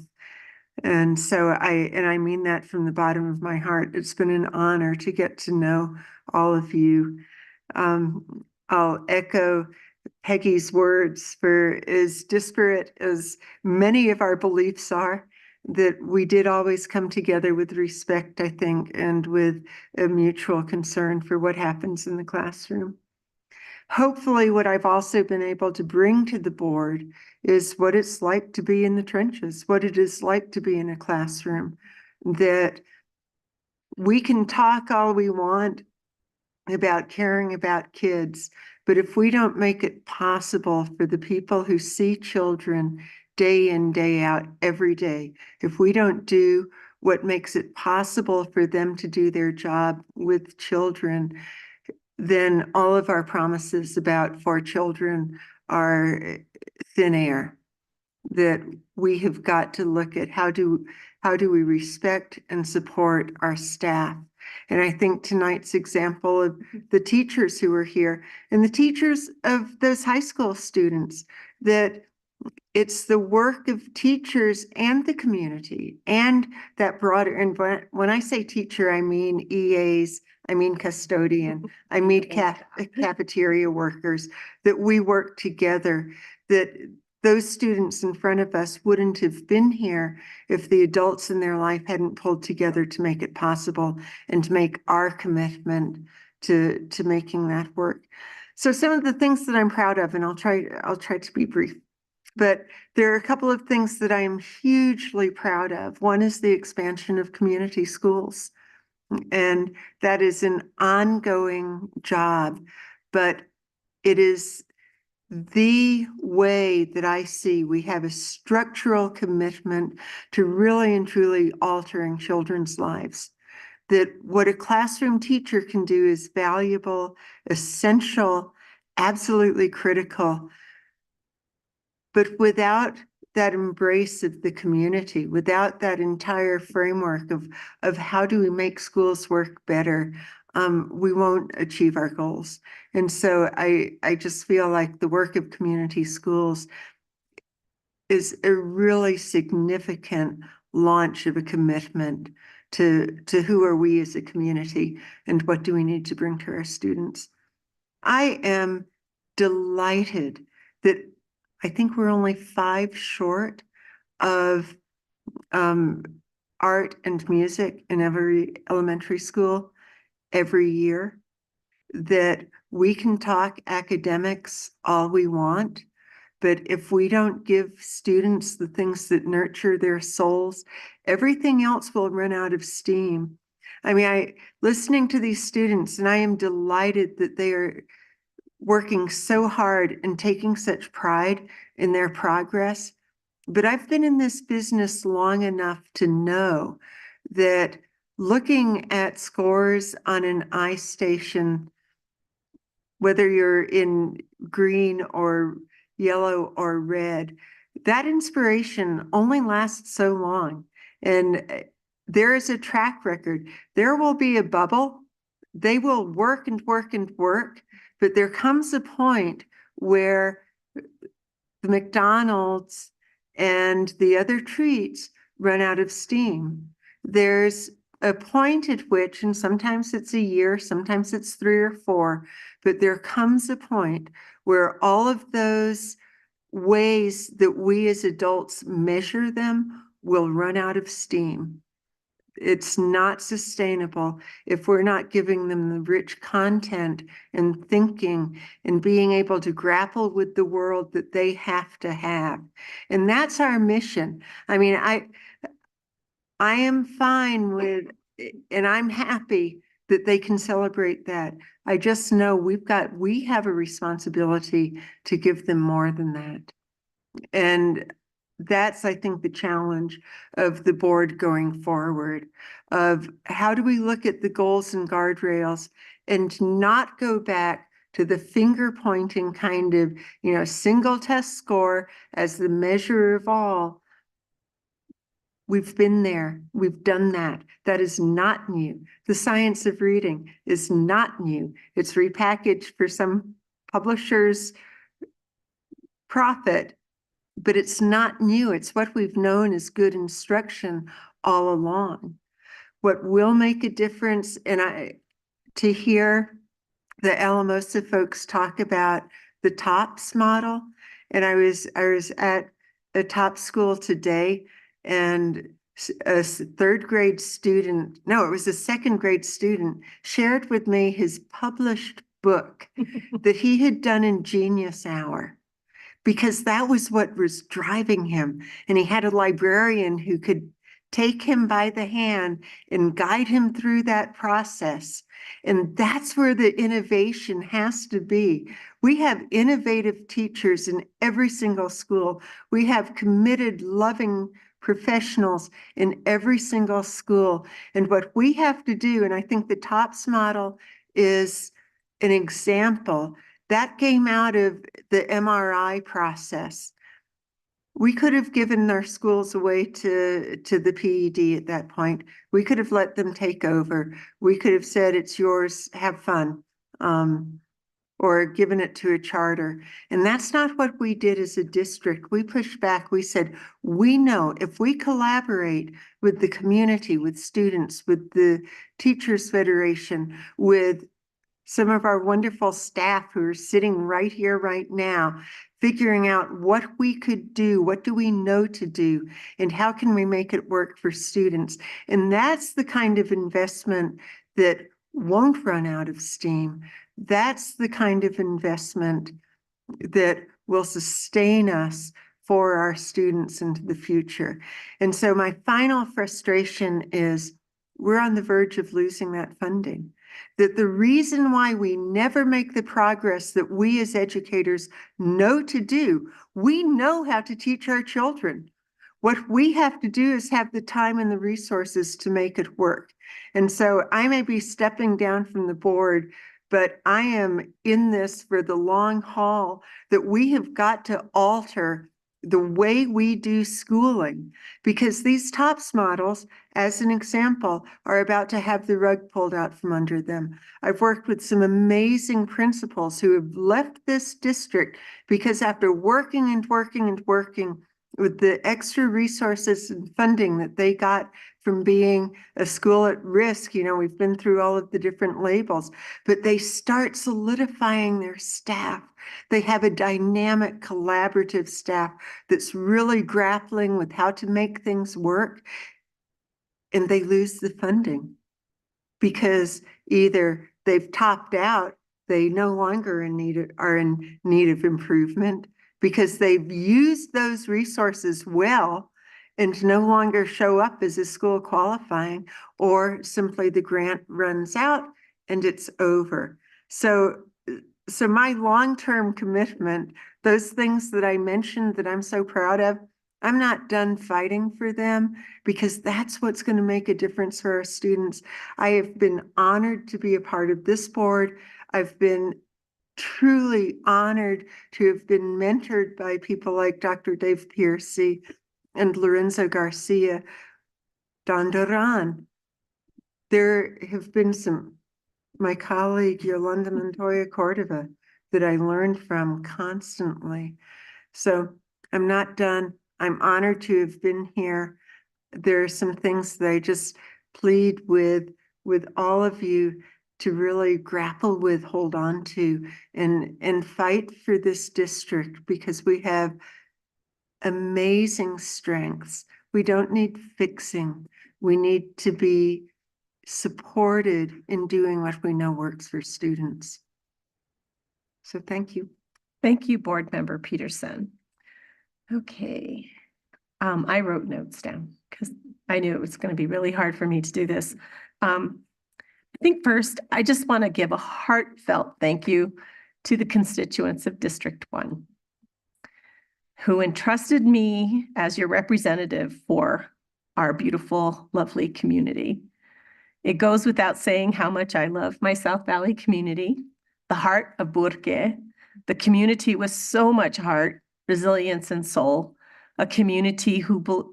And so I mean that from the bottom of my heart. It's been an honor to get to know all of you. I'll echo Peggy's words. For as disparate as many of our beliefs are, that we did always come together with respect, I think, and with a mutual concern for what happens in the classroom. Hopefully, what I've also been able to bring to the board is what it's like to be in the trenches, what it is like to be in a classroom, that we can talk all we want about caring about kids, but if we don't make it possible for the people who see children day in, day out, every day, if we don't do what makes it possible for them to do their job with children, then all of our promises about for children are thin air. That we have got to look at how do we respect and support our staff. And I think tonight's example of the teachers who are here and the teachers of those high school students, that it's the work of teachers and the community and that broader, and when I say teacher, I mean EAs, I mean custodian, I mean cafeteria workers, that we work together, that those students in front of us wouldn't have been here if the adults in their life hadn't pulled together to make it possible and to make our commitment to making that work. So some of the things that I'm proud of, and I'll try to be brief, but there are a couple of things that I am hugely proud of. One is the expansion of community schools, and that is an ongoing job, but it is the way that I see we have a structural commitment to really and truly altering children's lives. That what a classroom teacher can do is valuable, essential, absolutely critical. But without that embrace of the community, without that entire framework of how do we make schools work better, we won't achieve our goals. And so I just feel like the work of community schools is a really significant launch of a commitment to who are we as a community and what do we need to bring to our students. I am delighted that I think we're only 5 short of art and music in every elementary school every year, that we can talk academics all we want, but if we don't give students the things that nurture their souls, everything else will run out of steam. I mean, listening to these students, and I am delighted that they are working so hard and taking such pride in their progress. But I've been in this business long enough to know that looking at scores on an iStation whether you're in green or yellow or red, that inspiration only lasts so long. And there is a track record. There will be a bubble. They will work and work and work, but there comes a point where the McDonald's and the other treats run out of steam. There's a point at which, and sometimes it's a year, sometimes it's 3 or 4, but there comes a point where all of those ways that we as adults measure them will run out of steam. It's not sustainable if we're not giving them the rich content and thinking and being able to grapple with the world that they have to have. And that's our mission. I mean, I am fine with, and I'm happy that they can celebrate that. I just know we have a responsibility to give them more than that. And that's, I think, the challenge of the board going forward, of how do we look at the goals and guardrails and not go back to the finger pointing kind of, single test score as the measure of all. We've been there. We've done that. That is not new. The science of reading is not new. It's repackaged for some publishers' profit, but it's not new. It's what we've known as good instruction all along. What will make a difference, to hear the Alamosa folks talk about the TOPS model, and I was at a top school today, and a second grade student shared with me his published book that he had done in Genius Hour, because that was what was driving him. And he had a librarian who could take him by the hand and guide him through that process. And that's where the innovation has to be. We have innovative teachers in every single school. We have committed, loving professionals in every single school. And what we have to do, and I think the TOPS model is an example, that came out of the MRI process. We could have given our schools away to the PED at that point. We could have let them take over. We could have said, it's yours, have fun, or given it to a charter. And that's not what we did as a district. We pushed back. We said, we know if we collaborate with the community, with students, with the Teachers Federation, with some of our wonderful staff who are sitting right here, right now, figuring out what we could do, what do we know to do, and how can we make it work for students. And that's the kind of investment that won't run out of steam. That's the kind of investment that will sustain us for our students into the future. And so my final frustration is we're on the verge of losing that funding. That the reason why we never make the progress that we as educators know to do, we know how to teach our children. What we have to do is have the time and the resources to make it work. And so I may be stepping down from the board, but I am in this for the long haul, that we have got to alter the way we do schooling, because these TOPS models, as an example, are about to have the rug pulled out from under them. I've worked with some amazing principals who have left this district because after working and working and working with the extra resources and funding that they got from being a school at risk, we've been through all of the different labels, but they start solidifying their staff. They have a dynamic, collaborative staff that's really grappling with how to make things work, and they lose the funding because either they've topped out, they no longer are in need of improvement, because they've used those resources well and no longer show up as a school qualifying, or simply the grant runs out and it's over. So my long-term commitment, those things that I mentioned that I'm so proud of, I'm not done fighting for them, because that's what's going to make a difference for our students. I have been honored to be a part of this board. I've been truly honored to have been mentored by people like Dr. Dave Piercy and Lorenzo Garcia, Don Duran. There have been my colleague Yolanda Montoya Cordova that I learned from constantly. So I'm not done. I'm honored to have been here. There are some things that I just plead with all of you to really grapple with, hold on to, and fight for this district, because we have amazing strengths. We don't need fixing. We need to be supported in doing what we know works for students. So thank you. Thank you, Board Member Peterson. Okay. I wrote notes down because I knew it was going to be really hard for me to do this. I think first, I just want to give a heartfelt thank you to the constituents of District 1 who entrusted me as your representative for our beautiful, lovely community. It goes without saying how much I love my South Valley community, the heart of Burque, the community with so much heart, resilience, and soul, a community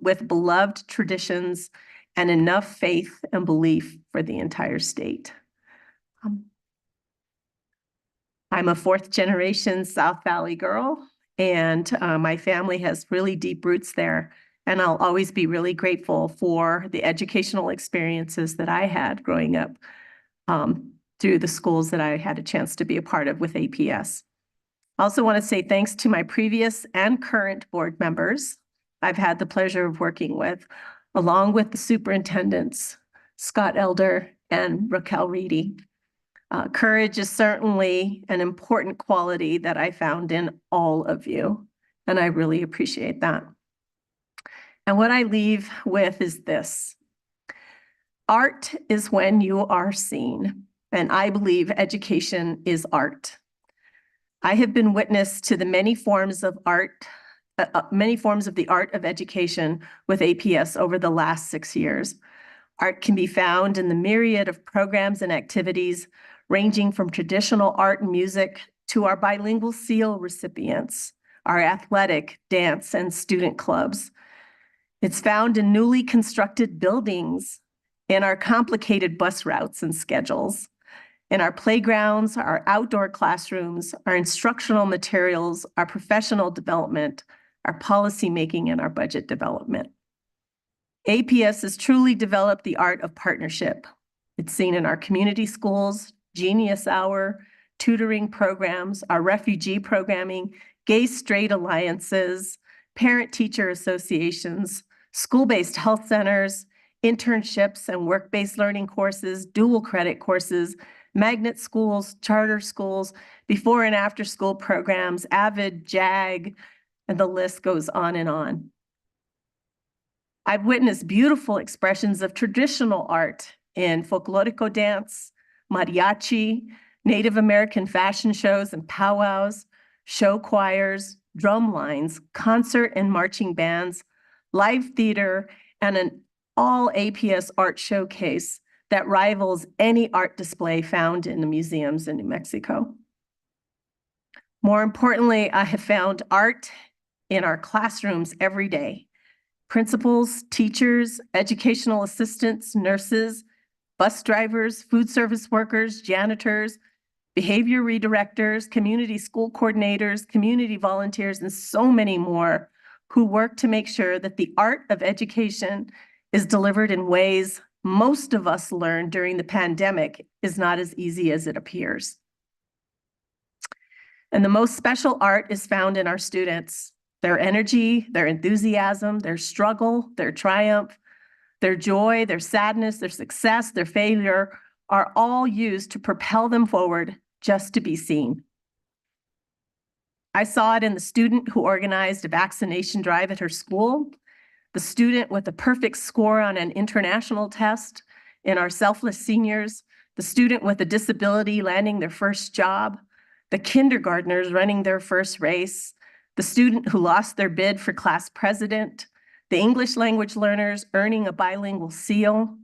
with beloved traditions and enough faith and belief for the entire state. I'm a fourth generation South Valley girl, and my family has really deep roots there. And I'll always be really grateful for the educational experiences that I had growing up through the schools that I had a chance to be a part of with APS. I also want to say thanks to my previous and current board members I've had the pleasure of working with, along with the superintendents, Scott Elder and Raquel Reedy. Courage is certainly an important quality that I found in all of you, and I really appreciate that. And what I leave with is this. Art is when you are seen, and I believe education is art. I have been witness to the many forms of art, many forms of the art of education with APS over the last 6 years. Art can be found in the myriad of programs and activities, ranging from traditional art and music to our bilingual SEAL recipients, our athletic, dance, and student clubs. It's found in newly constructed buildings, in our complicated bus routes and schedules, in our playgrounds, our outdoor classrooms, our instructional materials, our professional development, our policymaking, and our budget development. APS has truly developed the art of partnership. It's seen in our community schools, Genius Hour, tutoring programs, our refugee programming, gay-straight alliances, parent-teacher associations, school-based health centers, internships and work-based learning courses, dual credit courses, magnet schools, charter schools, before and after school programs, AVID, JAG, and the list goes on and on. I've witnessed beautiful expressions of traditional art in folklorico dance, mariachi, Native American fashion shows and powwows, show choirs, drum lines, concert and marching bands, live theater, and an all APS art showcase that rivals any art display found in the museums in New Mexico. More importantly, I have found art in our classrooms every day. Principals, teachers, educational assistants, nurses, bus drivers, food service workers, janitors, behavior redirectors, community school coordinators, community volunteers, and so many more who work to make sure that the art of education is delivered in ways most of us learned during the pandemic is not as easy as it appears. And the most special art is found in our students. Their energy, their enthusiasm, their struggle, their triumph, their joy, their sadness, their success, their failure are all used to propel them forward just to be seen. I saw it in the student who organized a vaccination drive at her school, the student with a perfect score on an international test, in our selfless seniors, the student with a disability landing their first job, the kindergartners running their first race, the student who lost their bid for class president, the English language learners earning a bilingual seal,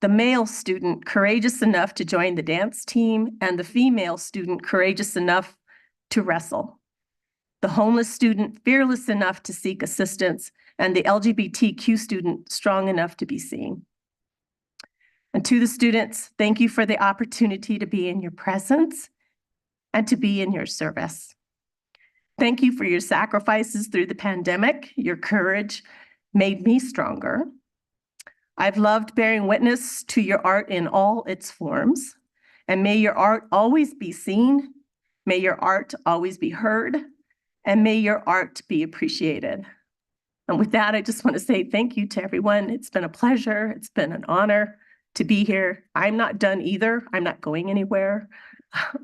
the male student courageous enough to join the dance team, and the female student courageous enough to wrestle. The homeless student fearless enough to seek assistance, and the LGBTQ student strong enough to be seen. And to the students, thank you for the opportunity to be in your presence and to be in your service. Thank you for your sacrifices through the pandemic. Your courage made me stronger. I've loved bearing witness to your art in all its forms, and may your art always be seen, may your art always be heard, and may your art be appreciated. And with that, I just want to say thank you to everyone. It's been a pleasure. It's been an honor to be here. I'm not done either. I'm not going anywhere.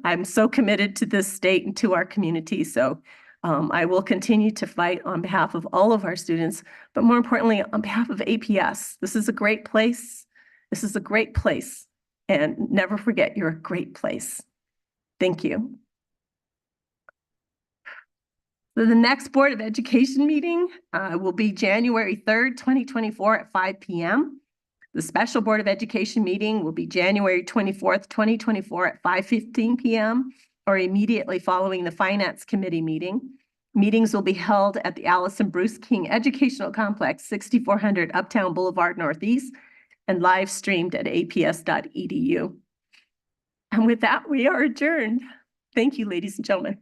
I'm so committed to this state and to our community. So I will continue to fight on behalf of all of our students, but more importantly, on behalf of APS. This is a great place. This is a great place. And never forget, you're a great place. Thank you. So the next Board of Education meeting will be January 3rd, 2024 at 5 p.m. The special Board of Education meeting will be January 24th, 2024 at 5:15 p.m. or immediately following the Finance Committee meeting. Meetings will be held at the Allison Bruce King Educational Complex, 6400 Uptown Boulevard Northeast, and live streamed at aps.edu. And with that, we are adjourned. Thank you, ladies and gentlemen.